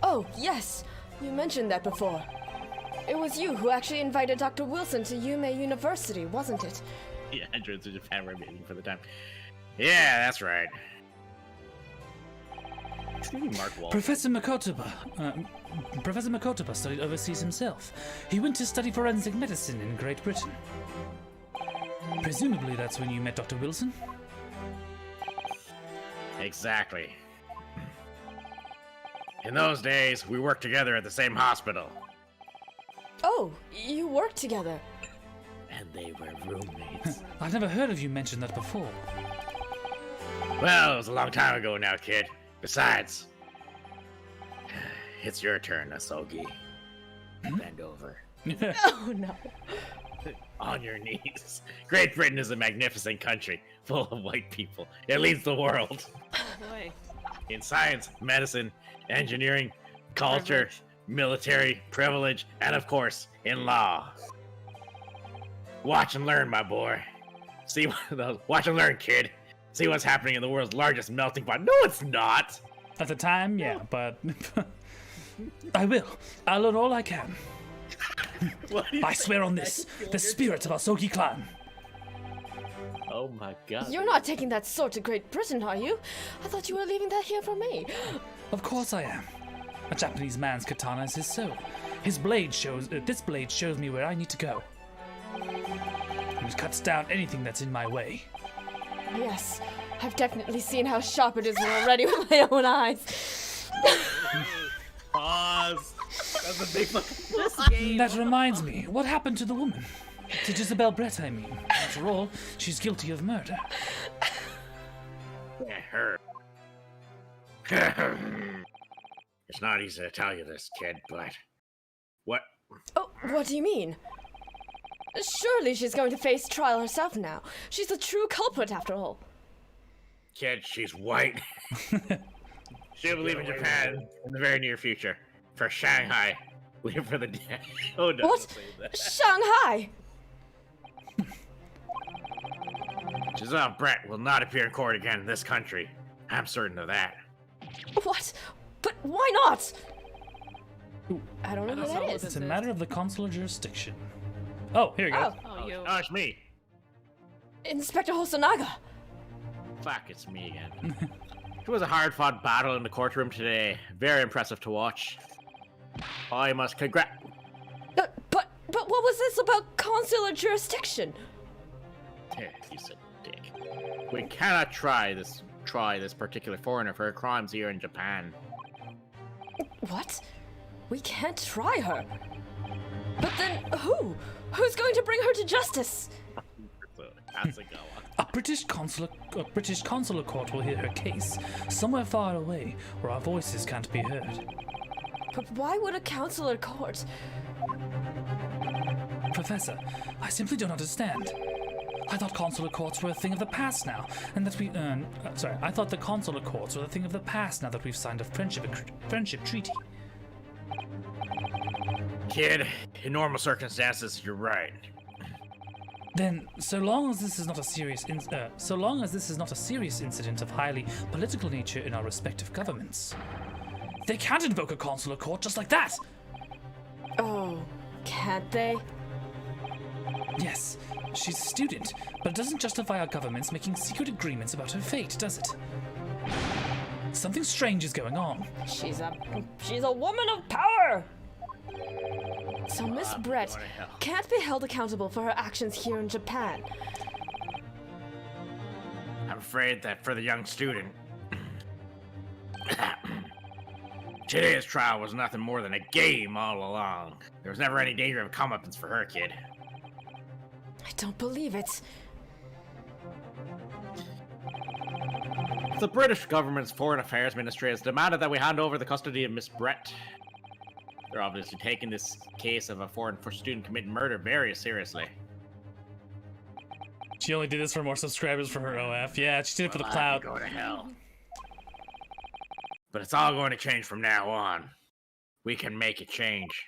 Oh, yes. You mentioned that before. It was you who actually invited Dr. Wilson to Yume University, wasn't it? Yeah, entrance to Japan were meeting for the time. Yeah, that's right. It's gonna be Mark Wahlberg. Professor Mikotoba studied overseas himself. He went to study forensic medicine in Great Britain. Presumably that's when you met Dr. Wilson? Exactly. In those days, we worked together at the same hospital. Oh, you worked together. And they were roommates. I've never heard of you mention that before. Well, it was a long time ago now, kid. Besides, it's your turn, Asogi. Bend over. Oh, no. On your knees. Great Britain is a magnificent country, full of white people. It leads the world. Boy. In science, medicine, engineering, culture, Privilege. military, privilege, and of course, in law. Watch and learn, my boy. Watch and learn, kid. See what's happening in the world's largest melting pot. No, it's not. At the time, yeah, but I will. I'll learn all I can. What do you I swear on this, the spirit of Asogi clan. Oh my god. You're not taking that sword to Great Britain, are you? I thought you were leaving that here for me. Of course I am. A Japanese man's katana is his soul. His blade shows. This blade shows me where I need to go. It cuts down anything that's in my way. Yes, I've definitely seen how sharp it is already with my own eyes. Pause. That's a big fucking. This game. That reminds me, what happened to the woman? To Jezebel Brett, I mean. After all, she's guilty of murder. Yeah, her. It's not easy to tell you this, kid, but what? Oh, what do you mean? Surely she's going to face trial herself now. She's a true culprit after all. Kid, she's white. She'll leave in Japan in the very near future. For Shanghai. Leave for the dead. Oh no. What? Shanghai! Giselle Brett will not appear in court again in this country. I'm certain of that. What? But why not? I don't know who that is. It's a matter of the consular jurisdiction. Oh, here you go. Oh, you. Oh, it's me. Inspector Hosonaga. Fuck, it's me again. It was a hard-fought battle in the courtroom today. Very impressive to watch. I must congrat. But what was this about consular jurisdiction? You said dick. We cannot try this particular foreigner for her crimes here in Japan. What? We can't try her. But then who? Who's going to bring her to justice? That's a go. A British consular court will hear her case, somewhere far away, where our voices can't be heard. But why would a consular court? Professor, I simply don't understand. I thought consular courts were a thing of the past now, and that I thought the consular courts were a thing of the past now that we've signed a friendship treaty. Kid, in normal circumstances, you're right. Then, so long as this is not a serious incident of highly political nature in our respective governments, they can't invoke a consular court just like that. Oh, can't they? Yes, she's a student, but it doesn't justify our governments making secret agreements about her fate, does it? Something strange is going on. She's a woman of power. So Miss Brett can't be held accountable for her actions here in Japan. I'm afraid that for the young student, today's trial was nothing more than a game all along. There was never any danger of comeuppance for her, kid. I don't believe it. The British government's Foreign Affairs Ministry has demanded that we hand over the custody of Miss Brett. They're obviously taking this case of a foreign student committing murder very seriously. She only did this for more subscribers for her OF. Yeah, she did it for the clout. Go to hell. But it's all going to change from now on. We can make it change.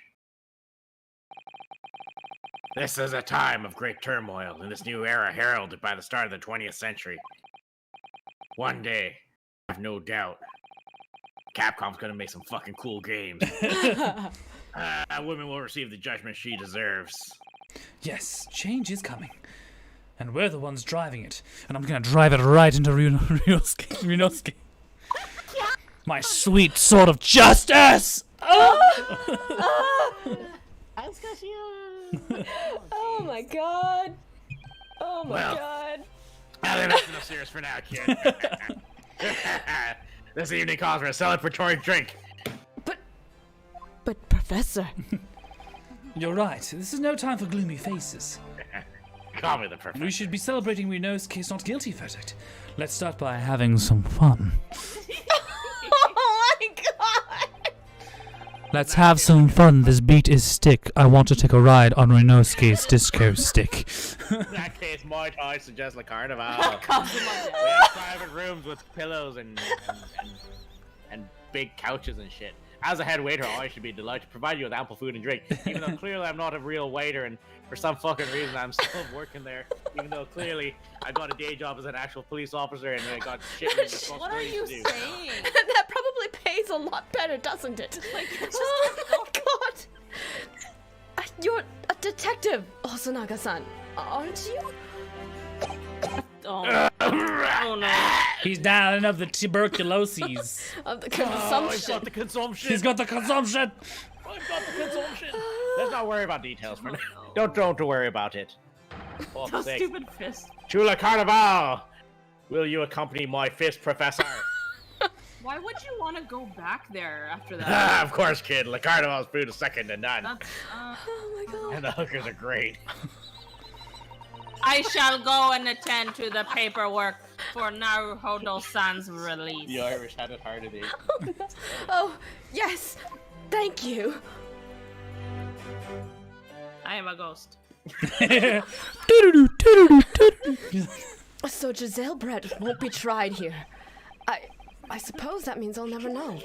This is a time of great turmoil in this new era heralded by the start of the 20th century. One day, I have no doubt, Capcom's gonna make some fucking cool games. Women will receive the judgment she deserves. Yes, change is coming. And we're the ones driving it. And I'm gonna drive it right into Ryunosuke. My sweet sword of justice! Oh my god. Oh my god. I think that's enough serious for now, kid. This evening calls for a celebratory drink. But Professor. You're right. This is no time for gloomy faces. Call me the professor. We should be celebrating Ryunosuke's not guilty verdict. Let's start by having some fun. Oh my god. Let's have some fun. This beat is stick. I want to take a ride on Ryunosuke's disco stick. In that case, my choice suggests La Carnival. We have private rooms with pillows and big couches and shit. As a head waiter, I should be delighted to provide you with ample food and drink, even though clearly I'm not a real waiter, and for some fucking reason I'm still working there, even though clearly I got a day job as an actual police officer and I got shit What are you to do. saying? That probably pays a lot better, doesn't it? Like, it's just Oh my god. You're a detective, Hosonaga-san, aren't you? oh no. He's dying of the tuberculosis. Of the Oh, he's consumption. got the consumption. He's got the consumption. I've got the consumption. Let's not worry about details for now. Don't worry about it. For Those sake. stupid fists. Chula Carnival! Will you accompany my fist, Professor? Why would you want to go back there after that? Of course, kid. La Carnival's food is second to none. That's, Oh my god. And the hookers are great. I shall go and attend to the paperwork for Naruhodo-san's release. The Irish had it hard today. Oh, yes. Thank you. I am a ghost. So Giselle Brett won't be tried here. I suppose that means I'll never know.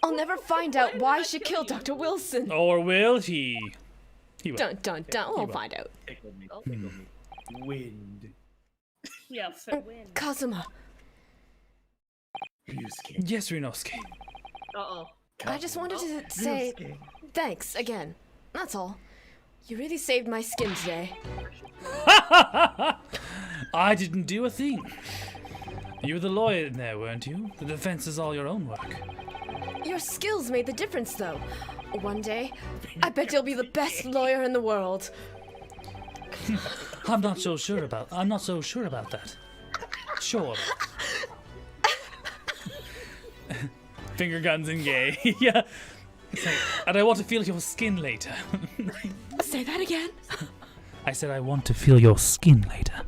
I'll never find out why she killed Dr. Wilson. Or will he? He will. Dun dun dun. We'll find out. Tickle me. Wind. Yeah, fair win. Kazuma, Ryusuke. Yes, Rinosuke. Uh-oh. I just wanted to say thanks again. That's all. You really saved my skin today. I didn't do a thing. You were the lawyer in there, weren't you? The defense is all your own work. Your skills made the difference, though. One day, I bet you'll be the best lawyer in the world. I'm not so sure about that. Sure. Finger guns and gay. Yeah. It's like, and I want to feel your skin later. Say that again. I said I want to feel your skin later.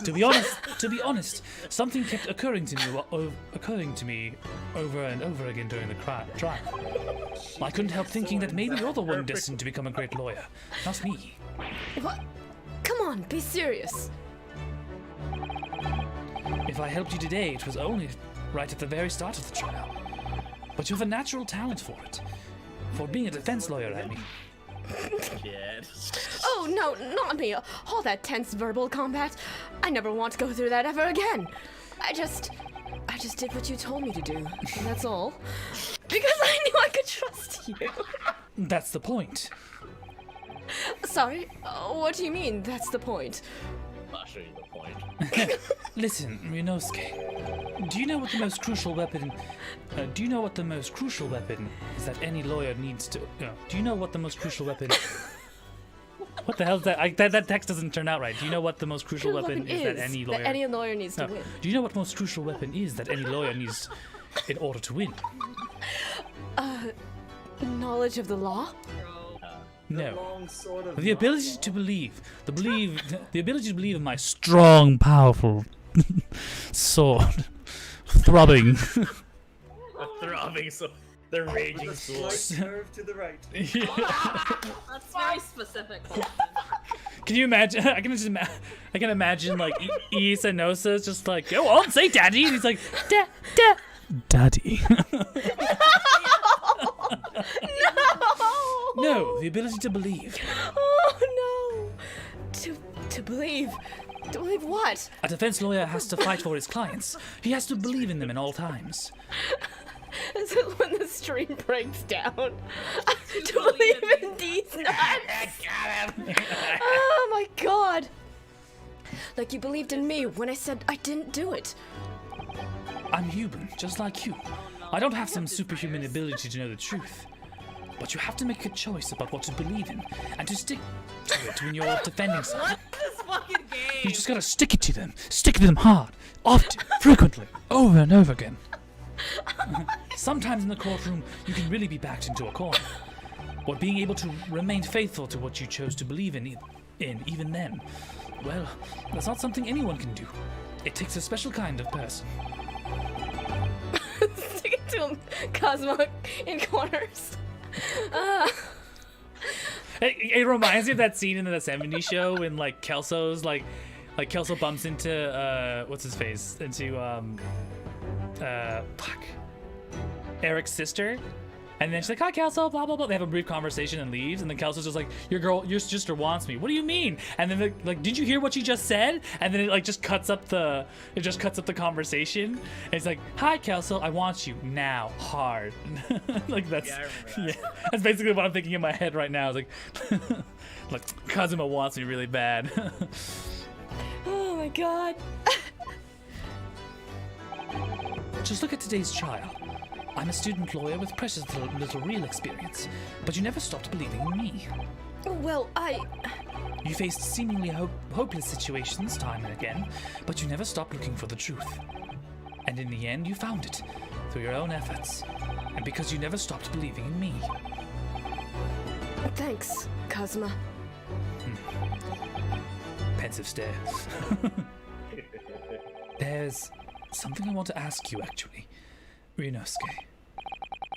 To be honest, something kept occurring to me over and over again during the trial. I couldn't help thinking that maybe you're the one destined to become a great lawyer, not me. What? Come on, be serious. If I helped you today, it was only right at the very start of the trial. But you have a natural talent for it. For being a defense lawyer, I mean. Oh, no, not me. All that tense verbal combat. I never want to go through that ever again. I just did what you told me to do. And that's all. Because I knew I could trust you. That's the point. Sorry, what do you mean, that's the point? I'll show you the point. Listen, Rinosuke. Do you know what the most crucial weapon is that any lawyer needs to... do you know what the most crucial weapon... What the hell is that? That text doesn't turn out right. Do you know what the most crucial weapon is that any lawyer... That any lawyer needs to win. Do you know what the most crucial weapon is that any lawyer needs in order to win? Knowledge of the law? No. Long sword of The ability to believe. The ability to believe in my strong, powerful sword. Throbbing. A throbbing sword. The raging with a sword. slight curve to the right. That's very specific. Can you imagine? I can imagine like Issa Nosa's just like, go on, say daddy, and he's like, daddy. No, the ability to believe. Oh no! To believe. To believe what? A defense lawyer has to fight for his clients. He has to believe in them in all times. Is it when the stream breaks down? To believe in these nuts? Oh my god! Like you believed in me when I said I didn't do it. I'm human, just like you. I don't have some superhuman ability to know the truth. But you have to make a choice about what to believe in, and to stick to it when you're defending someone. This fucking game. You just gotta stick it to them. Stick it to them hard, often, frequently, over and over again. Sometimes in the courtroom, you can really be backed into a corner. But being able to remain faithful to what you chose to believe in even then, well, that's not something anyone can do. It takes a special kind of person. Stick it to him, Cosmo, in corners. It reminds me of that scene in the 70s show when like Kelso's like Kelso bumps into what's his face, into Eric's sister, and then she's like, hi Kelso, blah blah blah. They have a brief conversation and leaves, and then Kelso's just like, your sister wants me. What do you mean? And then like, did you hear what she just said? And then it just cuts up the conversation. And it's like, hi Kelso, I want you now, hard. Like that's that's basically what I'm thinking in my head right now. It's like like Kazuma wants me really bad. Oh my god. Just look at today's trial. I'm a student lawyer with precious little real experience, but you never stopped believing in me. Well, You faced seemingly hopeless situations time and again, but you never stopped looking for the truth. And in the end, you found it through your own efforts. And because you never stopped believing in me. Thanks, Kazuma. Pensive stare. There's something I want to ask you, actually, Ryunosuke.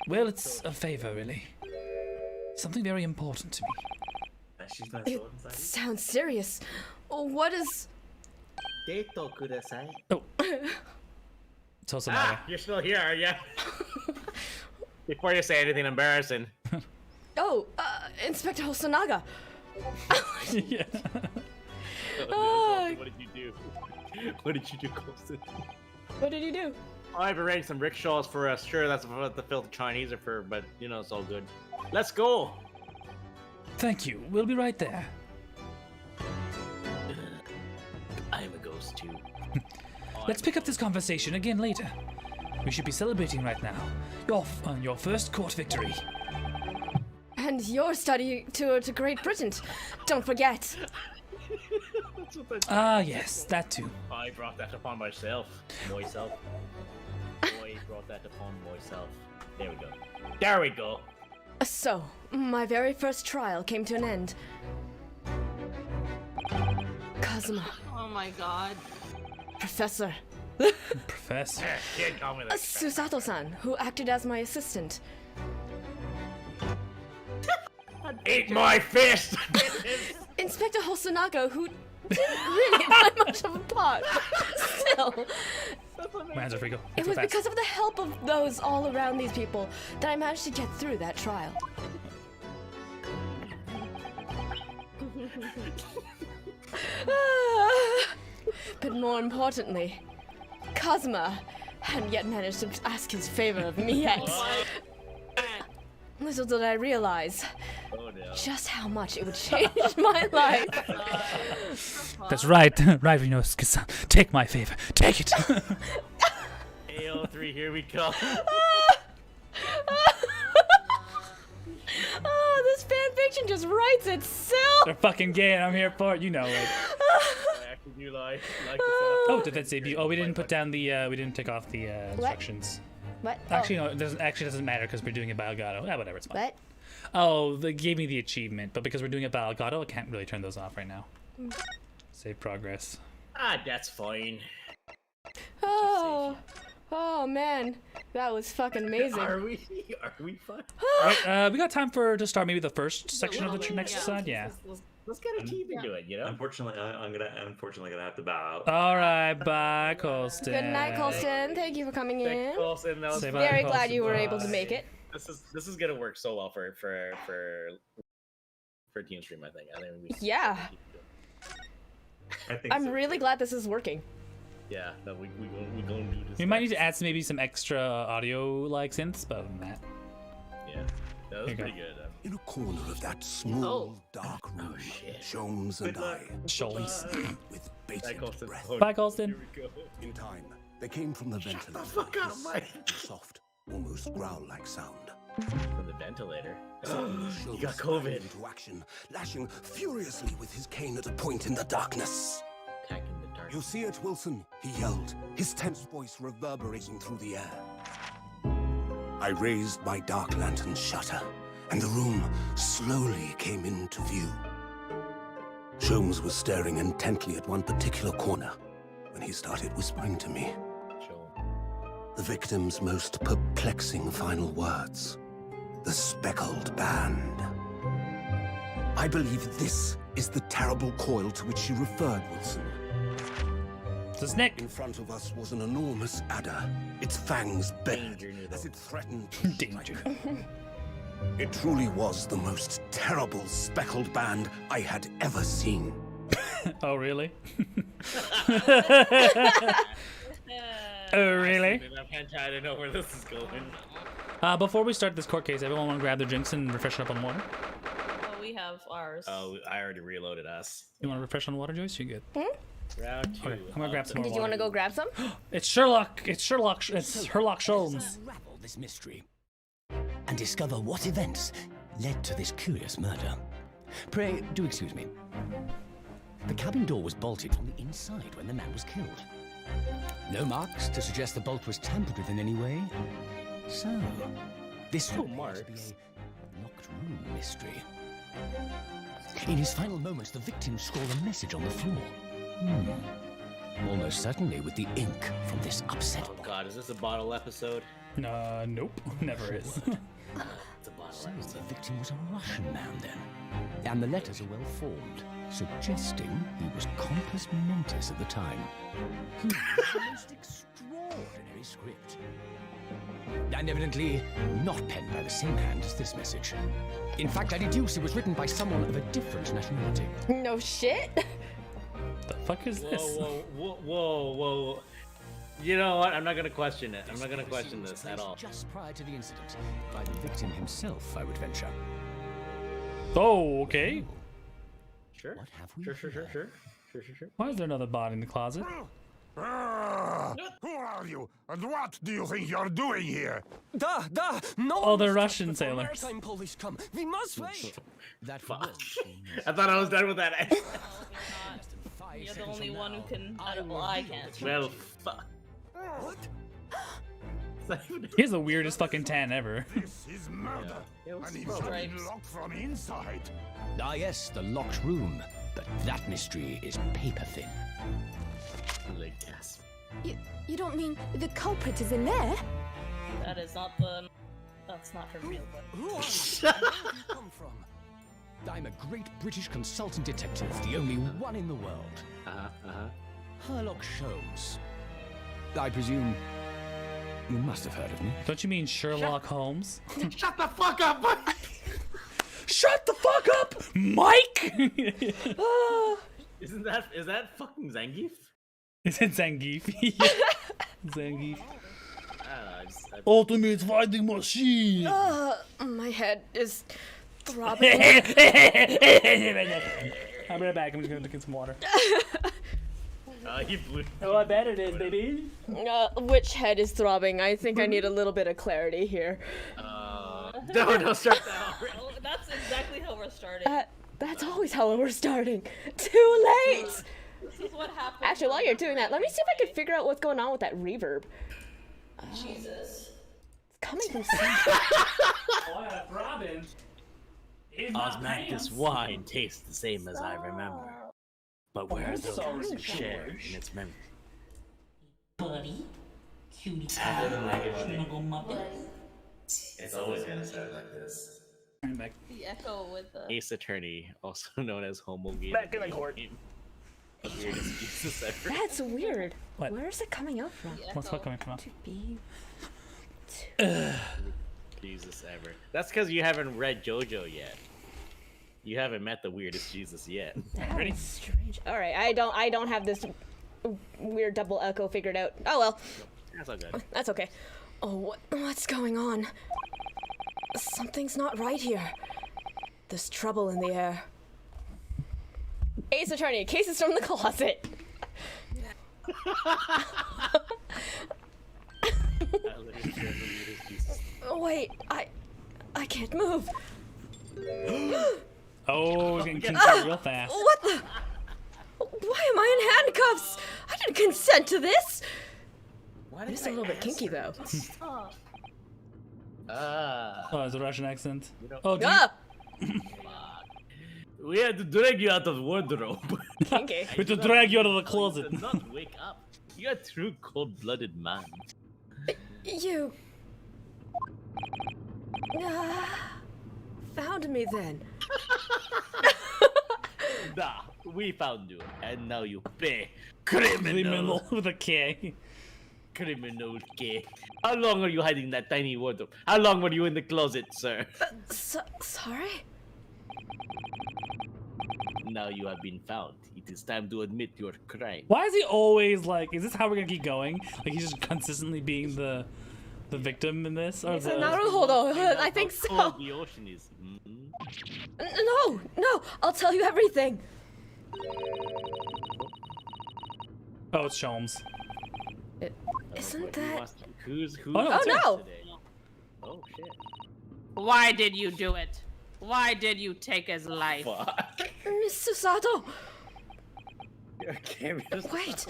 Well, it's a favor, really. Something very important to me. She's not It still inside. sounds serious. What is... Deito kudasai. Oh. Tosunaga. You're still here, are ya? Before you say anything embarrassing. Oh, Inspector Hosonaga. Yeah. Ah. What did you do? What did you do, Colston? What did you do? I've arranged some rickshaws for us. Sure, that's what the filthy Chinese are for, but you know, it's all good. Let's go! Thank you. We'll be right there. I'm a ghost too. Let's pick up this conversation again later. We should be celebrating right now. Your first court victory. And your study tour to Great Britain. Don't forget. Ah, yes, that too. I brought that upon myself. Myself. I brought that upon myself. There we go. There we go. So, my very first trial came to an end. Kazuma, Oh my god. Professor. Professor. Kid, call me that. Susato-san, who acted as my assistant. Eat my fist! Inspector Hosonaga, who didn't really play much of a part. Still, Hands are free, go. it was because of the help of those all around these people that I managed to get through that trial. But more importantly, Kazuma hadn't yet managed to ask his favor of me yet. Little did I realize just how much it would change my life. That's right. Right, Ryunosuke-san. Take my favor. Take it. AO3, here we go. Oh, this fanfiction just writes itself. They're fucking gay and I'm here for it. You know it. I actually do like the setup. Oh, defense debut. Oh, we didn't put down the, we didn't take off the instructions. What? Actually, no, it doesn't matter because we're doing it by Elgato. Yeah, whatever, it's fine. What? Oh, they gave me the achievement, but because we're doing it by Elgato, I can't really turn those off right now. Save progress. Ah, that's fine. Oh, oh man, that was fucking amazing. Are we fine? Alright, we got time to start maybe the first section of the next side? Yeah. Let's get a team into it, you know? Unfortunately, I'm gonna have to bow out. Alright, bye, Colston. Good night, Colston. Thank you for coming in. Colston, that was Say fun. bye, Very glad Colston. you were able Bye. to make it. This is gonna work so well for team stream. I think we Yeah, I think I'm so. really glad this is working. Yeah, no, we gonna do this. We might need to add maybe some extra audio like synths, but other than that. Yeah, that was Here you pretty go. good. In a corner of that small, dark room, Sholmes and I, Shoals. with Hi, bated Colston. breath. Oh, Bye, Colston. Here we go. In time, they came from the ventilator. fuck out of my- A soft, almost growl-like sound. From the ventilator. Sholmes got sprang COVID. into action, lashing furiously with his cane at a point in the darkness. Attacking the dark. You see it, Wilson? He yelled, his tense voice reverberating through the air. I raised my dark lantern shutter, and the room slowly came into view. Sholmes was staring intently at one particular corner when he started whispering to me Chill. the victim's most perplexing final words. The speckled band. I believe this is the terrible coil to which you referred, Wilson. This is Nick. In front of us was an enormous adder, its fangs bared Danger, Noodle. as it threatened to Danger. strike. It truly was the most terrible speckled band I had ever seen. Oh, really? Oh, really? I'm kind of trying to know where this is going. Before we start this court case, everyone want to grab their drinks and refresh up on water? Oh, we have ours. Oh, I already reloaded us. You want to refresh on water, Joyce? You good? Round two. Okay, I'm gonna grab some more Did you want to water. go grab some? It's Sherlock. It's Herlock Sholmes. Unravel this mystery and discover what events led to this curious murder. Pray, do excuse me. The cabin door was bolted from the inside when the man was killed. No marks to suggest the bolt was tampered with in any way. So, this No would appear to be marks. a locked room mystery. In his final moments, the victim scrawled a message on the floor. Almost certainly with the ink from this upset Oh bottle. god, is this a bottle episode? Nope. Never is. It's a bottle So episode. the victim was a Russian man then. And the letters are well formed, suggesting he was compos mentis at the time. The most extraordinary script. And evidently not penned by the same hand as this message. In fact, I deduce it was written by someone of a different nationality. No shit. The fuck is this? Whoa. You know what? I'm not gonna question it. I'm not gonna question this at all. Just prior to the incident, by the victim himself, I would venture. Oh, okay. Sure. What have we Sure. here? Why is there another bot in the closet? Who are you? And what do you think you're doing here? No! Oh, the Russian sailors. Maritime police come. We must wait. That Fuck. I thought I was done with that. You're the only one who can. Well, I can't. Well, fuck. What? He has the weirdest fucking tan ever. This is murder. Yeah, what's And the he's problem? been locked from inside. Ah, yes, the locked room. But that mystery is paper thin. Like, yes. You don't mean the culprit is in there? That is not the. That's not her real one. Who are you? Where did you come from? I'm a great British consultant detective, the only one in the world. Herlock Sholmes. I presume you must have heard of me. Don't you mean Sherlock Holmes? Shut the fuck up! Shut the fuck up, Mike! Is that fucking Zangief? Is it Zangief? Zangief. I don't know. Ultimate fighting machine! My head is throbbing. I'll be right back. I'm just gonna get some water. He blew. Oh, I bet it is, baby. Which head is throbbing? I think I need a little bit of clarity here. Don't start that already. Oh, that's exactly how we're starting. That's always how we're starting. Too late! This is what happened. Actually, while you're doing that, let me see if I can figure out what's going on with that reverb. Jesus. It's coming from somewhere. Oh, yeah, Robin. Osmanthus wine tastes the same as I remember. But where are those who share in its memory? Buddy, cutie After the pie, language. snuggle muppet. It's always gonna start like this. I'm back. The echo with the. Ace Attorney, also known as Homogate. Back in the court. Weirdest Jesus ever. That's weird. What? Where is it coming out from? the What's echo. that coming from? To be. Jesus ever. That's because you haven't read JoJo yet. You haven't met the weirdest Jesus yet. That's strange. All right, I don't have this weird double echo figured out. Oh well, That's all good. that's okay. Oh, what's going on? Something's not right here. There's trouble in the air. Ace Attorney, cases from the closet. Wait, I can't move. Oh, it's getting kinky real fast. What the? Why am I in handcuffs? I didn't consent to this. It's a little bit kinky though. Oh, it's a Russian accent. know- Oh, do you- Ah, We had to drag you out of the wardrobe. kinky. we have to drag you out of the You closet. did not wake up. You're a true cold-blooded man. You found me then. Nah, we found you, and now you pay. Criminal with a K. Criminal K. How long are you hiding that tiny wardrobe? How long were you in the closet, sir? Sorry? Now you have been found. It is time to admit your crime. Why is he always like? Is this how we're gonna keep going? Like he's just consistently being the victim in this, or the? Naruhodo, I think How cold so. the ocean is. Mhm. No, I'll tell you everything. Oh, it's Sholmes. Isn't What, that... Who's Oh, no, it's no. today? Oh shit. Why did you do it? Why did you take his life? Fuck. Mr. Sato? Wait.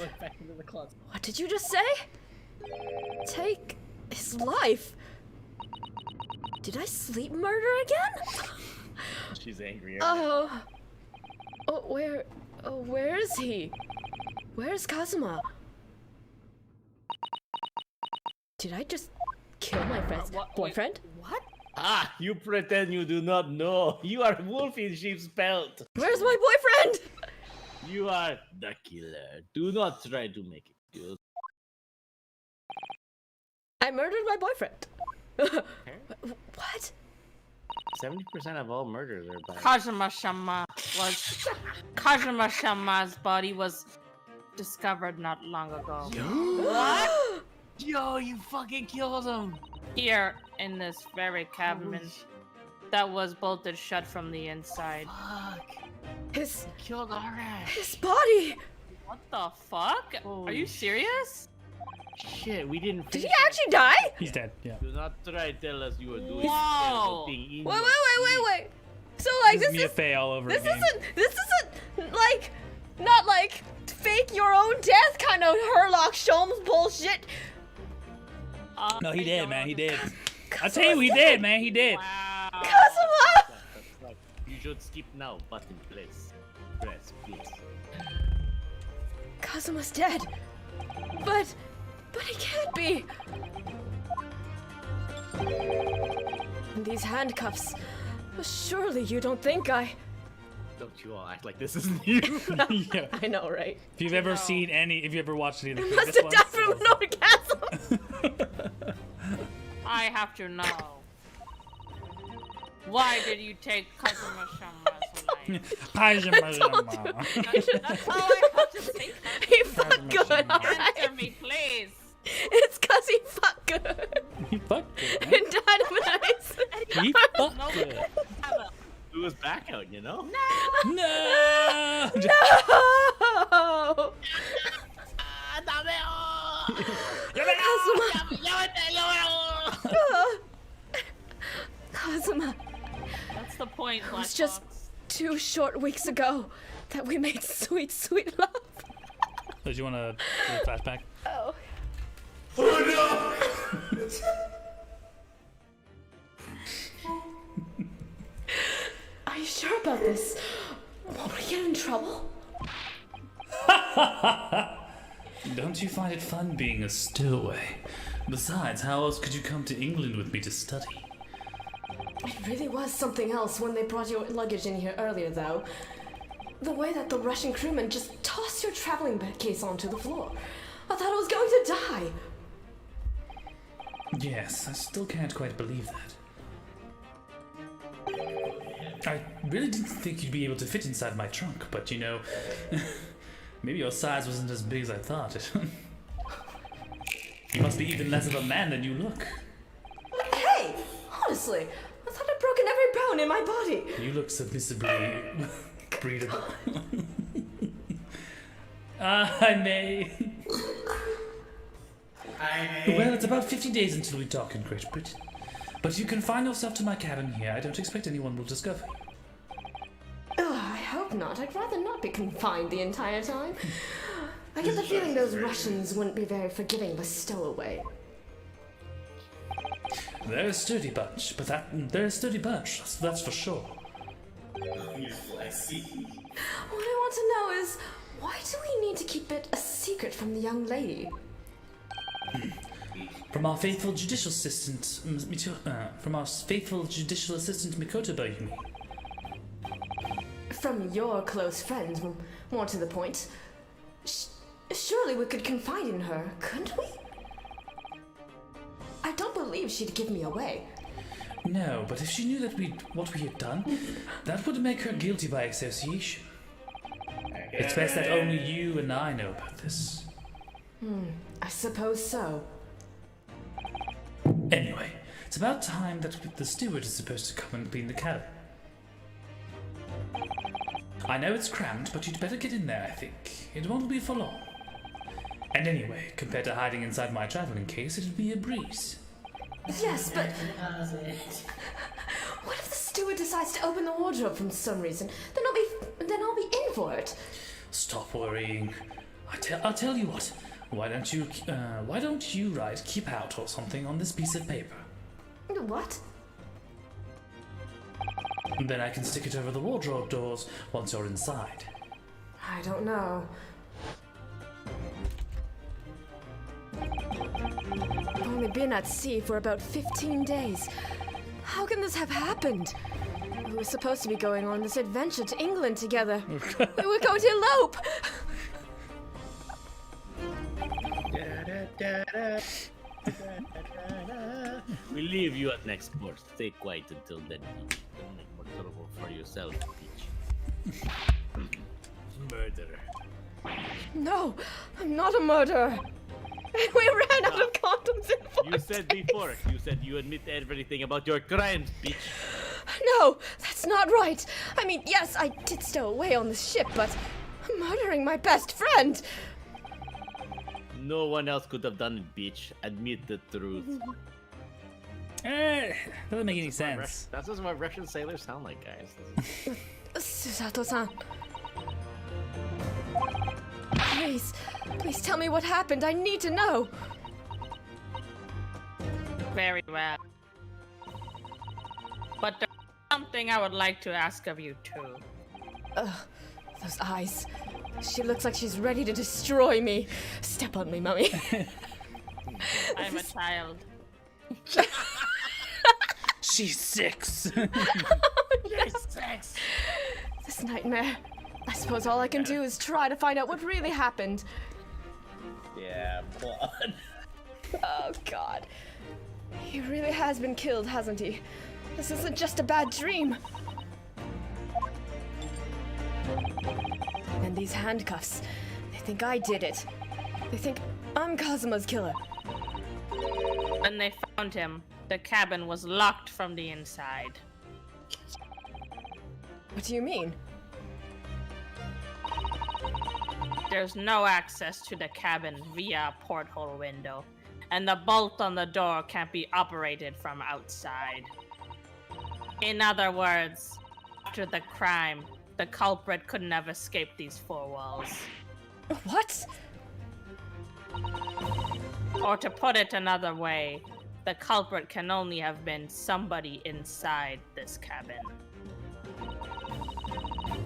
What did you just say? Take his life? Did I sleep murder again? She's angry. Oh, where is he? Where's Kazuma? Did I just kill my friend's boyfriend? What? Ah, you pretend you do not know. You are wolf in sheep's belt. Where's my boyfriend? You are the killer. Do not try to make it good. I murdered my boyfriend. What? 70% of all murders are by Kazuma Shama's body was discovered not long ago. What? Yo, you fucking killed him. Here in this very cabin that was bolted shut from the inside. Fuck. His Killed Arash. his body. What the fuck? Are you serious? Shit, we didn't. Did he finish actually die? He's dead. Yeah. Do not try to tell us you were doing Whoa. Wait. So like This is this Mia is Fey all over this again. isn't like not like fake your own death kind of Herlock Sholmes bullshit. No, he I did, don't man. He did. I Kazuma's tell you, he dead. did, man. He did. Wow. Kazuma! You should skip now. Button press. Press, please. Kazuma's dead. But he can't be. These handcuffs. Surely you don't think I... Don't you all act like this isn't you. Yeah. I know, right? If you've ever seen any, if you ever watched any of the I must previous have died from ones, an orgasm. I have to know. Why did you take Kazuma Shama's life? Pajama. That's all I have to say. He fucked good, alright? Answer me, please. It's cause he fucked good. He fucked it, man. And died of an accident. He fucked it. It was back out, you know? No! No! Kazuma, That's the point, it Black was just Fox. 2 short weeks ago that we made sweet, sweet love. Did you want to do a flashback? Oh. Are you sure about this? Won't we get in trouble? Don't you find it fun being a stowaway? Besides, how else could you come to England with me to study? It really was something else when they brought your luggage in here earlier, though. The way that the Russian crewman just tossed your traveling case onto the floor. I thought I was going to die. Yes, I still can't quite believe that. I really didn't think you'd be able to fit inside my trunk, but you know, maybe your size wasn't as big as I thought. You must be even less of a man than you look. Hey, honestly, I thought I'd broken every bone in my body. You look submissibly breedable. I may. Well, it's about 50 days until we dock in Great Britain. But if you confine yourself to my cabin here, I don't expect anyone will discover you. I hope not. I'd rather not be confined the entire time. I get the feeling those Russians wouldn't be very forgiving of a stowaway. They're a sturdy bunch, they're a sturdy bunch, that's for sure. What I want to know is, why do we need to keep it a secret from the young lady? From our faithful judicial assistant, Mikotoba, you mean? From your close friends, more to the point. Surely we could confide in her, couldn't we? I don't believe she'd give me away. No, but if she knew that what we had done, that would make her guilty by association. It's best that only you and I know about this. I suppose so. Anyway, it's about time that the steward is supposed to come and clean the cabin. I know it's cramped, but you'd better get in there, I think. It won't be for long. And anyway, compared to hiding inside my traveling case, it'd be a breeze. Yes, but what if the steward decides to open the wardrobe for some reason? Then I'll be in for it. Stop worrying. I'll tell you what. Why don't you write "keep out" or something on this piece of paper? What? And then I can stick it over the wardrobe doors once you're inside. I don't know. I've only been at sea for about 15 days. How can this have happened? We were supposed to be going on this adventure to England together. We were going to elope! We leave you at next port. Stay quiet until then. Don't make more trouble for yourself, Peach. Murderer. No, I'm not a murderer. We ran out of condoms in 4 You said days. before. You said you admit everything about your crimes, Peach. No, that's not right. I mean, yes, I did stow away on the ship, but murdering my best friend. No one else could have done it, Peach. Admit the truth. Doesn't make any sense. That's just what Russian sailors sound like, guys. Susato-san. Please tell me what happened. I need to know. Very well. But there's something I would like to ask of you too. Those eyes. She looks like she's ready to destroy me. Step on me, Mummy. I'm a child. She's 6. This nightmare. I suppose all I can do is try to find out what really happened. Yeah, blood. Oh, God. He really has been killed, hasn't he? This isn't just a bad dream. And these handcuffs. They think I did it. They think I'm Kazuma's killer. When they found him, the cabin was locked from the inside. What do you mean? There's no access to the cabin via a porthole window, and the bolt on the door can't be operated from outside. In other words, after the crime, the culprit couldn't have escaped these 4 walls. What? Or to put it another way, the culprit can only have been somebody inside this cabin.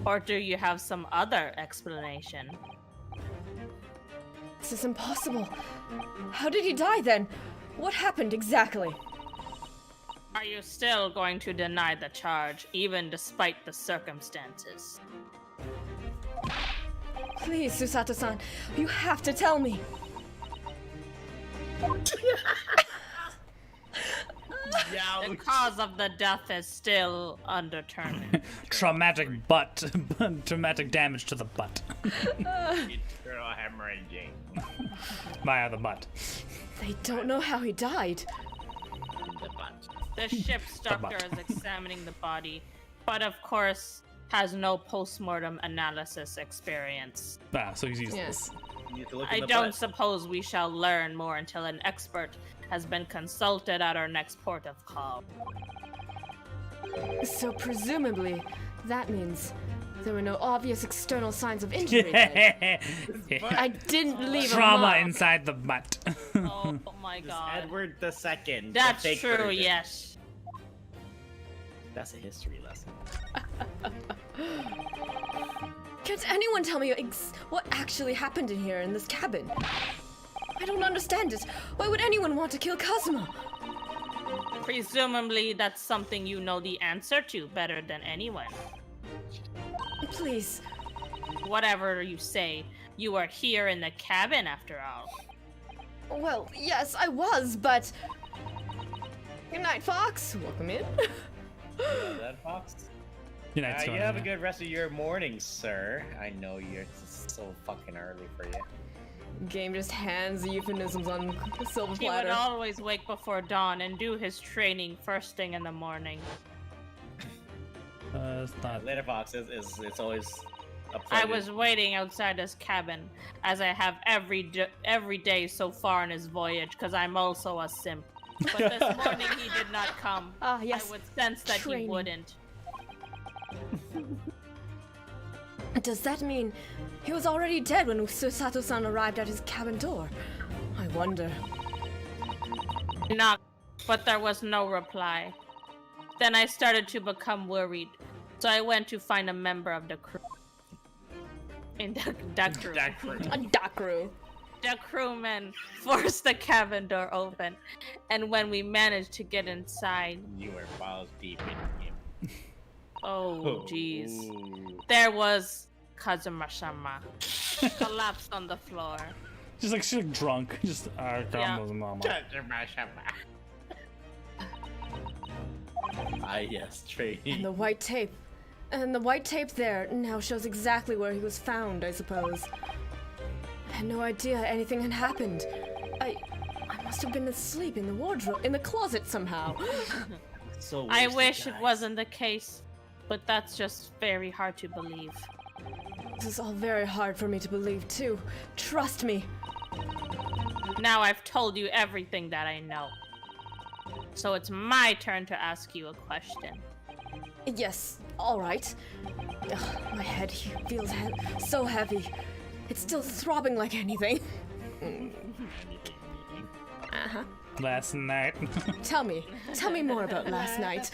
Or do you have some other explanation? This is impossible. How did he die then? What happened exactly? Are you still going to deny the charge, even despite the circumstances? Please, Susato-san, you have to tell me. The cause of the death is still undetermined. Traumatic damage to the butt. Internal hemorrhaging. Via the butt. They don't know how he died. The ship's doctor is examining the body, but of course has no post-mortem analysis experience. So he's useless. I don't suppose we shall learn more until an expert has been consulted at our next port of call. So presumably, that means there were no obvious external signs of injury. Then. I didn't leave Trauma a mark. inside the butt. Oh my god. Edward II. That's the fake true, version. yes. That's a history lesson. Can't anyone tell me what actually happened in here in this cabin? I don't understand it. Why would anyone want to kill Kazuma? Presumably that's something you know the answer to better than anyone. Please. Whatever you say, you are here in the cabin after all. Well, yes, I was, but... Good night, Fox. Welcome in. That Fox? You know, it's You going have on a good rest of your morning, sir. I know it's so fucking early for you. Game just hands euphemisms on a silver He would platter. always wake before dawn and do his training first thing in the morning. It's not. Later Fox it's always a I pleasure. was waiting outside his cabin, as I have every day so far in his voyage, because I'm also a simp. But this morning he did not come. Ah, yes. I would sense that Training. he wouldn't. Does that mean he was already dead when Susato-san arrived at his cabin door? I wonder. Knocked, but there was no reply. Then I started to become worried, so I went to find a member of the crew. In the crew. A Dakru. The crewman forced the cabin door open, and when we managed to get inside... You were balls deep in him. Oh, jeez. There was Kazuma-sama, collapsed on the floor. Just like she's like drunk. Just mama. Ah, yes, Trey. And the white tape. And the white tape there now shows exactly where he was found, I suppose. I had no idea anything had happened. I must have been asleep in the wardrobe, in the closet somehow. So I wasted, wish it guys. wasn't the case, but that's just very hard to believe. This is all very hard for me to believe, too. Trust me. Now I've told you everything that I know. So it's my turn to ask you a question. Yes, all right. Ugh, my head feels so heavy. It's still throbbing like anything. Uh-huh. Last night. Tell me more about last night.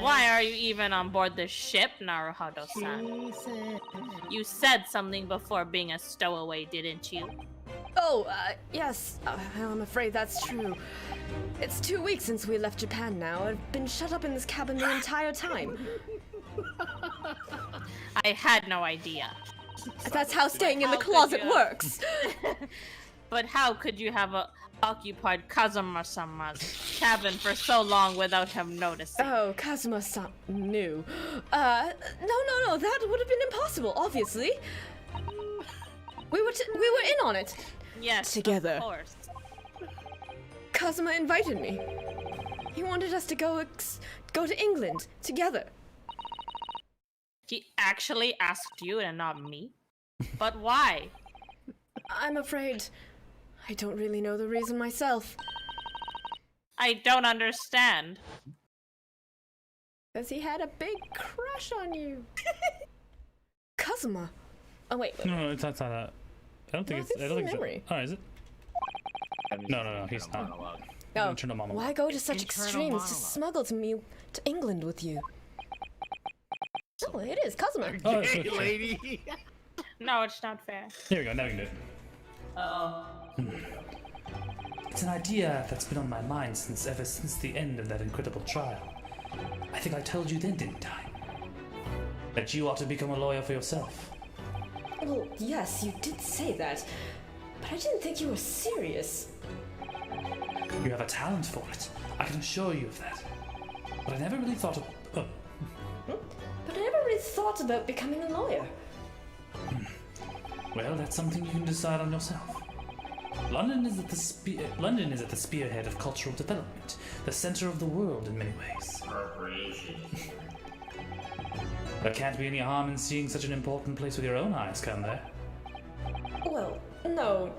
Why are you even on board the ship, Naruhodo-san? You said something before being a stowaway, didn't you? Oh, yes. I'm afraid that's true. It's 2 weeks since we left Japan now. I've been shut up in this cabin the entire time. I had no idea. That's how staying in the How could closet you- works. But how could you have occupied Kazuma-sama's cabin for so long without him noticing? Oh, Kazuma-san knew. No, that would have been impossible, obviously. We were in on it. Yes, Together. of course. Kazuma invited me. He wanted us to go to England together. He actually asked you and not me? But why? I'm afraid I don't really know the reason myself. I don't understand. Because he had a big crush on you. Kazuma. Oh, wait. No, it's not that. I don't think No, it's. I don't think memory. it's. Oh, is it? No, he's not. Oh, Internal monologue. why go to such Internal extremes monologue. to smuggle me to England with you? Oh, it is Kazuma. Oh, it's Hey, okay. lady. No, it's not fair. Here we go. Now we can do it. It's an idea that's been on my mind ever since the end of that incredible trial. I think I told you then, didn't I? That you ought to become a lawyer for yourself. Well, yes, you did say that. But I didn't think you were serious. You have a talent for it. I can assure you of that. But I never really thought of. But I never really thought about becoming a lawyer. Well, that's something you can decide on yourself. London is at the spearhead of cultural development, the center of the world in many ways. There can't be any harm in seeing such an important place with your own eyes, can there? Well, no,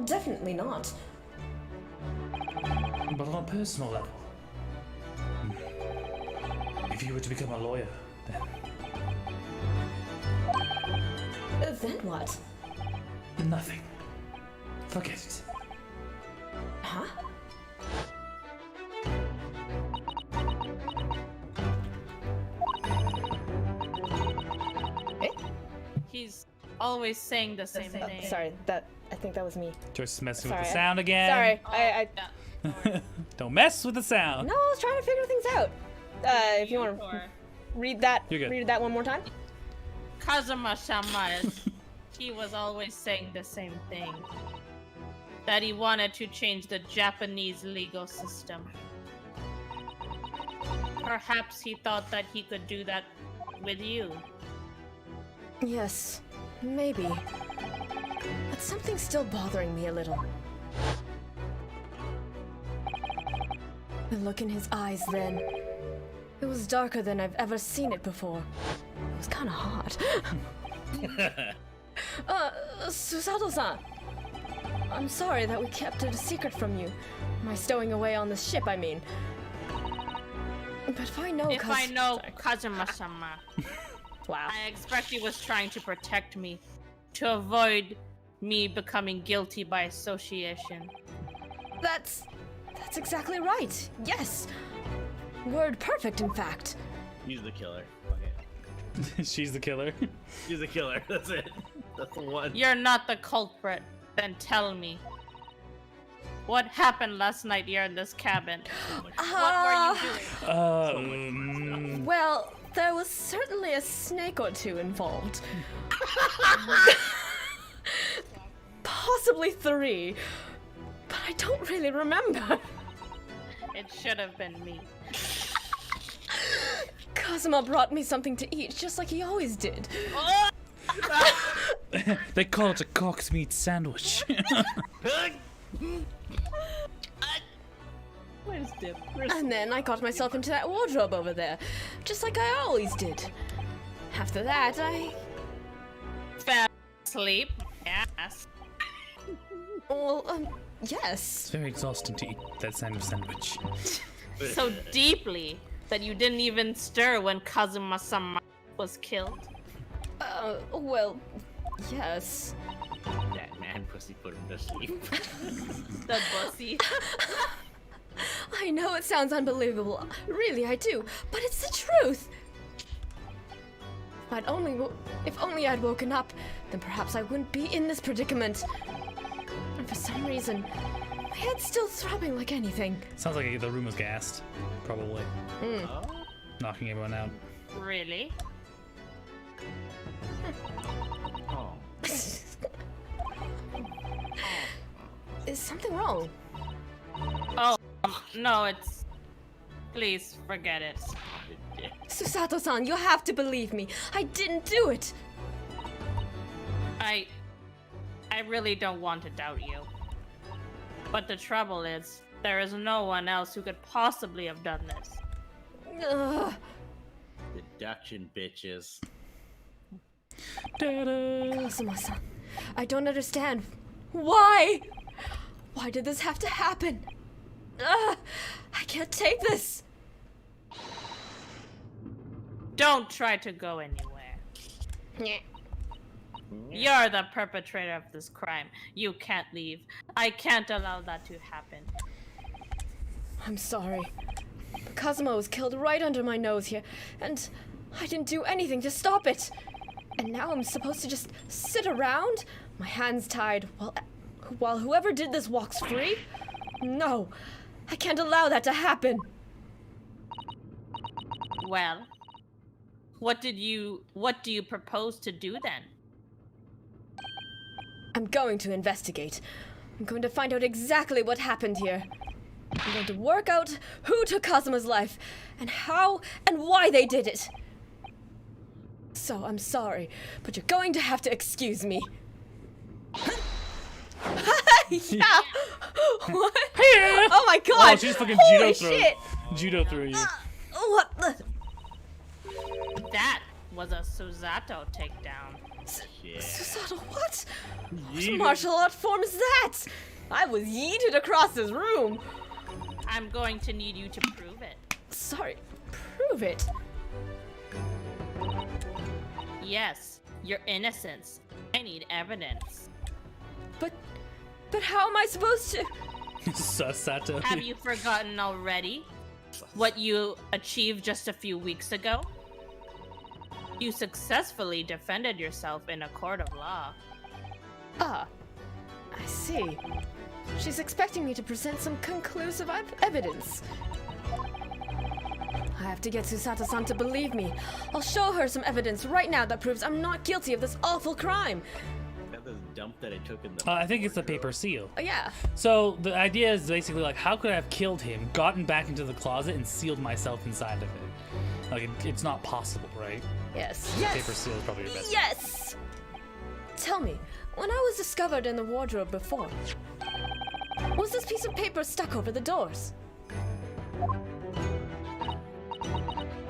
definitely not. But on a personal level, if you were to become a lawyer, Then what? then nothing. Forget it. Huh? He's always saying the same thing. Sorry, I think that was me. Joyce is messing Sorry, with the sound again. Sorry, Yeah. Don't mess with the sound. No, I was trying to figure things out. If you want to Or read that, You're good. read that one more time. Kazuma-sama, he was always saying the same thing. That he wanted to change the Japanese legal system. Perhaps he thought that he could do that with you. Yes, maybe. But something's still bothering me a little. The look in his eyes then. It was darker than I've ever seen it before. It was kind of hot. Susato-san. I'm sorry that we kept it a secret from you. My stowing away on the ship, I mean. But if I know If I know Kazuma-sama, Wow. I expect he was trying to protect me, to avoid me becoming guilty by association. That's exactly right. Yes. Word perfect, in fact. He's the killer. Okay. She's the killer. He's the killer. That's it. That's the one. You're not the culprit. Then tell me. What happened last night here in this cabin? What were you doing? Well, there was certainly a snake or two involved. Possibly 3. But I don't really remember. It should have been me. Kazuma brought me something to eat, just like he always did. They call it a cock's meat sandwich. Where's Dip? And then I got myself into that wardrobe over there, just like I always did. After that, I... Fell asleep? Yes. Well, yes. It's very exhausting to eat that sandwich. So deeply that you didn't even stir when Kazuma-sama was killed. Well, yes. That man pussy put him to sleep. The pussy. I know it sounds unbelievable. Really, I do. But it's the truth. If only I'd woken up, then perhaps I wouldn't be in this predicament. And for some reason, my head's still throbbing like anything. Sounds like the room was gassed. Probably. Knocking everyone out. Really? Oh. Is something wrong? Oh, no, it's... Please, forget it. Susato-san, you have to believe me. I didn't do it. I really don't want to doubt you. But the trouble is, there is no one else who could possibly have done this. Ugh. Deduction, bitches. Kazuma-san, I don't understand. Why? Why did this have to happen? I can't take this. Don't try to go anywhere. You're the perpetrator of this crime. You can't leave. I can't allow that to happen. I'm sorry. Kazuma was killed right under my nose here, and I didn't do anything to stop it. And now I'm supposed to just sit around, my hands tied, while whoever did this walks free? No, I can't allow that to happen. Well, what do you propose to do then? I'm going to investigate. I'm going to find out exactly what happened here. I'm going to work out who took Kazuma's life, and how and why they did it. So, I'm sorry, but you're going to have to excuse me. Yeah! What? Oh my god! Oh, she's fucking Holy judo shit! Judo through you. What the? That was a Susato takedown. Susato, what? What martial art form is that? I was yeeted across this room. I'm going to need you to prove it. Sorry, prove it. Yes, your innocence. I need evidence. But how am I supposed to? Susato. Have you forgotten already what you achieved just a few weeks ago? You successfully defended yourself in a court of law. Ah, I see. She's expecting me to present some conclusive evidence. I have to get Susato-san to believe me. I'll show her some evidence right now that proves I'm not guilty of this awful crime. Got this dump that I took in the. I think it's the paper seal. Yeah. So the idea is basically like, how could I have killed him, gotten back into the closet, and sealed myself inside of it? Like, it's not possible, right? Yes. The paper seal is probably your best. Yes! Tell me, when I was discovered in the wardrobe before, was this piece of paper stuck over the doors?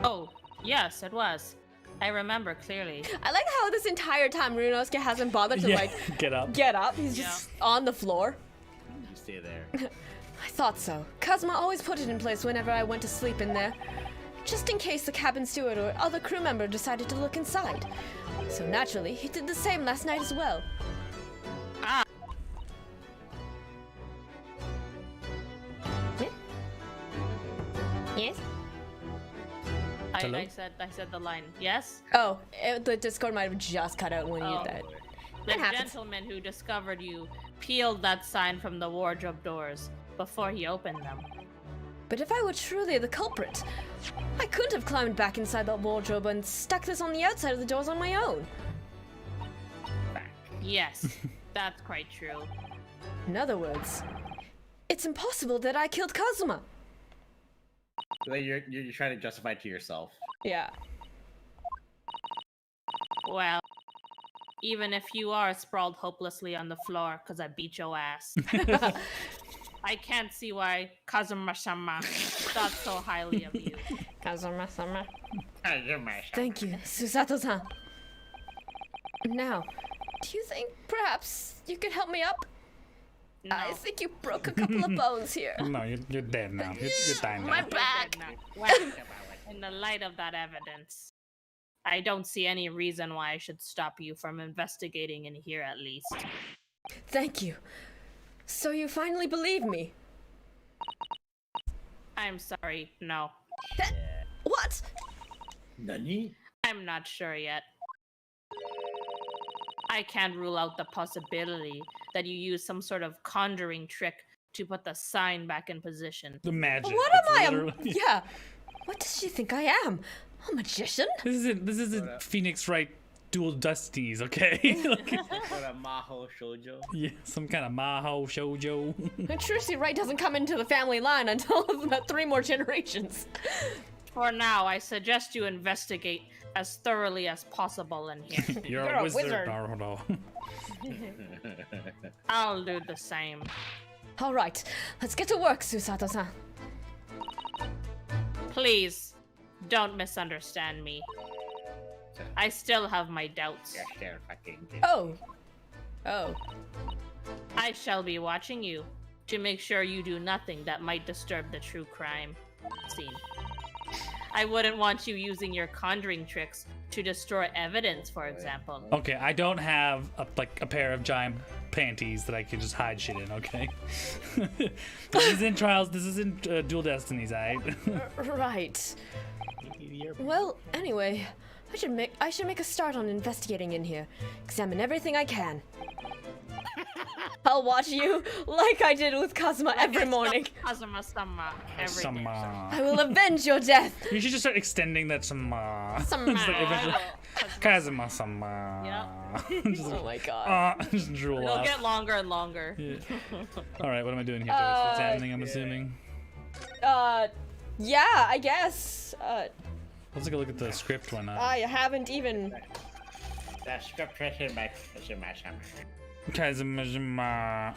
Oh, yes, it was. I remember clearly. I like how this entire time Runosuke hasn't bothered to get up. Get up. He's just on the floor. You stay there. I thought so. Kazuma always put it in place whenever I went to sleep in there. just in case the cabin steward or other crew member decided to look inside. So naturally, he did the same last night as well. Yes? Hello? I said the line. Yes? Oh, the Discord might have just cut out when you Oh. did that. The That happens. gentleman who discovered you peeled that sign from the wardrobe doors before he opened them. But if I were truly the culprit, I couldn't have climbed back inside that wardrobe and stuck this on the outside of the doors on my own. Yes, that's quite true. In other words, it's impossible that I killed Kazuma. Like you're trying to justify it to yourself. Yeah. Well, even if you are sprawled hopelessly on the floor because I beat your ass, I can't see why Kazuma-sama thought so highly of you. Kazuma-sama. Thank you, Susato-san. Now, do you think perhaps you could help me up? No. I think you broke a couple of bones here. No, you're dead now. You're dying now. My back. Well, in the light of that evidence, I don't see any reason why I should stop you from investigating in here at least. Thank you. So you finally believe me? I'm sorry, no. What? Nani? I'm not sure yet. I can't rule out the possibility that you use some sort of conjuring trick to put the sign back in position. The magic. What It's am I? literally- Yeah. What does she think I am? A magician? This isn't Phoenix Wright Dual Destinies, okay? Like, What a Maho Shoujo. yeah, some kind of Maho Shoujo. And Trucy Wright doesn't come into the family line until about 3 more generations. For now, I suggest you investigate as thoroughly as possible in here. You're a wizard, Naruto. I'll do the same. All right, let's get to work, Susato-san. Please, don't misunderstand me. I still have my doubts. Oh. Oh. I shall be watching you to make sure you do nothing that might disturb the true crime scene. I wouldn't want you using your conjuring tricks to destroy evidence, for example. Okay, I don't have a pair of giant panties that I can just hide shit in, okay? This isn't Trials, this isn't Dual Destinies, alright? Right. Well, anyway, I should make a start on investigating in here. Examine everything I can. I'll watch you like I did with Kazuma every morning. Kazuma-sama every day. I will avenge your death. You should just start extending that sama. Sama. It's like eventually- Kazuma-sama. Just Oh my god. just drool It'll off. get longer and longer. Yeah. Alright, what am I doing here, Joyce? Examining, I'm assuming. Yeah, I guess. Let's take a look at the script one. I haven't even. That script written by Kazuma-sama.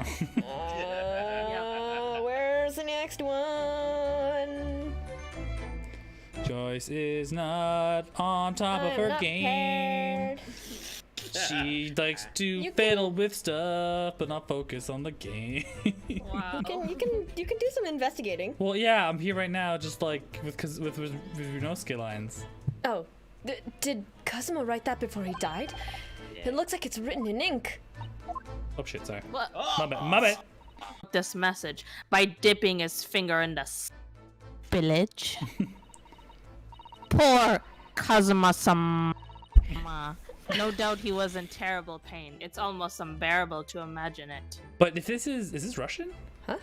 Where's the next one? Joyce is not on top of I'm her not game. prepared. She likes to You fiddle with stuff, but not focus on the game. Wow. You can do some investigating. Well, yeah, I'm here right now, just like with Runosuke lines. Oh, did Kazuma write that before he died? It looks like it's written in ink. Oh shit, sorry. What? My bad. My bad. This message by dipping his finger in the spillage. Poor Kazuma-sama. No doubt he was in terrible pain. It's almost unbearable to imagine it. But if this is Russian? Huh?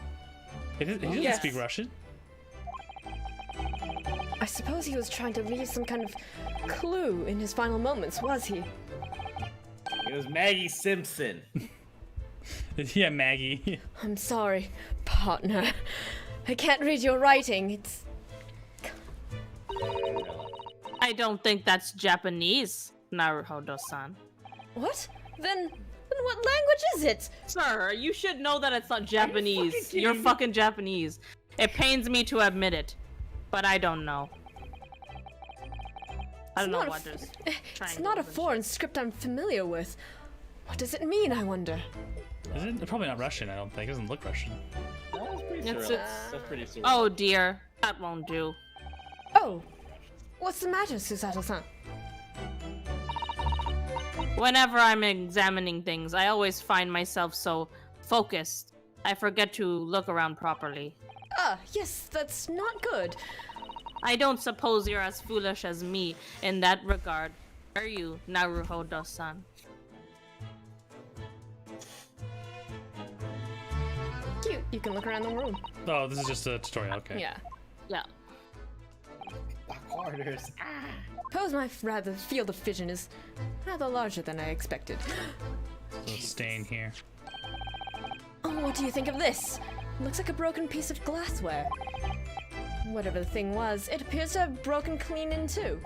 He doesn't Yes. speak Russian. I suppose he was trying to leave some kind of clue in his final moments, was he? It was Maggie Simpson. Yeah, Maggie. I'm sorry, partner. I can't read your writing. It's. I don't think that's Japanese, Naruto-san. What? Then what language is it? Sir, you should know that it's not Japanese. You're fucking Japanese. It pains me to admit it, but I don't know. I don't know what this. It's not a foreign script I'm familiar with. What does it mean, I wonder? Is it? Probably not Russian, I don't think. It doesn't look Russian. That's pretty It's- surreal. That's pretty surreal. Oh dear, that won't do. Oh, What's the matter, Susato-san? Whenever I'm examining things, I always find myself so focused, I forget to look around properly. Ah, yes, that's not good. I don't suppose you're as foolish as me in that regard, are you, Naruhodo-san? Cute. You can look around the room. Oh, this is just a tutorial. Okay. Yeah. Yeah. Back quarters. Suppose my rather field of vision is rather larger than I expected. So stain here. Oh, what do you think of this? Looks like a broken piece of glassware. Whatever the thing was, it appears to have broken clean in two.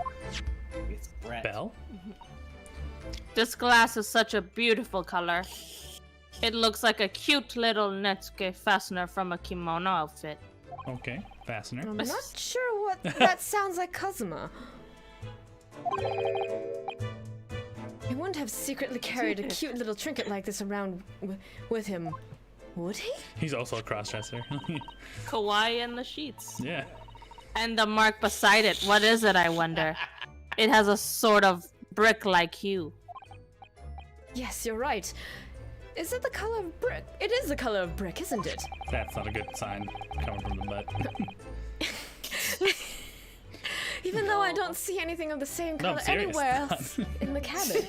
It's Brett. Bell? This glass is such a beautiful color. It looks like a cute little Netsuke fastener from a kimono outfit. Okay, fastener. I'm not sure what that sounds like Kazuma. He wouldn't have secretly carried a cute little trinket like this around with him, would he? He's also a crossdresser. Kawaii in the sheets. Yeah. And the mark beside it, what is it, I wonder? It has a sort of brick-like hue. Yes, you're right. Is it the color of brick? It is the color of brick, isn't it? That's not a good sign coming from the butt. Even though I don't see anything of the same No, I'm color serious. anywhere else in the cabin.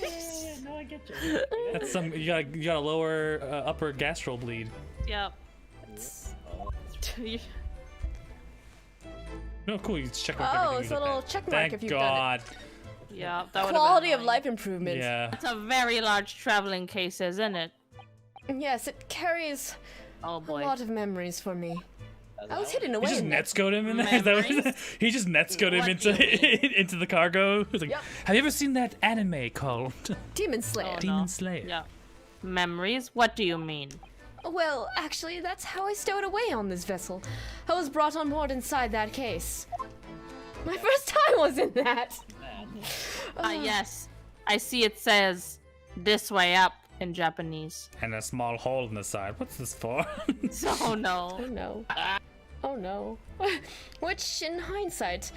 No, I get you. That's some. You got a lower upper gastral bleed. Yep. No, cool. You just check Oh, everything it's you a look little at. check mark Thank if you've God. done Yeah, it. that would Quality of life improvement. Yeah. It's a very large traveling case, isn't it? Yes, it carries Oh a boy. lot of memories for me. I was hidden He away just in there. netscode him in there. Is that what Memories? he just netscode him What do into into the cargo. He's like, Yep. have you ever seen that anime called Demon Slayer. Oh, Demon no. Slayer? Yeah. Memories? What do you mean? Well, actually, that's how I stowed away on this vessel. I was brought on board inside that case. My first time was in that. Yes. I see it says this way up in Japanese. And a small hole in the side. What's this for? Oh no. Oh no. Oh no. Which, in hindsight,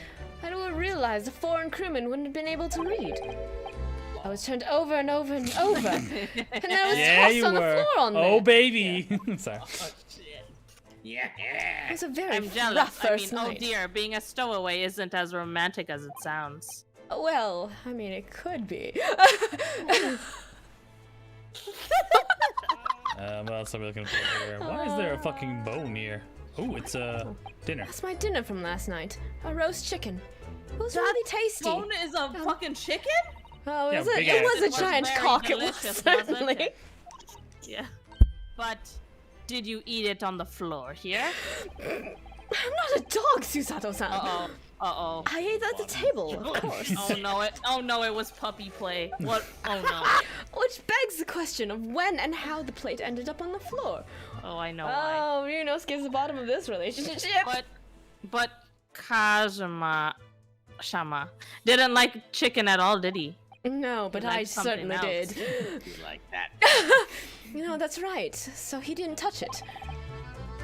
I would have realized a foreign crewman wouldn't have been able to read. I was turned over and over and over, and then I was Yeah, tossed you on the were. floor on there. Oh baby. Sorry. Yeah. It was a very I'm jealous. rough I mean, first oh night. dear, being a stowaway isn't as romantic as it sounds. Well, I mean, it could be. What else are we looking for here? Why is there a fucking bone here? Oh, it's dinner. That's my dinner from last night. A roast chicken. It was really tasty. Bone is a fucking chicken? Oh, Yeah, is it? big It ass. was a It was giant very cock. It delicious, was wasn't certainly. it? Yeah. But did you eat it on the floor here? I'm not a dog, Susato-san. Uh-oh. Uh-oh. I ate at the table, of course. Oh no, it was puppy play. What? Oh no. Which begs the question of when and how the plate ended up on the floor. Oh, I know why. Oh, Ryunosuke is the bottom of this relationship. But Kazuma Shama didn't like chicken at all, did he? No, but He I liked something certainly else. did. You like that? You know, that's right. So he didn't touch it.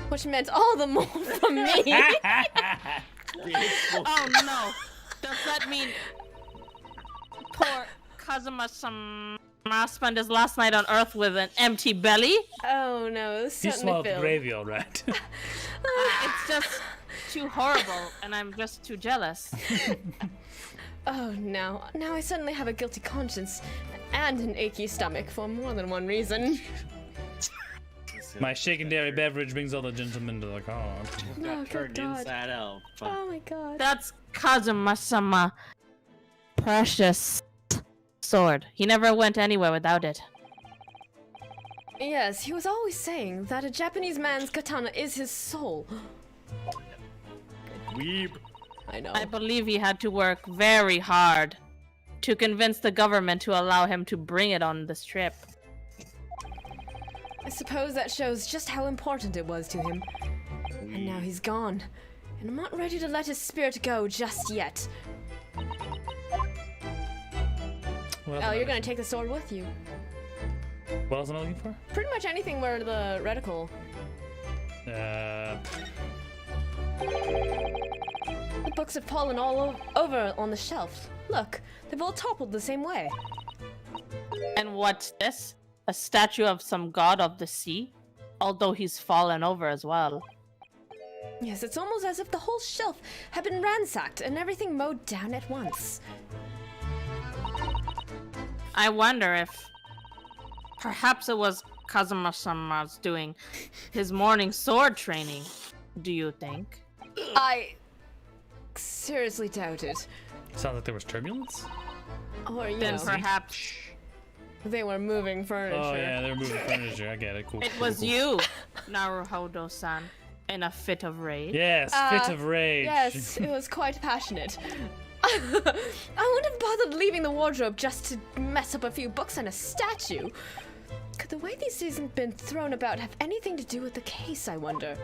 Which meant all the more from me. Oh no. Does that mean poor Kazuma Shama spent his last night on Earth with an empty belly? Oh no, it was You certainly swallowed filled. gravy, all right. It's just too horrible, and I'm just too jealous. Oh no, now I suddenly have a guilty conscience and an achy stomach for more than one reason. My shaken dairy beverage brings all the gentlemen to the car. Oh, Got good turned God. inside out. Oh my god. That's Kazuma-sama precious sword. He never went anywhere without it. Yes, he was always saying that a Japanese man's katana is his soul. Weeb. I know. I believe he had to work very hard to convince the government to allow him to bring it on this trip. I suppose that shows just how important it was to him. And now he's gone. And I'm not ready to let his spirit go just yet. What else Oh, am I you're gonna take the sword with you. What else am I looking for? Pretty much anything where the reticle. The books have fallen all over on the shelf. Look, they've all toppled the same way. And what's this? A statue of some god of the sea? Although he's fallen over as well. Yes, it's almost as if the whole shelf had been ransacked and everything mowed down at once. I wonder if perhaps it was Kazuma-sama's doing his morning sword training. Do you think? I seriously doubt it. Sounds like there was turbulence. Or, you Then know, perhaps they were moving furniture. Oh yeah, they're moving furniture. I get it. Cool. it cool, was cool. you, Naruhodo-san, in a fit of rage. Yes, fit of rage. Yes, it was quite passionate. I wouldn't have bothered leaving the wardrobe just to mess up a few books and a statue. Could the way these things have been thrown about have anything to do with the case, I wonder?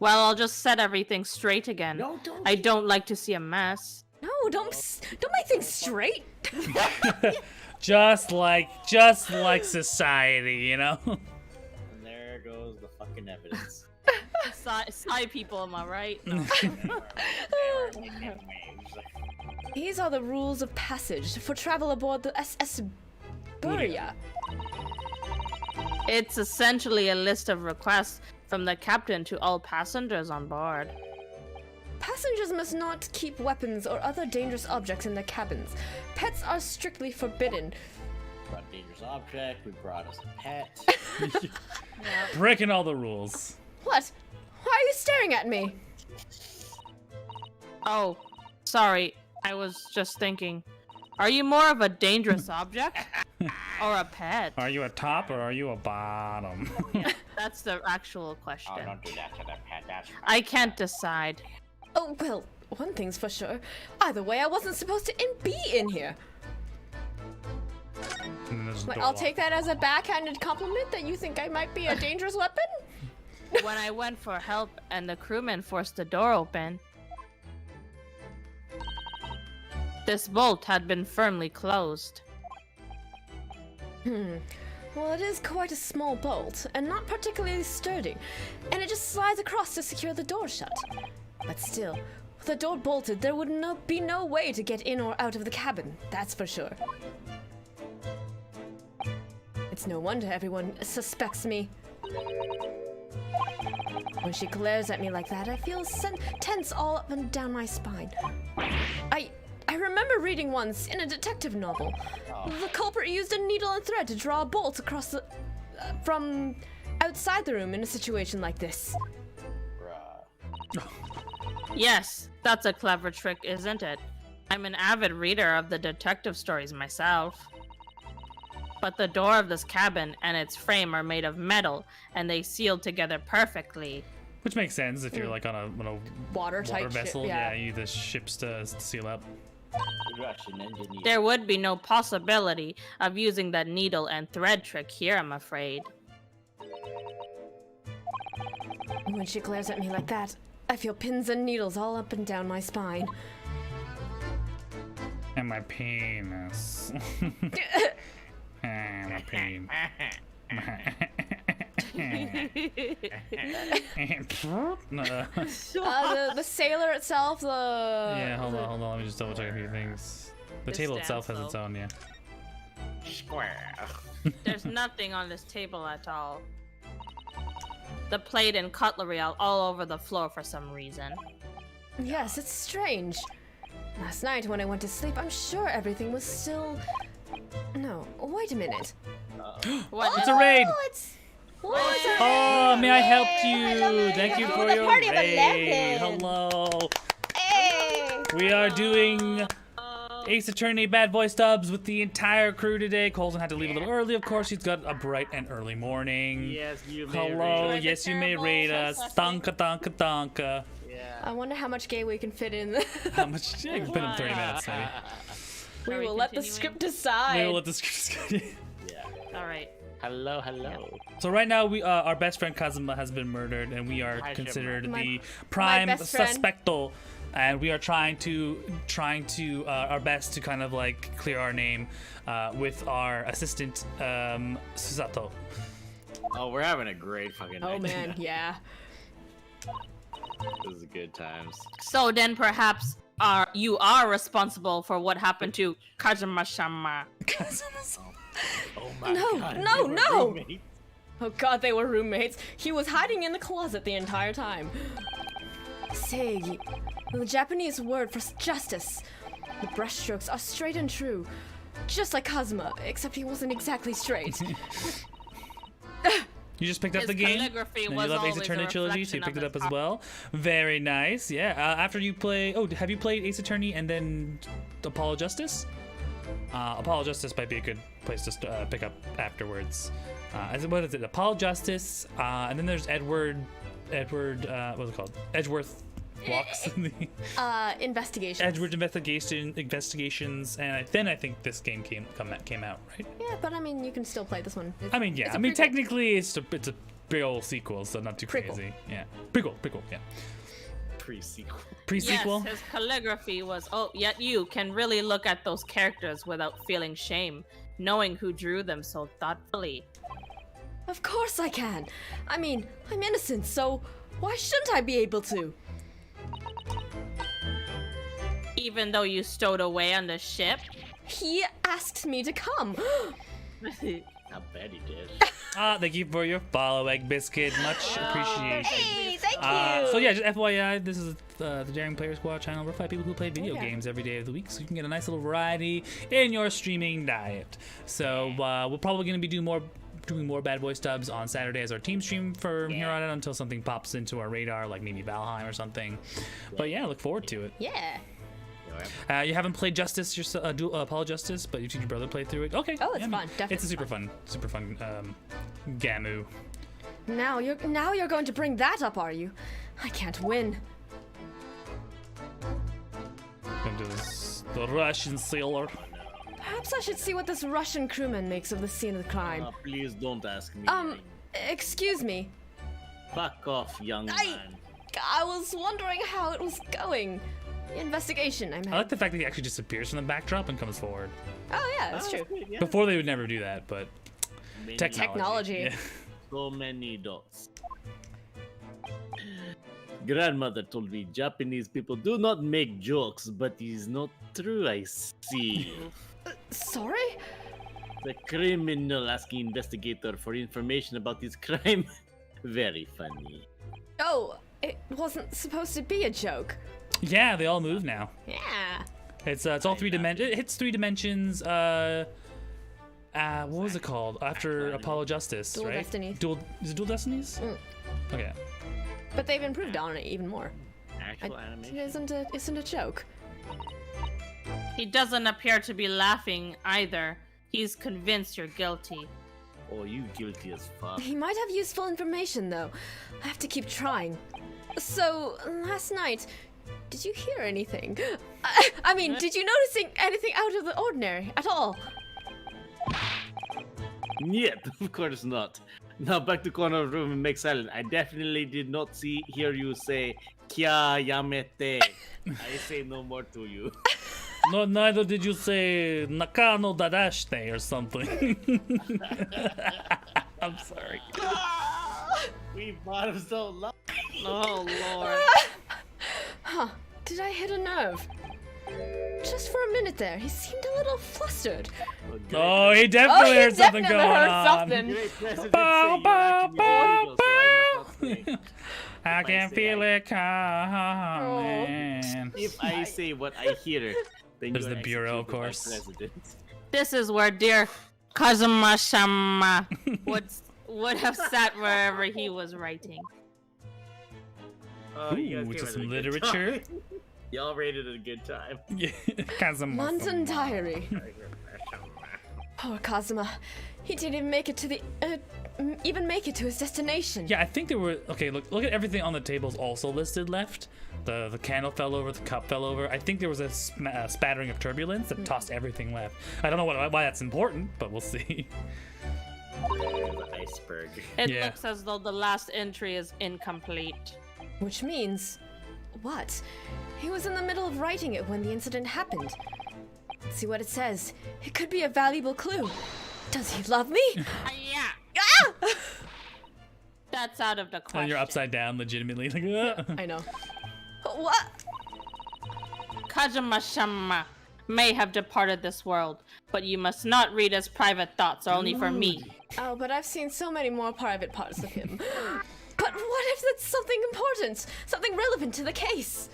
Well, I'll just set everything straight again. No, don't. I don't like to see a mess. No, don't make things straight. just like society, you know. And there goes the fucking evidence. Side people, am I right? No. These are the rules of passage for travel aboard the SS Buria. It's essentially a list of requests from the captain to all passengers on board. Passengers must not keep weapons or other dangerous objects in their cabins. Pets are strictly forbidden. Brought a dangerous object. We brought us a pet. Breaking all the rules. What? Why are you staring at me? Oh, sorry. I was just thinking. Are you more of a dangerous object or a pet? Are you a top or are you a bottom? That's the actual question. Oh, don't do that to the pet. That's I can't decide. Oh, well, one thing's for sure. Either way, I wasn't supposed to be in here. And then there's a But door I'll lock. take that as a backhanded compliment that you think I might be a dangerous weapon? When I went for help and the crewman forced the door open, this bolt had been firmly closed. Well, it is quite a small bolt, and not particularly sturdy, and it just slides across to secure the door shut. But still, with the door bolted, there would be no way to get in or out of the cabin, that's for sure. It's no wonder everyone suspects me. When she glares at me like that, I feel tense all up and down my spine. I remember reading once in a detective novel, the culprit used a needle and thread to draw a bolt across the from outside the room in a situation like this. Yes, that's a clever trick, isn't it? I'm an avid reader of the detective stories myself. But the door of this cabin and its frame are made of metal, and they seal together perfectly. Which makes sense if you're like on a Watertight ship, vessel. yeah. You need the ships to seal up. Russian engineer. There would be no possibility of using that needle and thread trick here, I'm afraid. When she glares at me like that, I feel pins and needles all up and down my spine. And my penis. And my penis. The sailor itself, Yeah, hold on. Let me just double check a few things. The This table stands itself has its low. own, yeah. Square. There's nothing on this table at all. The plate and cutlery are all over the floor for some reason. Yes, it's strange. Last night when I went to sleep, I'm sure everything was still... No, wait a minute. What? It's a raid! Oh, it's... What? Oh, may I help you? Hello, Thank you for the your party of raid. 11. Hello. Hey! We are doing Ace Attorney Bad Boy Stubbs with the entire crew today. Colston had to leave a little early, of course. He's got a bright and early morning. Yes, you may Hello, raid. yes, you may raid us. Thonka, thonka, thonka. Yeah. I wonder how much gay we can fit in. How much? Yeah, you can put in 30 minutes, maybe. We will let the continuing? script decide. We will let the script. Alright. Hello, hello. So right now, we our best friend Kazuma has been murdered, and we are Hi, considered My- the prime best friend. suspecto, and we are trying to our best to kind of like clear our name with our assistant Susato. Oh, we're having a great fucking night. Oh man, yeah. This is good times. So then perhaps you are responsible for what happened to Kazuma-sama. Oh my No, god. no, they were no! roommates. Oh god, they were roommates. He was hiding in the closet the entire time. Seigi, the Japanese word for justice. The brushstrokes are straight and true. Just like Kazuma, except he wasn't exactly straight. You just picked up His the game. calligraphy And was you love Ace always a Attorney Trilogy, so you reflection picked it of up his as well. Very nice. Yeah. After you play, have you played Ace Attorney and then Apollo Justice? Apollo Justice might be a good place to pick up afterwards. What is it? Apollo Justice, and then there's Edward. What's it called? Edgeworth Walks. Investigation. Edward Investigations, and then I think this game came out, right? Yeah, but I mean, you can still play this one. I mean, yeah. I mean, technically, it's a big old sequel, so not too Prequel. crazy. Yeah. Prequel, yeah. Pre-sequel. Pre-sequel? Yes, his calligraphy was, yet you can really look at those characters without feeling shame, knowing who drew them so thoughtfully. Of course I can. I mean, I'm innocent, so why shouldn't I be able to? Even though you stowed away on the ship? He asked me to come. I bet he did. Thank you for your follow, Egg Biscuit. Much appreciation. Hey, thank you. So yeah, just FYI, this is the Daring Player Squad channel. We're 5 people who play video yeah. games every day of the week, so you can get a nice little variety in your streaming diet. So we're probably going to be doing more Bad Boy Stubs on Saturday as our team stream from here on out until something pops into our radar, like maybe Valheim or something. But yeah, look forward to it. Yeah. You haven't played Justice, Apollo Justice, but you've seen your brother play through it. Okay. Oh, it's fun. Definitely It's a super fun Gamu. Now you're going to bring that up, are you? I can't win. Into the Russian sailor. Perhaps I should see what this Russian crewman makes of the scene of the crime. Please don't ask me. Excuse me. Fuck off, young man. I was wondering how it was going. The investigation, I meant. I like the fact that he actually disappears from the backdrop and comes forward. Oh yeah, that's true. Good, yeah. Before they would never do that, but Many Technology. Yeah. So many dots. Grandmother told me Japanese people do not make jokes, but it's not true, I see. Sorry? The criminal asking investigator for information about his crime. Very funny. Oh, it wasn't supposed to be a joke. Yeah, they all move now. Yeah. It's all 3 dimensions. It hits 3 dimensions. What was it called after Apollo Justice? Dual right? Destinies. Is it Dual Destinies? Okay. But they've improved on it even more. Actual animation. It isn't a joke. He doesn't appear to be laughing either. He's convinced you're guilty. Oh, you guilty as fuck. He might have useful information, though. I have to keep trying. So, last night, did you hear anything? I mean, did you notice anything out of the ordinary at all? Yet, of course not. Now back to corner of room and make silent. I definitely did not hear you say Kya Yamete. I say no more to you. No, neither did you say Nakano Dadashite or something. I'm sorry. We bottom so low. Oh, Lord. Huh, did I hit a nerve? Just for a minute there, he seemed a little flustered. Oh, he definitely heard something definitely going heard on. something. Great president Bow, say bow, you're acting illegal, so I must not say. I can say feel I- it coming. If I say what I hear, then There's you're the bureau, of executed by course. president. This is where dear Kazuma-sama would have sat wherever he was writing. You guys Ooh, came just at some a good literature. time. Y'all rated it a good time. Yeah, Kazuma. London Diary. Poor Kazuma. He didn't even make it to his destination. Yeah, I think there were. Okay, look at everything on the tables also listed left. The candle fell over, the cup fell over. I think there was a spattering of turbulence that tossed everything left. I don't know why that's important, but we'll see. Iceberg. It Yeah. looks as though the last entry is incomplete. Which means, what? He was in the middle of writing it when the incident happened. Let's see what it says. It could be a valuable clue. Does he love me? Yeah. Ah! That's out of the question. And you're upside down, legitimately. Like, I know. What? Kazuma-sama may have departed this world, but you must not read his private thoughts only for me. Oh, but I've seen so many more private parts of him. But what if it's something important? Something relevant to the case?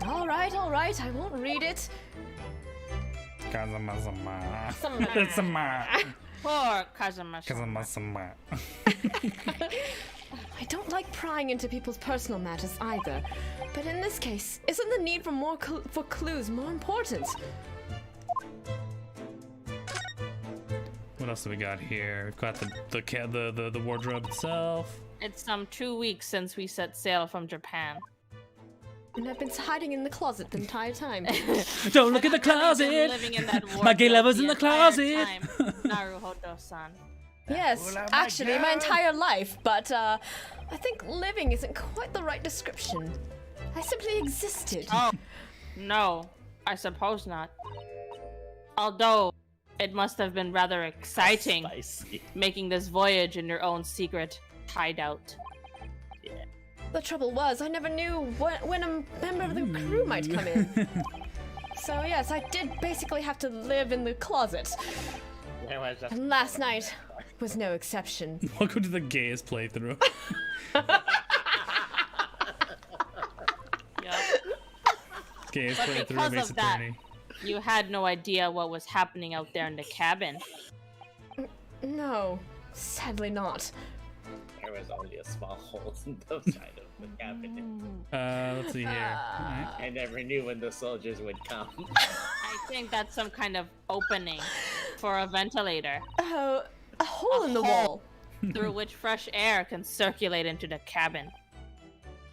All right, I won't read it. Kazuma-sama. Poor Kazuma-sama. Kazuma-sama. I don't like prying into people's personal matters either. But in this case, isn't the need for more clues more important? What else do we got here? We've got the wardrobe itself. It's some 2 weeks since we set sail from Japan. And I've been hiding in the closet the entire time. Don't look in the closet. Living in that My gay lover's in the entire closet. time, Naruhodo-san. Yes, actually, my entire life, but I think living isn't quite the right description. I simply existed. Oh, no, I suppose not. Although, it must have been rather exciting making this voyage in your own secret hideout. The trouble was, I never knew when a member of the crew might come in. So yes, I did basically have to live in the closet. And last night was no exception. Welcome to the gayest playthrough. Gayest But playthrough of because Ace of that, Attorney. you had no idea what was happening out there in the cabin. No, sadly not. There was only a small hole in the side of the cabin. Let's see here. Alright. I never knew when the soldiers would come. I think that's some kind of opening for a ventilator. Oh, a hole in the wall. Through which fresh air can circulate into the cabin.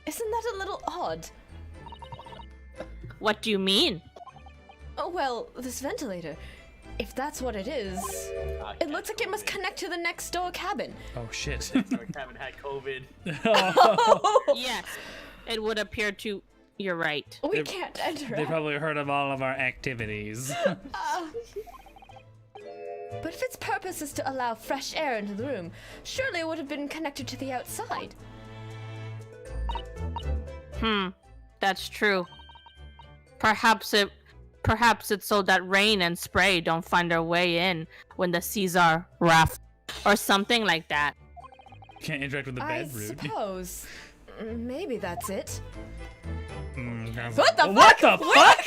Isn't that a little odd? What do you mean? Oh, well, this ventilator. If that's what it is, it looks like it must connect to the next door cabin. Oh shit. Our cabin had COVID. Yes, it would appear to. You're right. We can't enter. They probably heard of all of our activities. But if its purpose is to allow fresh air into the room, surely it would have been connected to the outside. That's true. Perhaps it's so that rain and spray don't find their way in when the seas are rough, or something like that. Can't interact with the bed, I rude. suppose. Maybe that's it. What What the fuck?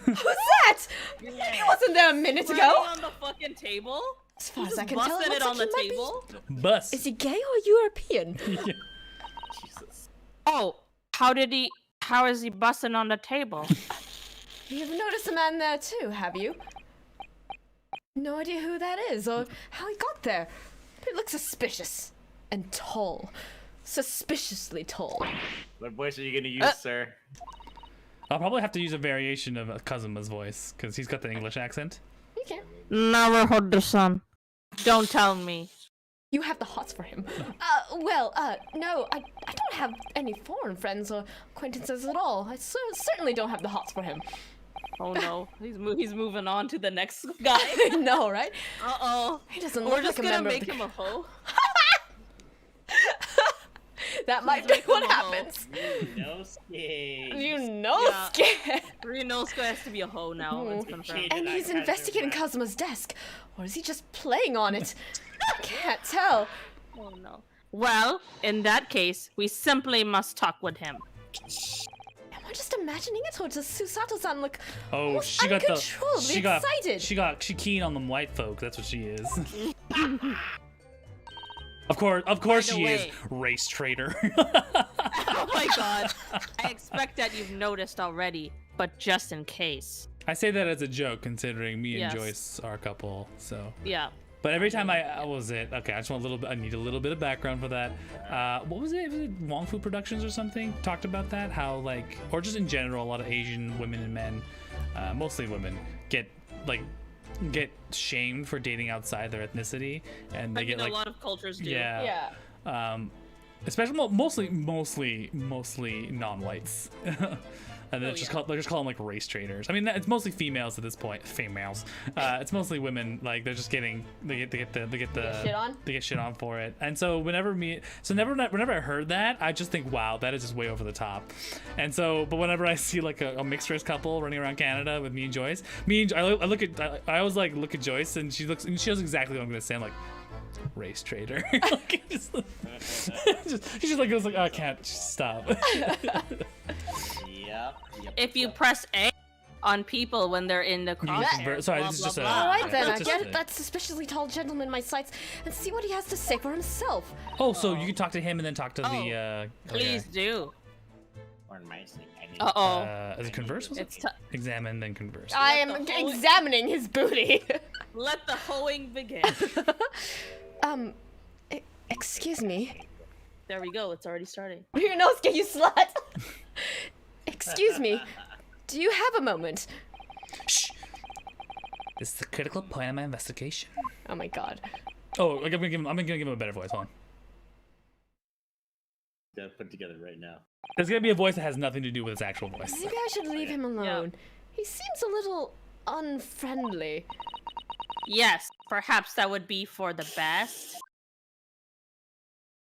Who's that? He wasn't there a minute ago. On the fucking table? As far He as I just can tell, busted it it on the looks like he might table. Bus. Is he gay or European? Jesus. Oh, how is he busting on the table? You've noticed a man there too, have you? No idea who that is or how he got there. But he looks suspicious. And tall. Suspiciously tall. What voice are you gonna use, sir? I'll probably have to use a variation of Kazuma's voice, because he's got the English accent. You can. Never heard the son. Don't tell me. You have the hots for him. No, I don't have any foreign friends or acquaintances at all. I certainly don't have the hots for him. Oh no, he's moving on to the next guy. No, right? Uh-oh. He doesn't We're look just like a gonna member make of the... him a hoe. That might be make him what a hoe. happens. Yeah. Ryunosuke has to be a hoe now. It's confirmed. And he's investigating Kazuma's desk. Or is he just playing on it? I can't tell. Oh no. Well, in that case, we simply must talk with him. Am I just imagining it, or does Susato-san look almost she got uncontrollably excited? She keen on them white folk. That's what she is. Of course she is, race traitor. Oh my god. I expect that you've noticed already, but just in case. I say that as a joke, considering me and Yes. Joyce are a couple. So. Yeah. But every time what was it? Okay, I just want a little bit. I need a little bit of background for that. What was it? Was it Wong Fu Productions or something? Talked about that? How or just in general, a lot of Asian women and men, mostly women, get shamed for dating outside their ethnicity, and they get a lot of cultures do. Yeah. Especially mostly non-whites. And then they just call them like race traders. I mean, it's mostly females at this point. Females. It's mostly women. Like they're just getting they get shit on for it. And so whenever I heard that, I just think, wow, that is just way over the top. And so, but whenever I see like a mixed race couple running around Canada with me and Joyce, I always like look at Joyce and she knows exactly what I'm gonna say. I'm like, race trader. Like, she just like goes like, oh, I can't stop. Yep. If you press A on people when they're in the crosshair. Sorry, this is just a. All right then, I just get it. That suspiciously tall gentleman in my sights, and see what he has to say for himself. Oh, so you can talk to him and then talk to the. Please do. Or in my sleep. As a converse? Was it? Examine then converse. I am examining his booty. Let the hoeing begin. Excuse me. There we go. It's already starting. Your nose, get you slut. Excuse me. Do you have a moment? Shh. This is the critical point of my investigation. Oh my god. Oh, I'm gonna give him a better voice. Hold on. Gotta put it together right now. There's gonna be a voice that has nothing to do with his actual voice. Maybe I should leave him alone. He seems a little unfriendly. Yes, perhaps that would be for the best.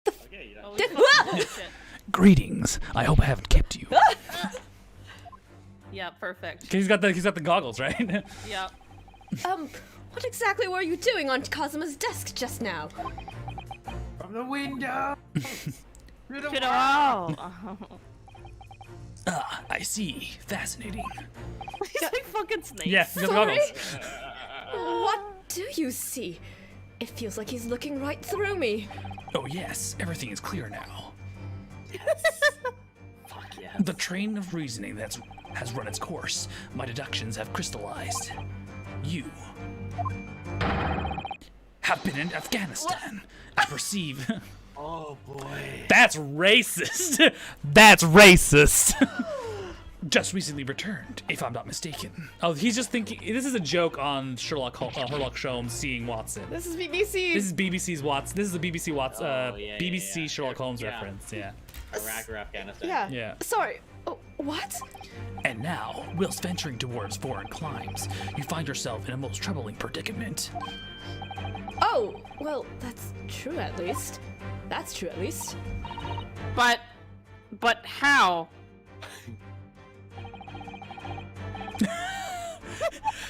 Okay, you know. Oh, shit. Greetings. I hope I haven't kept you. Yeah, perfect. He's got the goggles, right? Yep. What exactly were you doing on Kazuma's desk just now? From the window. Ah, I see. Fascinating. He's like fucking snakes. Yeah, he's got the goggles. What do you see? It feels like he's looking right through me. Oh yes, everything is clear now. Fuck yeah. The train of reasoning has run its course. My deductions have crystallized. You have been in Afghanistan. I perceive. Oh boy. That's racist. That's racist. Just recently returned, if I'm not mistaken. Oh, he's just thinking. This is a joke on Sherlock Holmes seeing Watson. This is BBC. This is BBC's Watson. This is a BBC Watson. Yeah, BBC yeah. Sherlock Holmes reference. Yeah. Iraq or Afghanistan. Yeah. Yeah. Sorry. Oh, what? And now, whilst venturing towards foreign climes, you find yourself in a most troubling predicament. Oh, well, that's true at least. That's true at least. But how?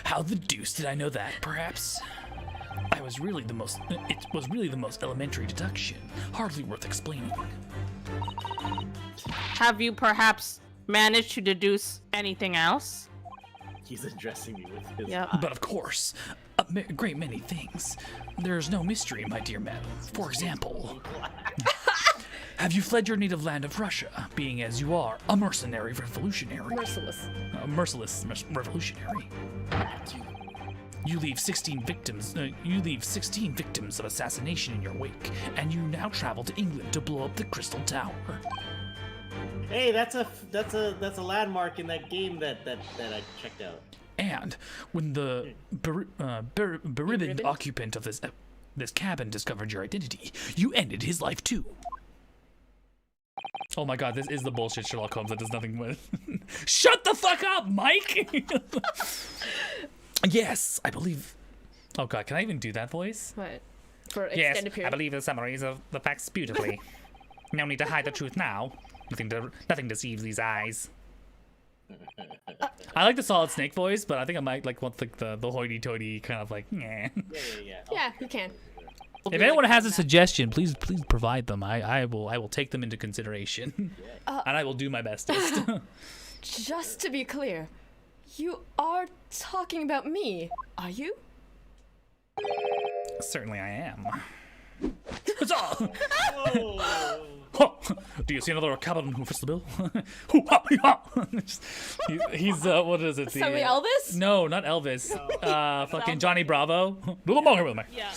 How the deuce did I know that, perhaps? It was really the most elementary deduction, hardly worth explaining. Have you perhaps managed to deduce anything else? He's addressing me with his Yep. eye. But of course, a great many things. There's no mystery, my dear madam. For example, have you fled your native land of Russia, being as you are a mercenary revolutionary? Merciless. A merciless revolutionary. You leave 16 victims. You leave 16 victims of assassination in your wake, and you now travel to England to blow up the Crystal Tower. Hey, that's a landmark in that game that I checked out. And when the beribboned occupant of this cabin discovered your identity, you ended his life too. Oh my god, this is the bullshit Sherlock Holmes that does nothing with. Shut the fuck up, Mike! Yes, I believe. Oh god, can I even do that voice? What? For Yes, extended period? I believe the summaries of the facts beautifully. No need to hide the truth now. Nothing deceives these eyes. I like the Solid Snake voice, but I think I might like want the hoity-toity kind of like. Yeah. Yeah, you can. If anyone has a suggestion, please provide them. I will take them into consideration, and I will do my bestest. Just to be clear, you are talking about me, are you? Certainly I am. Do you see another cabin who fits the bill? He's what is it? Somebody Elvis? No, not Elvis. Fucking Johnny Bravo. Do the ball here with me. Yeah.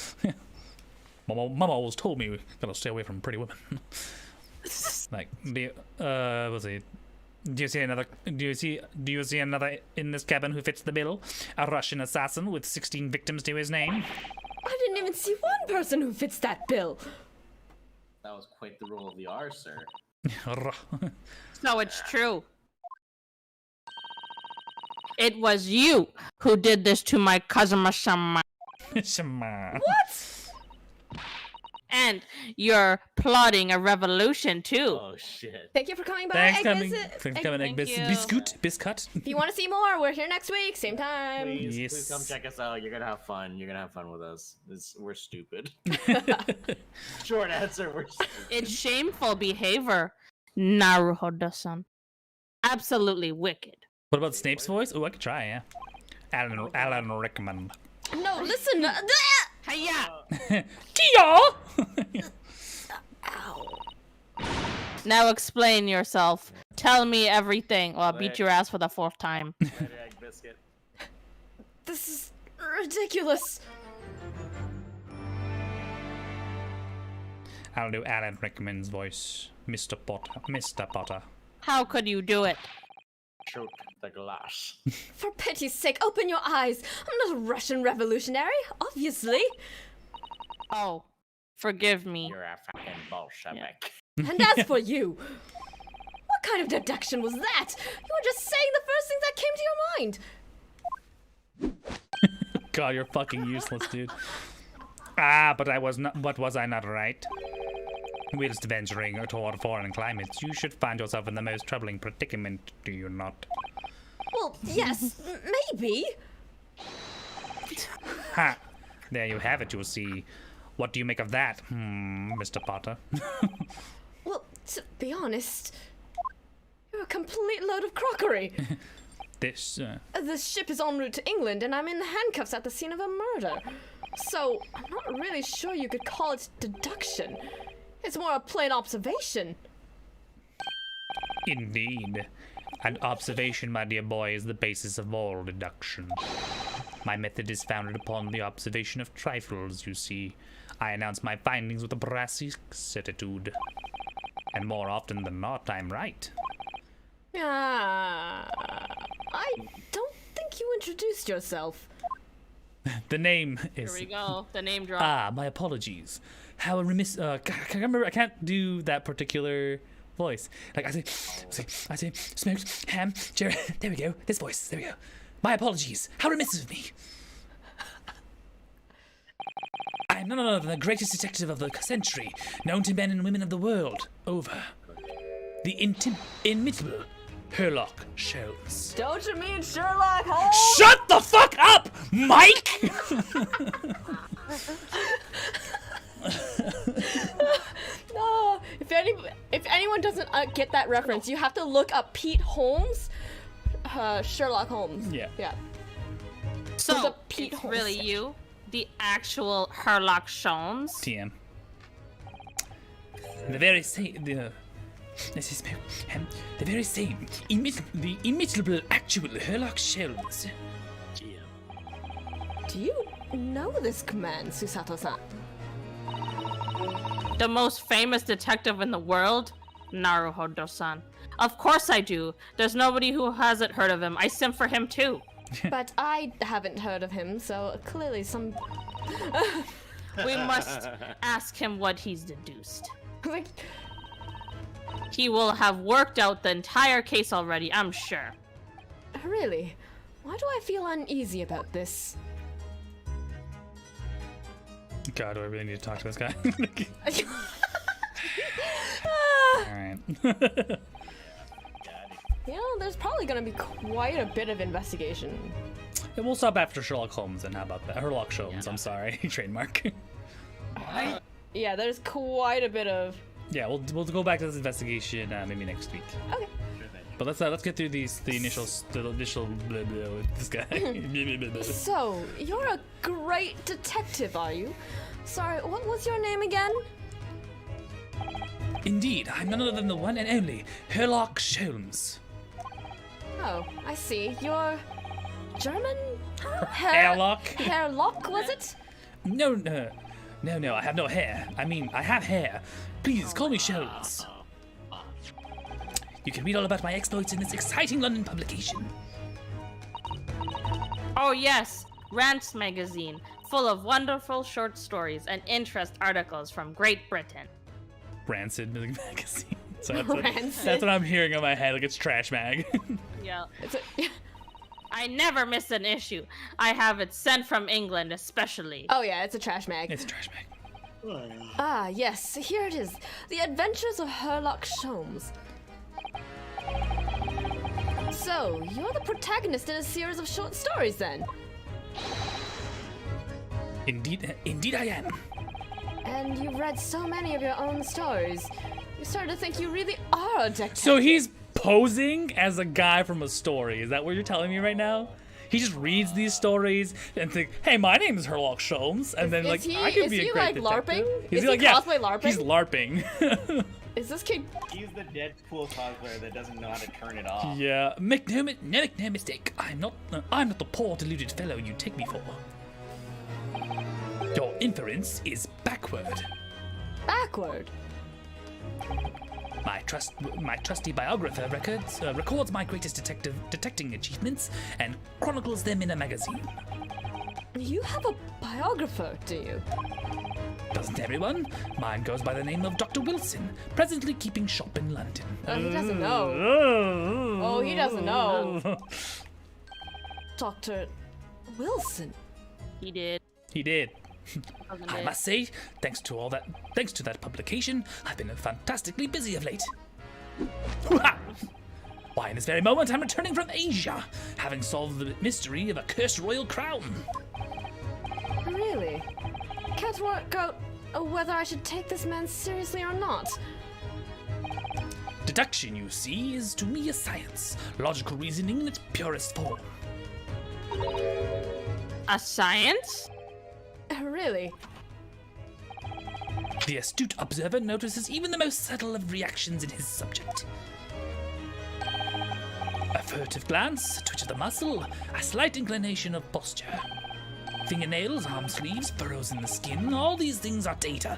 Mama always told me we gotta stay away from pretty women. Like, what's it? Do you see another in this cabin who fits the bill? A Russian assassin with 16 victims to his name. I didn't even see one person who fits that bill. That was quite the roll of the R, sir. So it's true. It was you who did this to my cousin Shama. Shema. What? And you're plotting a revolution too. Oh shit. Thank you for coming by. Thanks Egg coming. Visit. Thanks coming. Egg Thank you. biscuit. If you want to see more, we're here next week, same time. Please come check us out. You're gonna have fun. You're gonna have fun with us. We're stupid. Short answer, we're stupid. It's shameful behavior, Naruhodo-san. Absolutely wicked. What about Snape's voice? Oh, I could try. Yeah. Alan Rickman. No, listen. Hiya! Kia. Ow. Now explain yourself. Tell me everything, or I'll beat Wait. your ass for the 4th time. Later, Egg Biscuit. This is ridiculous. I'll do Alan Rickman's voice. Mr. Potter. How could you do it? Shoot the glass. For pity's sake, open your eyes. I'm not a Russian revolutionary, obviously. Oh, forgive me. You're a fucking Bolshevik. And as for you, what kind of deduction was that? You were just saying the first thing that came to your mind. God, you're fucking useless, dude. But was I not right? Whilst venturing toward foreign climates, you should find yourself in the most troubling predicament, do you not? Well, yes, maybe. Ha! There you have it, you see. What do you make of that, Mr. Potter? Well, to be honest, you're a complete load of crockery. This, This ship is en route to England, and I'm in handcuffs at the scene of a murder. So, I'm not really sure you could call it deduction. It's more a plain observation. Indeed. And observation, my dear boy, is the basis of all deduction. My method is founded upon the observation of trifles, you see. I announce my findings with a brassy certitude. And more often than not, I'm right. I don't think you introduced yourself. The name is... Here we go. The name drop. Ah, my apologies. How remiss... I can't do that particular voice. Like, I say, smoked ham, Jerry. There we go. This voice. There we go. My apologies. How remiss of me. I am none other than the greatest detective of the century, known to men and women of the world over. The inimitable Sherlock Holmes. Don't you mean Sherlock Holmes? Shut the fuck up, Mike! No, if anyone doesn't get that reference, you have to look up Pete Holmes, Sherlock Holmes. Yeah. Yeah. So, There's a Pete it's Holmes really section. you? The actual Sherlock Holmes? TM. The very same, the very same, the imitable actual Sherlock Holmes. Do you know this command, Susato-san? The most famous detective in the world? Naruhodo-san. Of course I do. There's nobody who hasn't heard of him. I sim for him too. But I haven't heard of him, so clearly some... We must ask him what he's deduced. Like, He will have worked out the entire case already, I'm sure. really? Why do I feel uneasy about this? God, do I really need to talk to this guy? Alright. You know, there's probably gonna be quite a bit of investigation. Yeah, we'll stop after Sherlock Holmes, and how about that? Sherlock Holmes, I'm sorry. Trademark. Yeah, there's quite a bit of... Yeah, we'll go back to this investigation maybe next week. Okay. But let's get through the initial blah, blah with this guy. Blah, blah, blah. So, you're a great detective, are you? Sorry, what was your name again? Indeed, I'm none other than the one and only Sherlock Holmes. Oh, I see. You're... German? Hairlock? Hairlock, was it? No, I have no hair. I mean, I have hair. Please, call me Holmes. You can read all about my exploits in this exciting London publication. Oh yes, Rants magazine, full of wonderful short stories and interest articles from Great Britain. Rancid magazine. So Rancid. that's what I'm hearing in my head, like it's trash mag. Yeah. It's a... I never miss an issue. I have it sent from England, especially. Oh yeah, it's a trash mag. It's a trash bag. Ah, yes, here it is. The Adventures of Sherlock Holmes. So, you're the protagonist in a series of short stories then? Indeed I am. And you've read so many of your own stories. You started to think you really are a detective. So he's posing as a guy from a story. Is that what you're telling me right now? He just reads these stories and think, "Hey, my name is Sherlock Holmes," and then like, I could be a great detective. LARPing? Is he like cosplay LARPing? He's LARPing. Is this kid? He's the Deadpool cosplayer that doesn't know how to turn it off. Yeah, make no mistake. I'm not the poor deluded fellow you take me for. Your inference is backward. Backward? My trusty biographer records my greatest detecting achievements and chronicles them in a magazine. You have a biographer, do you? Doesn't everyone? Mine goes by the name of Dr. Wilson, presently keeping shop in London. Oh, he doesn't know. Oh, he doesn't know. Dr. Wilson. He did. He did. I must say, thanks to that publication, I've been fantastically busy of late. Why, in this very moment, I'm returning from Asia, having solved the mystery of a cursed royal crown. Really? Can't work out whether I should take this man seriously or not. Deduction, you see, is to me a science, logical reasoning in its purest form. A science? Really? The astute observer notices even the most subtle of reactions in his subject. A furtive glance, a twitch of the muscle, a slight inclination of posture. Fingernails, arm sleeves, furrows in the skin, all these things are data.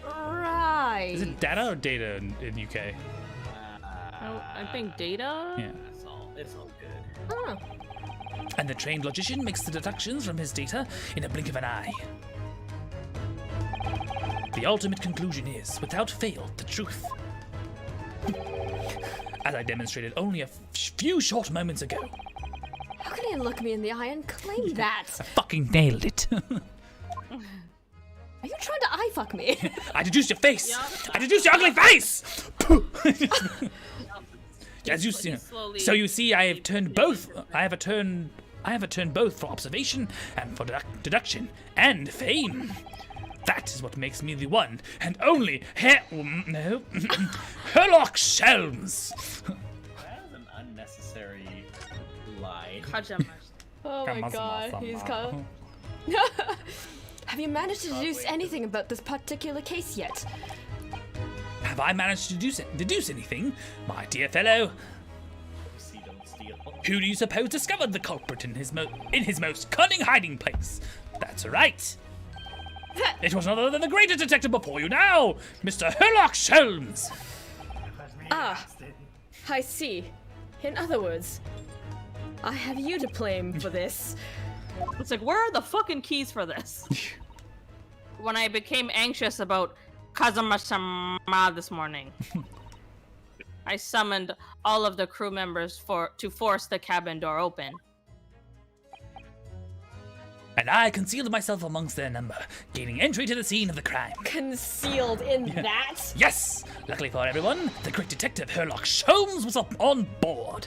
Right. Is it data or data in UK? I think data? Yeah. It's all good. Huh. And the trained logician makes the deductions from his data in a blink of an eye. The ultimate conclusion is, without fail, the truth. As I demonstrated only a few short moments ago. How can he look me in the eye and claim that? I fucking nailed it. Are you trying to eye fuck me? I deduced your face! I deduced your ugly face! As you see, so you see, I have turned both. I have turned both for observation and for deduction and fame. That is what makes me the one and only Sherlock Holmes. That is an unnecessary lie. Oh my god, he's come. Have you managed to deduce anything about this particular case yet? Have I managed to deduce anything, my dear fellow? See, don't steal. Who do you suppose discovered the culprit in his most cunning hiding place? That's right. It was none other than the greatest detective before you now, Mr. Sherlock Holmes. Ah, I see. In other words, I have you to blame for this. It's like, where are the fucking keys for this? When I became anxious about Kazuma-sama this morning, I summoned all of the crew members to force the cabin door open. And I concealed myself amongst their number, gaining entry to the scene of the crime. Concealed in that? Yes! Luckily for everyone, the great detective Sherlock Holmes was up on board.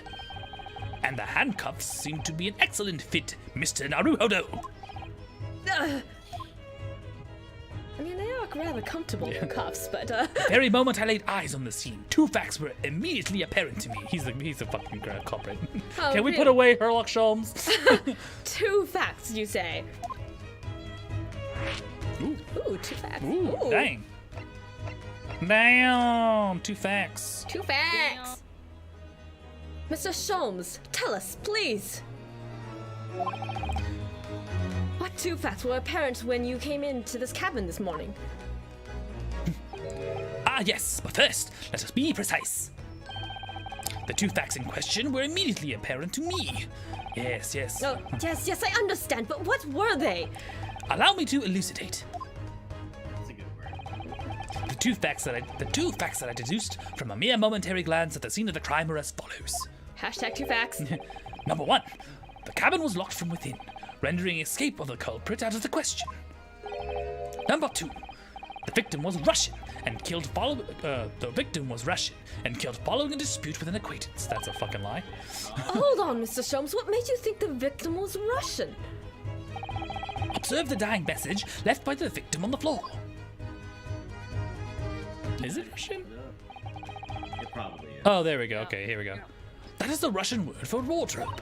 And the handcuffs seemed to be an excellent fit, Mr. Naruhodo. I mean, they are rather comfortable cuffs, but The very moment I laid eyes on the scene, two facts were immediately apparent to me. He's a fucking culprit. Oh, Can we really? put away Sherlock Holmes? 2 facts, you say? Ooh. Ooh, 2 facts. Ooh, dang. Damn, 2 facts. 2 facts. Mr. Holmes, tell us, please. What 2 facts were apparent when you came into this cabin this morning? Ah, yes, but first, let us be precise. The 2 facts in question were immediately apparent to me. Yes. Oh, yes, I understand, but what were they? Allow me to elucidate. That's a good word. The two facts that I deduced from a mere momentary glance at the scene of the crime are as follows. Hashtag 2 facts. Number 1, the cabin was locked from within, rendering escape of the culprit out of the question. Number 2, the victim was Russian and killed following a dispute with an acquaintance. That's a fucking lie. Hold on, Mr. Sholmes. What made you think the victim was Russian? Observe the dying message left by the victim on the floor. Is it Russian? It probably is. Oh, there we go. Okay, here we go. That is the Russian word for wardrobe.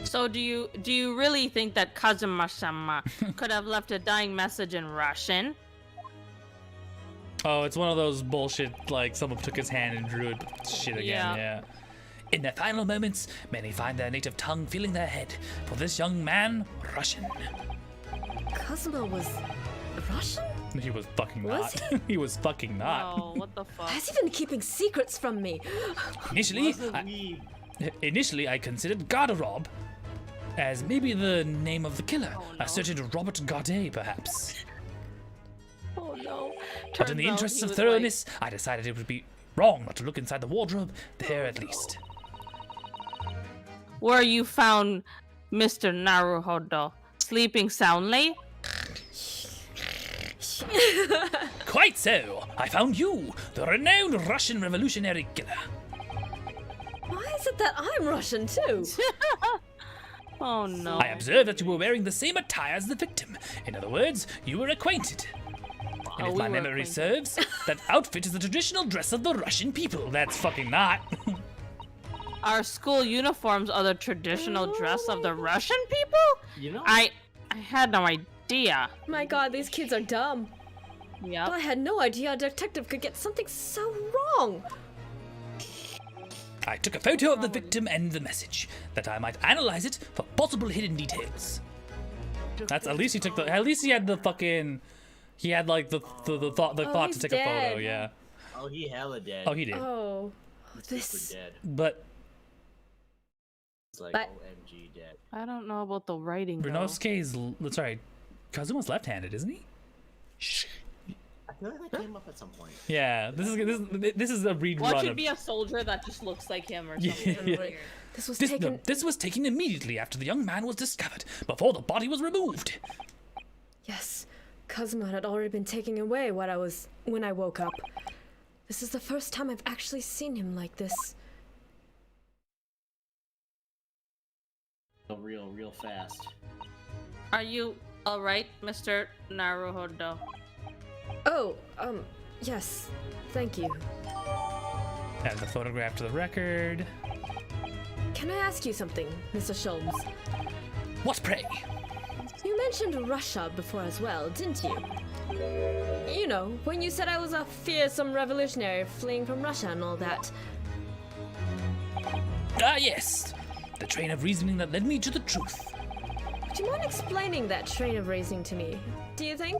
So do you really think that Kazuma-sama could have left a dying message in Russian? Oh, it's one of those bullshit, like someone took his hand and drew it shit again, yeah. In their final moments, many find their native tongue filling their head. For this young man, Russian. Kazuma was Russian? He was fucking Was not. He was fucking not. Oh, what the fuck? Has he been keeping secrets from me? Initially, I considered Garderobe as maybe the name of the killer. Oh, no. A certain Robert Gardet, perhaps. Oh no. But in the interests of thoroughness, I decided it would be wrong not to look inside the wardrobe, there at least. Where you found Mr. Naruhodo sleeping soundly? Quite so. I found you, the renowned Russian revolutionary killer. Why is it that I'm Russian too? Oh no. I observed that you were wearing the same attire as the victim. In other words, you were acquainted. And if my memory serves, that outfit is the traditional dress of the Russian people. That's fucking not. Our school uniforms are the traditional dress of the Russian people? You know? I had no idea. My god, these kids are dumb. Yep. I had no idea a detective could get something so wrong. I took a photo of the victim and the message, that I might analyze it for possible hidden details. That's at least he took the. At least he had the fucking. He had like the thought to he's take dead. a photo. Yeah. Oh, he hella dead. Oh, he did. Oh, He's this. super dead. But It's like But- OMG dead. I don't know about the writing though. Brunosuke's. Sorry, Kazuma's left-handed, isn't he? Shh. I feel like that came up at some point. Yeah. This is a read What run should of. be a soldier that just looks like him or Yeah. something weird? This was This, taken. no, this was taken immediately after the young man was discovered, before the body was removed. Yes, Kazuma had already been taken away when I woke up. This is the first time I've actually seen him like this. Real fast. Are you alright, Mr. Naruhodo? Oh, yes. Thank you. Add the photograph to the record. Can I ask you something, Mr. Sholmes? What pray? You mentioned Russia before as well, didn't you? You know, when you said I was a fearsome revolutionary fleeing from Russia and all that. Ah, yes. The train of reasoning that led me to the truth. Would you mind explaining that train of reasoning to me? Do you think?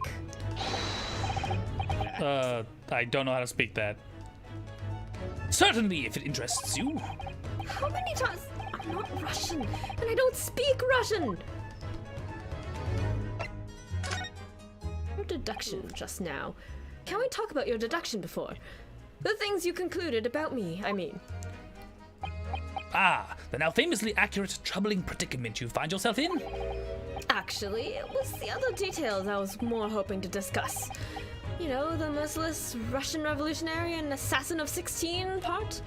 I don't know how to speak that. Certainly, if it interests you. How many times? I'm not Russian, and I don't speak Russian! Your deduction just now. Can we talk about your deduction before? The things you concluded about me, I mean. Ah, the now famously accurate, troubling predicament you find yourself in? Actually, it was the other details I was more hoping to discuss. You know, the merciless Russian revolutionary and assassin of 16 part?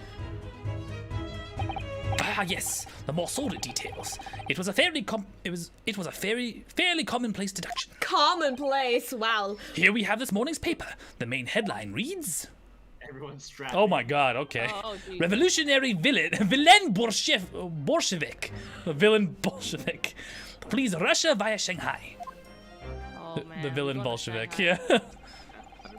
Ah, yes, the more sordid details. It was a fairly fairly commonplace deduction. Commonplace, wow. Here we have this morning's paper. The main headline reads. Everyone's strapped. Oh my god, okay. Oh, geez. Revolutionary villain Bolshevik. Villain Bolshevik. Flees Russia via Shanghai. Oh man. The villain going to Bolshevik, Shanghai. yeah.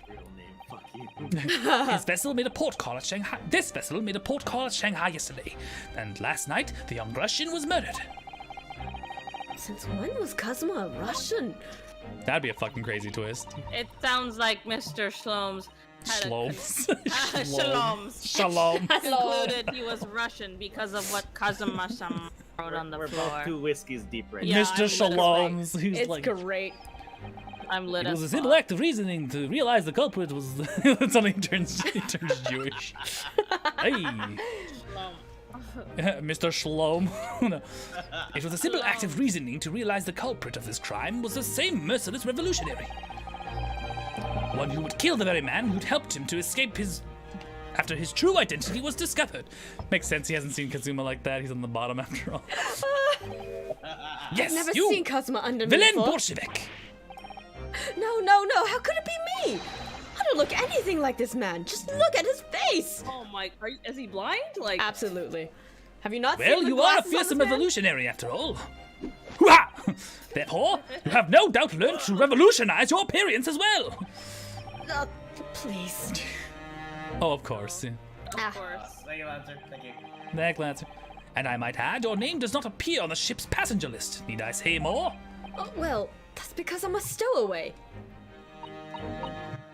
Real name. Fuck you. His vessel made a port call at Shanghai. This vessel made a port call at Shanghai yesterday. And last night, the young Russian was murdered. Since when was Kazuma a Russian? That'd be a fucking crazy twist. It sounds like Mr. Shlomes had Shlomes. Shlomes Shalom. concluded he was Russian because of what Kazuma-sama wrote on the We're floor. both 2 whiskeys deep right Yeah, Mr. I'm lit as Shaloms, who's It's like. great. I'm lit It as was a fuck. simple act of reasoning to realize the culprit was. Suddenly he turns Jewish. Hey. Shalom. Mr. Shalom. No. It was a simple act of reasoning to realize the culprit of this crime was the same merciless revolutionary. One who would kill the very man who'd helped him to escape after his true identity was discovered. Makes sense, he hasn't seen Kazuma like that. He's on the bottom after all. Yes, I've never you! seen Kazuma under me Villain before. Bolshevik! No. How could it be me? I don't look anything like this man. Just look at his face. Oh my, is he blind? Like, Absolutely. Have you not Well, seen the you are a glasses on fearsome this man? revolutionary after all. Hoo-ha! Therefore, you have no doubt learned to revolutionize your appearance as well. Please. Oh, of course. of course. Thank you, Lancer. Thank you. That Lancer. And I might add, your name does not appear on the ship's passenger list. Need I say more? Oh, well, that's because I'm a stowaway.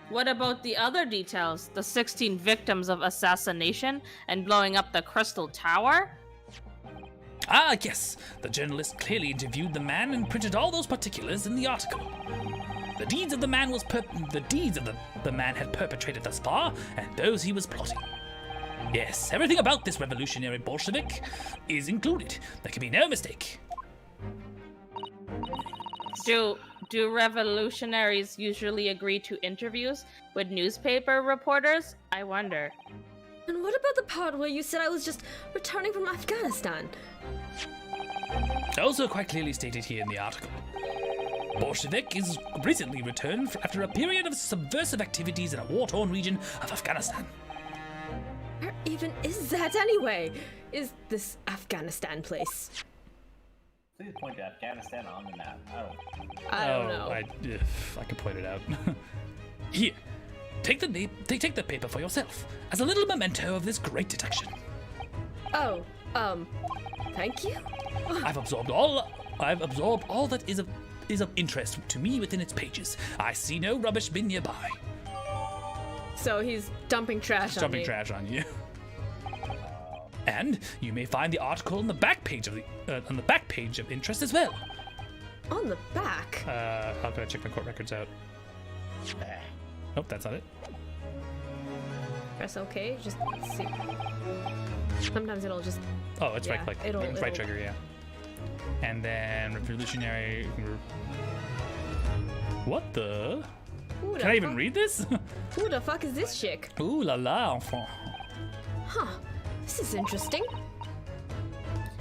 What about the other details? The 16 victims of assassination and blowing up the Crystal Tower? Ah, yes. The journalist clearly interviewed the man and printed all those particulars in the article. The deeds of the man the man had perpetrated thus far, and those he was plotting. Yes, everything about this revolutionary Bolshevik is included. There can be no mistake. Do revolutionaries usually agree to interviews with newspaper reporters? I wonder. And what about the part where you said I was just returning from Afghanistan? Also quite clearly stated here in the article. Bolshevik is recently returned after a period of subversive activities in a war-torn region of Afghanistan. Where even is that anyway? Is this Afghanistan place? Please point to Afghanistan on the map. I don't know. I can point it out. Here, take the paper for yourself as a little memento of this great detection. Oh, thank you? I've absorbed all that is of interest to me within its pages. I see no rubbish bin nearby. So he's dumping trash on me. Dumping trash on you. And you may find the article on the back page of interest as well. On the back? How can I check my court records out? Nope, that's not it. Press OK. Just see. Sometimes it'll just. Oh, it's yeah, right click. it'll Right trigger, yeah. And then revolutionary. What the? Who Can the I even fuck- read this? Who the fuck is this chick? Ooh la la, enfant. Huh. This is interesting.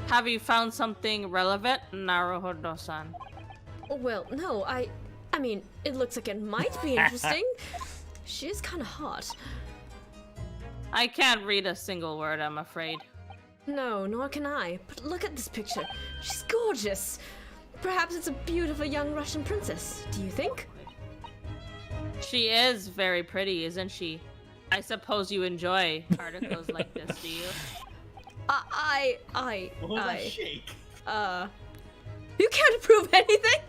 Have you found something relevant, Naruhodo-san? Well, no, I mean, it looks like it might be interesting. She is kind of hot. I can't read a single word, I'm afraid. No, nor can I. But look at this picture. She's gorgeous. Perhaps it's a beautiful young Russian princess. Do you think? She is very pretty, isn't she? I suppose you enjoy articles like this, do you? What was that shake? You can't prove anything?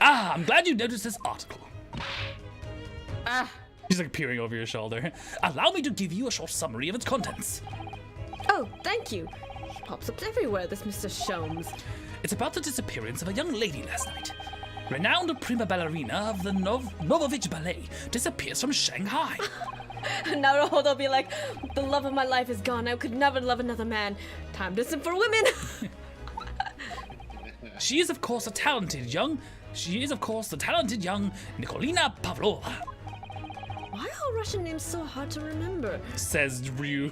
Ah, I'm glad you noticed this article. Ah, She's like peering over your shoulder. Allow me to give you a short summary of its contents. Oh, thank you. He pops up everywhere, this Mr. Sholmes. It's about the disappearance of a young lady last night. Renowned prima ballerina of the Novovich Ballet disappears from Shanghai. Naruhodo will be like, the love of my life is gone. I could never love another man. Time to sing for women. She is, of course, the talented young Nikolina Pavlova. Why are all Russian names so hard to remember? Says Ryu.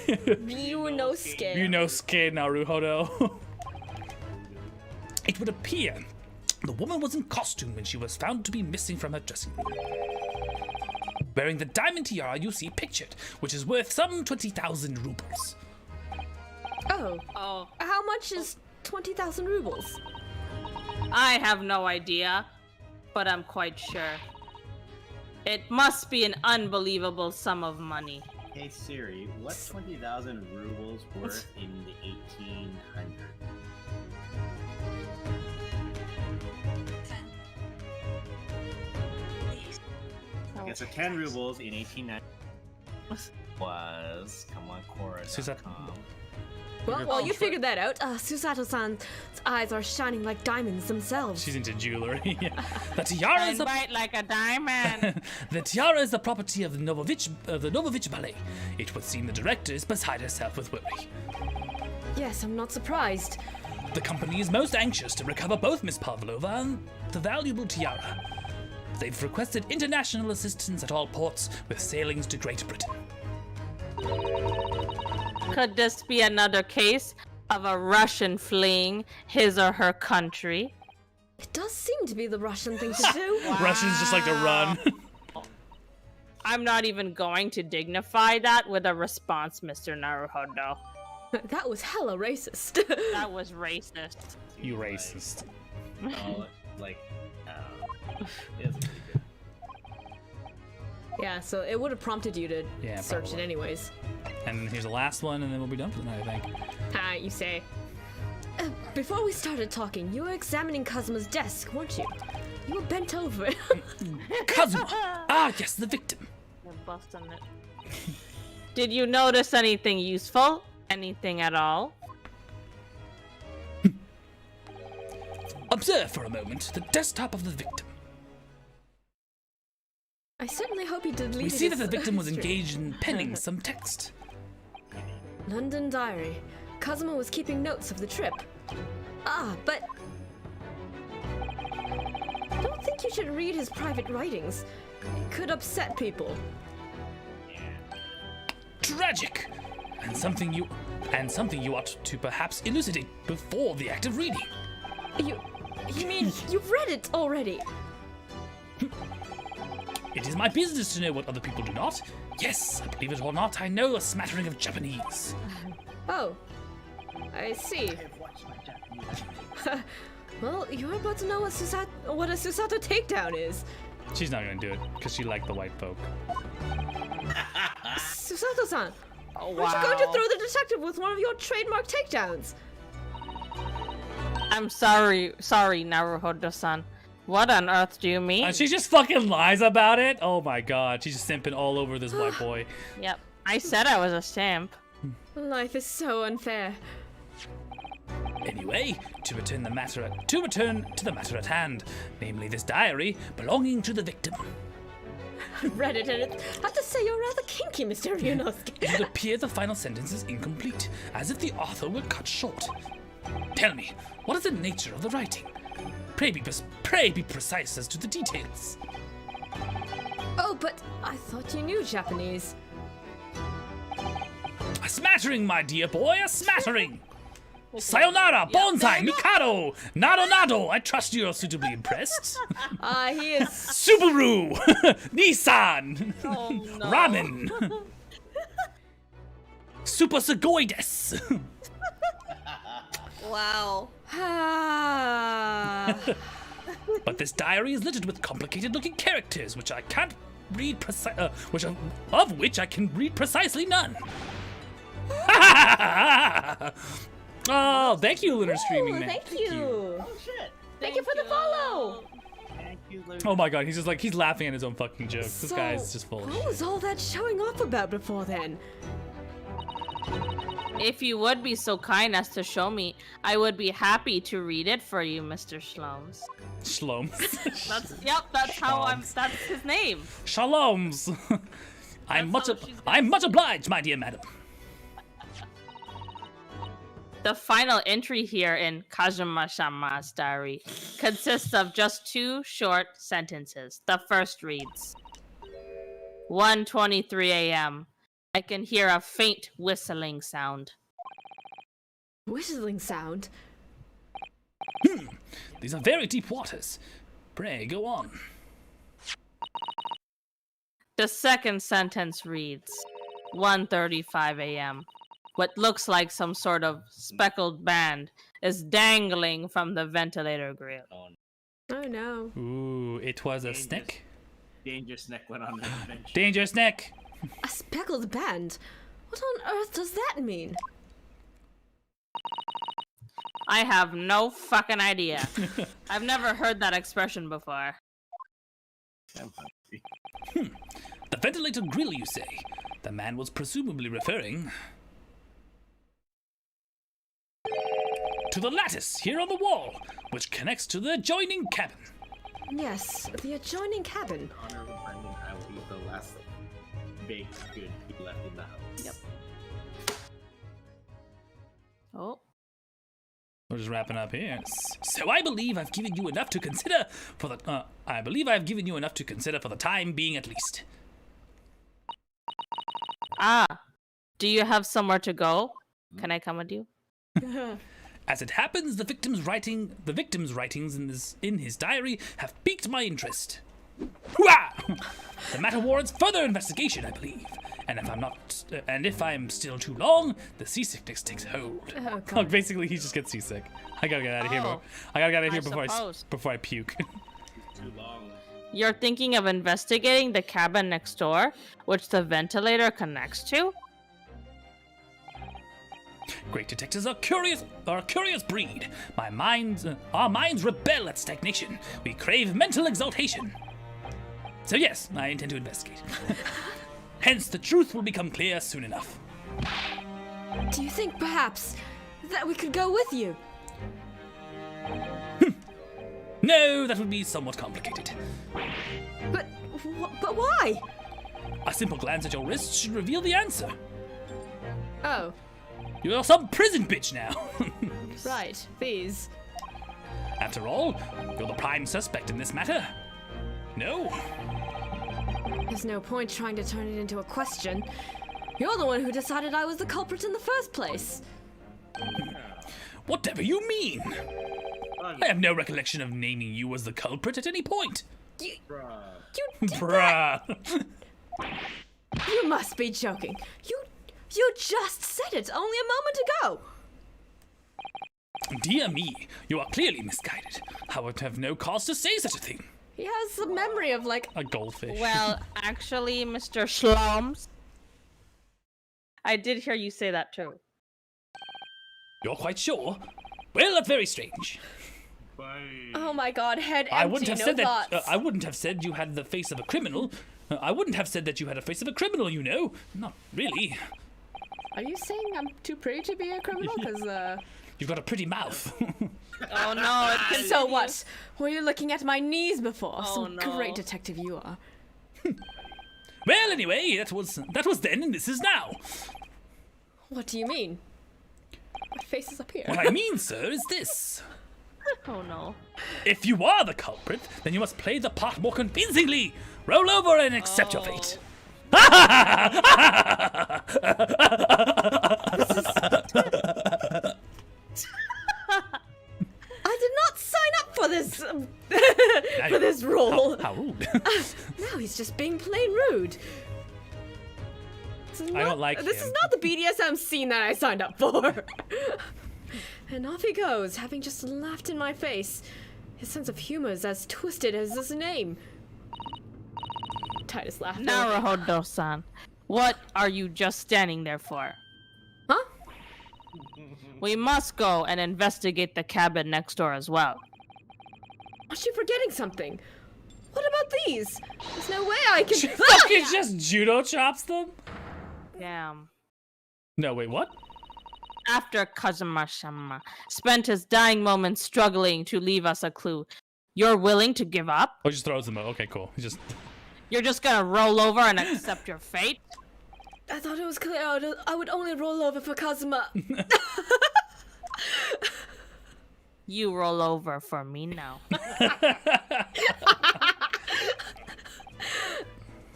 Ryunosuke. Ryunosuke Naruhodo. It would appear the woman was in costume when she was found to be missing from her dressing room. Wearing the diamond tiara you see pictured, which is worth some 20,000 rubles. Oh. How much is 20,000 rubles? I have no idea, but I'm quite sure. It must be an unbelievable sum of money. Hey Siri, what's 20,000 rubles worth in the 1800s? Okay, so 10 rubles in 1890 was, come on, Cora.com. Well, while you figured that out, Susato-san's eyes are shining like diamonds themselves. She's into jewelry. The tiara is Bright like a diamond. the tiara is the property of the Novovich Ballet. It would seem the director is beside herself with worry. Yes, I'm not surprised. The company is most anxious to recover both Miss Pavlova and the valuable tiara. They've requested international assistance at all ports with sailings to Great Britain. Could this be another case of a Russian fleeing his or her country? It does seem to be the Russian thing to do. Russians just like to run. I'm not even going to dignify that with a response, Mr. Naruhodo. That was hella racist. That was racist. You racist. Oh, like, it doesn't really good. Yeah, so it would have prompted you to Yeah, search probably. it anyways. And here's the last one, and then we'll be done for the night, I think. Ha, you say. Before we started talking, you were examining Kazuma's desk, weren't you? You were bent over it. Kazuma! Ah, yes, the victim. You're busting it. Did you notice anything useful? Anything at all? Observe for a moment the desktop of the victim. I certainly hope he deleted We see that his the victim was history. engaged in penning some text. London diary. Kazuma was keeping notes of the trip. Ah, but... I don't think you should read his private writings. It could upset people. Tragic! And something you ought to perhaps elucidate before the act of reading. You mean you've read it already? It is my business to know what other people do not. Yes, believe it or not, I know a smattering of Japanese. Oh, I see. Well, you're about to know what a Susato takedown is. She's not gonna do it, because she liked the white folk. Susato-san, Oh, aren't you going to throw the detective with one of your trademark takedowns? I'm sorry, Naruhodo-san. What on earth do you mean? And she just fucking lies about it? Oh my god, she's just simping all over this white boy. Yep, I said I was a simp. Life is so unfair. Anyway, to return to the matter at hand, namely this diary belonging to the victim. Read it, and I have to say you're rather kinky, Mr. Ryunosuke. It would appear the final sentence is incomplete, as if the author were cut short. Tell me, what is the nature of the writing? Pray be precise as to the details. Oh, but I thought you knew Japanese. A smattering, my dear boy, a smattering! Sayonara, bonsai, mikado, nado. I trust you are suitably impressed. Ah, he is. Subaru, Nissan, Oh, no. Ramen, Super Segoides. Wow. Ah. But this diary is littered with complicated-looking characters, which I can't read of which I can read precisely none. Oh, thank you, Lunar Streaming Man. Thank you. Oh shit! Thank you for the follow. Thank you, Oh my god, he's just like, he's laughing at his own fucking jokes. This guy's just full of What shit. was all that showing off about before then? If you would be so kind as to show me, I would be happy to read it for you, Mr. Shloms. Shloms. That's his name. Shaloms. I'm That's how she's I'm much obliged, my dear madam. The final entry here in Kazuma-sama's diary consists of just 2 short sentences. The first reads, 1:23 a.m. I can hear a faint whistling sound. Whistling sound? These are very deep waters. Pray, go on. The second sentence reads, 1:35 a.m. What looks like some sort of speckled band is dangling from the ventilator grill. Oh no. Ooh, it was a snake. Danger Snack went on an adventure. Danger snake. A speckled band? What on earth does that mean? I have no fucking idea. I've never heard that expression before. I'm hungry. The ventilator grill, you say? The man was presumably referring to the lattice here on the wall, which connects to the adjoining cabin. Yes, the adjoining cabin. Honorable Brendan, I will eat the last baked good he left in the house. Yep. Oh. We're just wrapping up here. So I believe I've given you enough to consider for the. I believe I've given you enough to consider for the time being, at least. Ah. Do you have somewhere to go? Can I come with you? As it happens, the victim's writings in his diary have piqued my interest. Hooah! The matter warrants further investigation, I believe. And if I'm still too long, the seasickness takes hold. Oh, God. Basically, he just gets seasick. I gotta get out of here. Oh, I gotta get out of here suppose. before I puke. Too long. You're thinking of investigating the cabin next door, which the ventilator connects to? Great detectives are a curious breed. Our minds rebel at stagnation. We crave mental exaltation. So yes, I intend to investigate. Hence, the truth will become clear soon enough. Do you think perhaps that we could go with you? No, that would be somewhat complicated. But why? A simple glance at your wrist should reveal the answer. Oh, You're some prison bitch now. right. These. After all, you're the prime suspect in this matter. No. There's no point trying to turn it into a question. You're the one who decided I was the culprit in the first place. Whatever you mean. I have no recollection of naming you as the culprit at any point. You did Bruh. You must be joking. You just said it only a moment ago. Dear me, you are clearly misguided. I would have no cause to say such a thing. He has the memory of like A goldfish. Well, actually, Mr. Schlums, I did hear you say that too. You're quite sure? Well, that's very strange. Oh my God, head empty, I wouldn't have no said thoughts. that. I wouldn't have said you had the face of a criminal. I wouldn't have said that you had a face of a criminal. You know, not really. Are you saying I'm too pretty to be a criminal? Because You've got a pretty mouth. Oh no, it can So what? Were you looking at my knees before? Oh, Some no. great detective you are. Well, anyway, that was then, and this is now. What do you mean? My face is up here. What I mean, sir, is this. Oh no. If you are the culprit, then you must play the part more convincingly. Roll over and accept your fate. I did not sign up for this for this role. How rude. Now he's just being plain rude. This is I don't like This him. is not the BDSM scene that I signed up for. And off he goes, having just laughed in my face. His sense of humor is as twisted as his name. Titus laughed. Naruhodo-san, what are you just standing there for? Huh? We must go and investigate the cabin next door as well. Aren't you forgetting something? What about these? There's no way I can. She fucking just judo chops them? Damn. No, wait, what? After Kazuma-sama spent his dying moments struggling to leave us a clue, you're willing to give up? Oh, he just throws them out. Okay, cool. He just. You're just gonna roll over and accept your fate? I thought it was clear I would only roll over for Kazuma. You roll over for me now.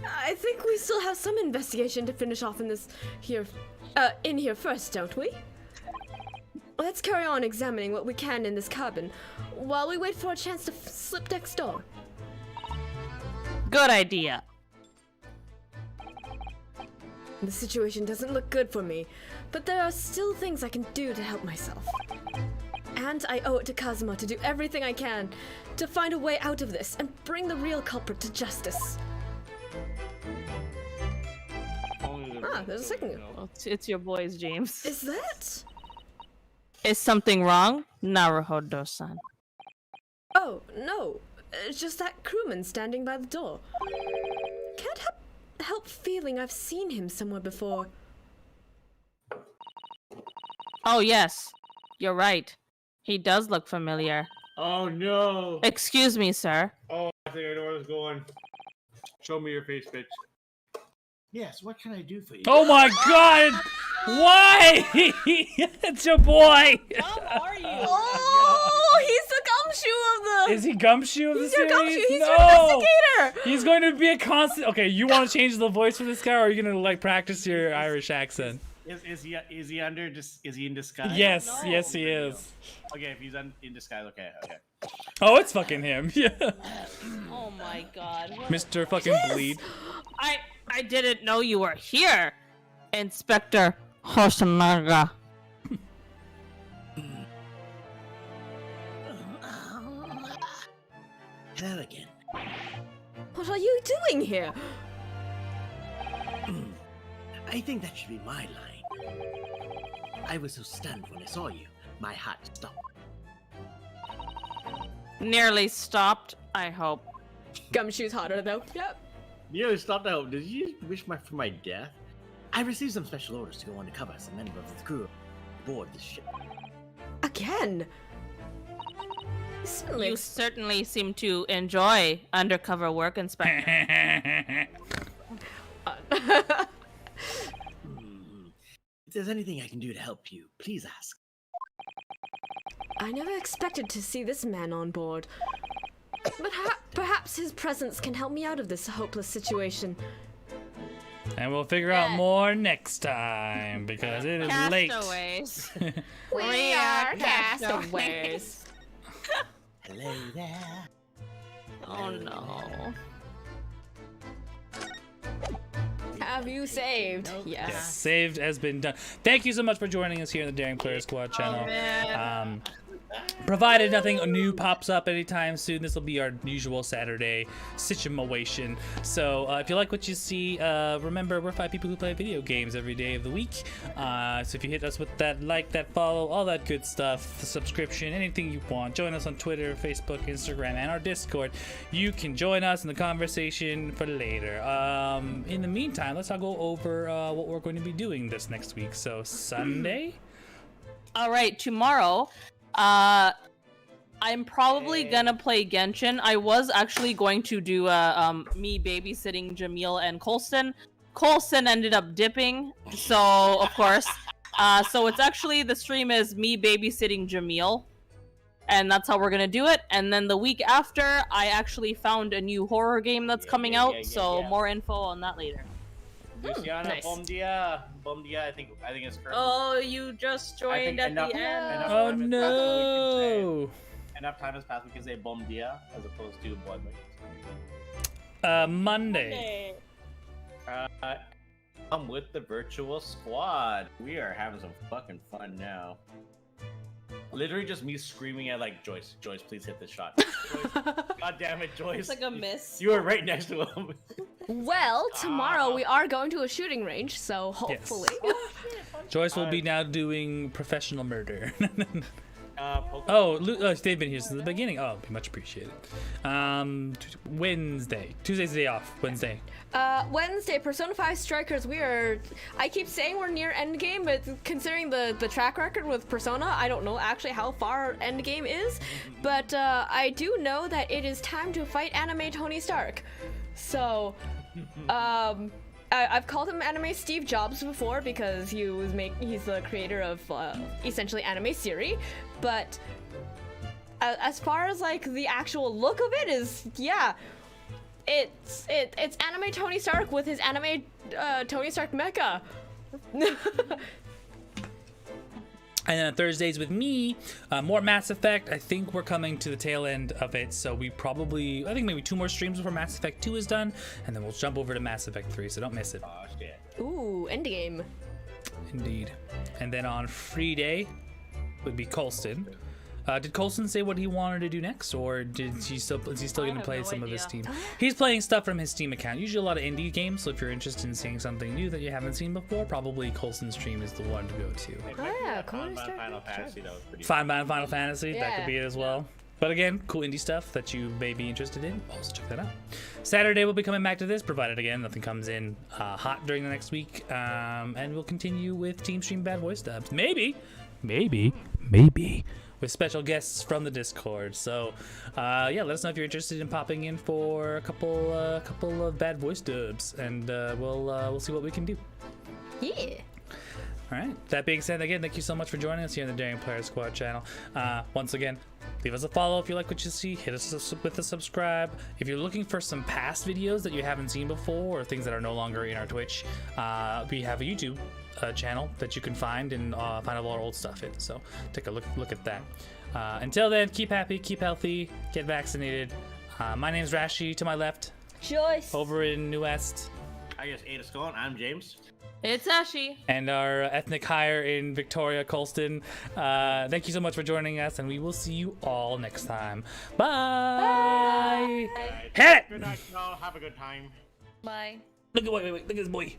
I think we still have some investigation to finish off in here first, don't we? Let's carry on examining what we can in this cabin while we wait for a chance to slip next door. Good idea. The situation doesn't look good for me, but there are still things I can do to help myself. And I owe it to Kazuma to do everything I can to find a way out of this and bring the real culprit to justice. There's a second. Well, it's your boys, James. Is that? Is something wrong, Naruhodo-san? Oh, no. It's just that crewman standing by the door. Can't help feeling I've seen him somewhere before. Oh yes, you're right. He does look familiar. Oh no! Excuse me, sir. Oh, I think I know where it's going. Show me your face, bitch. Yes, what can I do for you? Oh my god! Why? It's your boy! How are you? Oh, he's the gumshoe of the. Is he Gumshoe of the He's your series? gumshoe. He's no! your investigator. He's going to be a constant. Okay, you want to change the voice for this guy, or are you going to like practice your Irish accent? Is he under? Is he in disguise? Yes, yes, he is. Okay, if he's in disguise, okay. Oh, it's fucking him. Yeah. Oh my god. Mr. fucking Bleed. I didn't know you were here, Inspector Hoshinaga. Hello again. What are you doing here? I think that should be my line. I was so stunned when I saw you, my heart stopped. Nearly stopped, I hope. Gumshoe's hotter though. Yep. You stopped out. Did you wish for my death? I received some special orders to go undercover as a member of the crew aboard this ship. Again. You certainly seem to enjoy undercover work, Inspector. If there's anything I can do to help you, please ask. I never expected to see this man on board. But perhaps his presence can help me out of this hopeless situation. And we'll figure out more next time, because it is late. Castaways. We are castaways. Hello there. Oh no. Have you saved? Yes. Saved has been done. Thank you so much for joining us here in the Daring Player Squad channel. Provided nothing new pops up anytime soon, this will be our usual Saturday situation. So if you like what you see, remember we're 5 people who play video games every day of the week. So if you hit us with that like, that follow, all that good stuff, the subscription, anything you want, join us on Twitter, Facebook, Instagram, and our Discord. You can join us in the conversation for later. In the meantime, let's all go over what we're going to be doing this next week. So Sunday? All right, tomorrow. I'm probably gonna play Genshin. I was actually going to do me babysitting Jamil and Colston. Colston ended up dipping, so of course. So it's actually, the stream is me babysitting Jamil, and that's how we're gonna do it. And then the week after, I actually found a new horror game that's coming out, so more info on that later. Luciana, nice. bom dia, I think it's correct. Oh, you just joined at the end. Oh no! Enough time has passed, we can say bom dia as opposed to boy. Monday. I'm with the virtual squad. We are having some fucking fun now. Literally just me screaming at like Joyce, please hit this shot. Joyce, God damn it, Joyce. It's like a miss. You were right next to him. Well, tomorrow we are going to a shooting range, so hopefully. Yes. Joyce will be now doing professional murder. Pokemon. They've been here since the beginning. Oh, be much appreciated. Wednesday. Tuesday's the day off. Wednesday. Wednesday, Persona 5 Strikers. I keep saying we're near endgame, but considering the track record with Persona, I don't know actually how far endgame is. But I do know that it is time to fight anime Tony Stark. So, I've called him Anime Steve Jobs before because he's the creator of essentially Anime Siri, but as far as like the actual look of it is, yeah, it's anime Tony Stark with his anime Tony Stark mecha. And then on Thursdays with me, more Mass Effect. I think we're coming to the tail end of it, so I think maybe 2 more streams before Mass Effect 2 is done, and then we'll jump over to Mass Effect 3, so don't miss it. Oh, shit. Ooh, endgame. Indeed. And then on free day would be Colston. Did Colston say what he wanted to do next, or is he still going to play some of his Steam? He's playing stuff from his Steam account, usually a lot of indie games, so if you're interested in seeing something new that you haven't seen before, probably Colston's stream is the one to go to. Oh yeah, Final Fantasy, that was pretty Final Fantasy, that could be it as well. But again, cool indie stuff that you may be interested in. Also check that out. Saturday we'll be coming back to this, provided again nothing comes in hot during the next week, and we'll continue with Team Stream Bad Voice Dubs. Maybe with special guests from the Discord. So, yeah, let us know if you're interested in popping in for a couple of bad voice dubs, and we'll see what we can do. Yeah. All right. That being said, again, thank you so much for joining us here on the Daring Player Squad channel. Once again, leave us a follow if you like what you see. Hit us with a subscribe. If you're looking for some past videos that you haven't seen before or things that are no longer in our Twitch, we have a YouTube channel that you can find and find all our old stuff in. So take a look at that. Until then, keep happy, keep healthy, get vaccinated. My name's Rashi. To my left, Joyce. over in New West. I guess Ada Skull, I'm James. It's Ashi. And our ethnic hire in Victoria, Colston. Thank you so much for joining us, and we will see you all next time. Bye. Hit it. Good night, y'all. Have a good time. Bye. Look at look at this boy.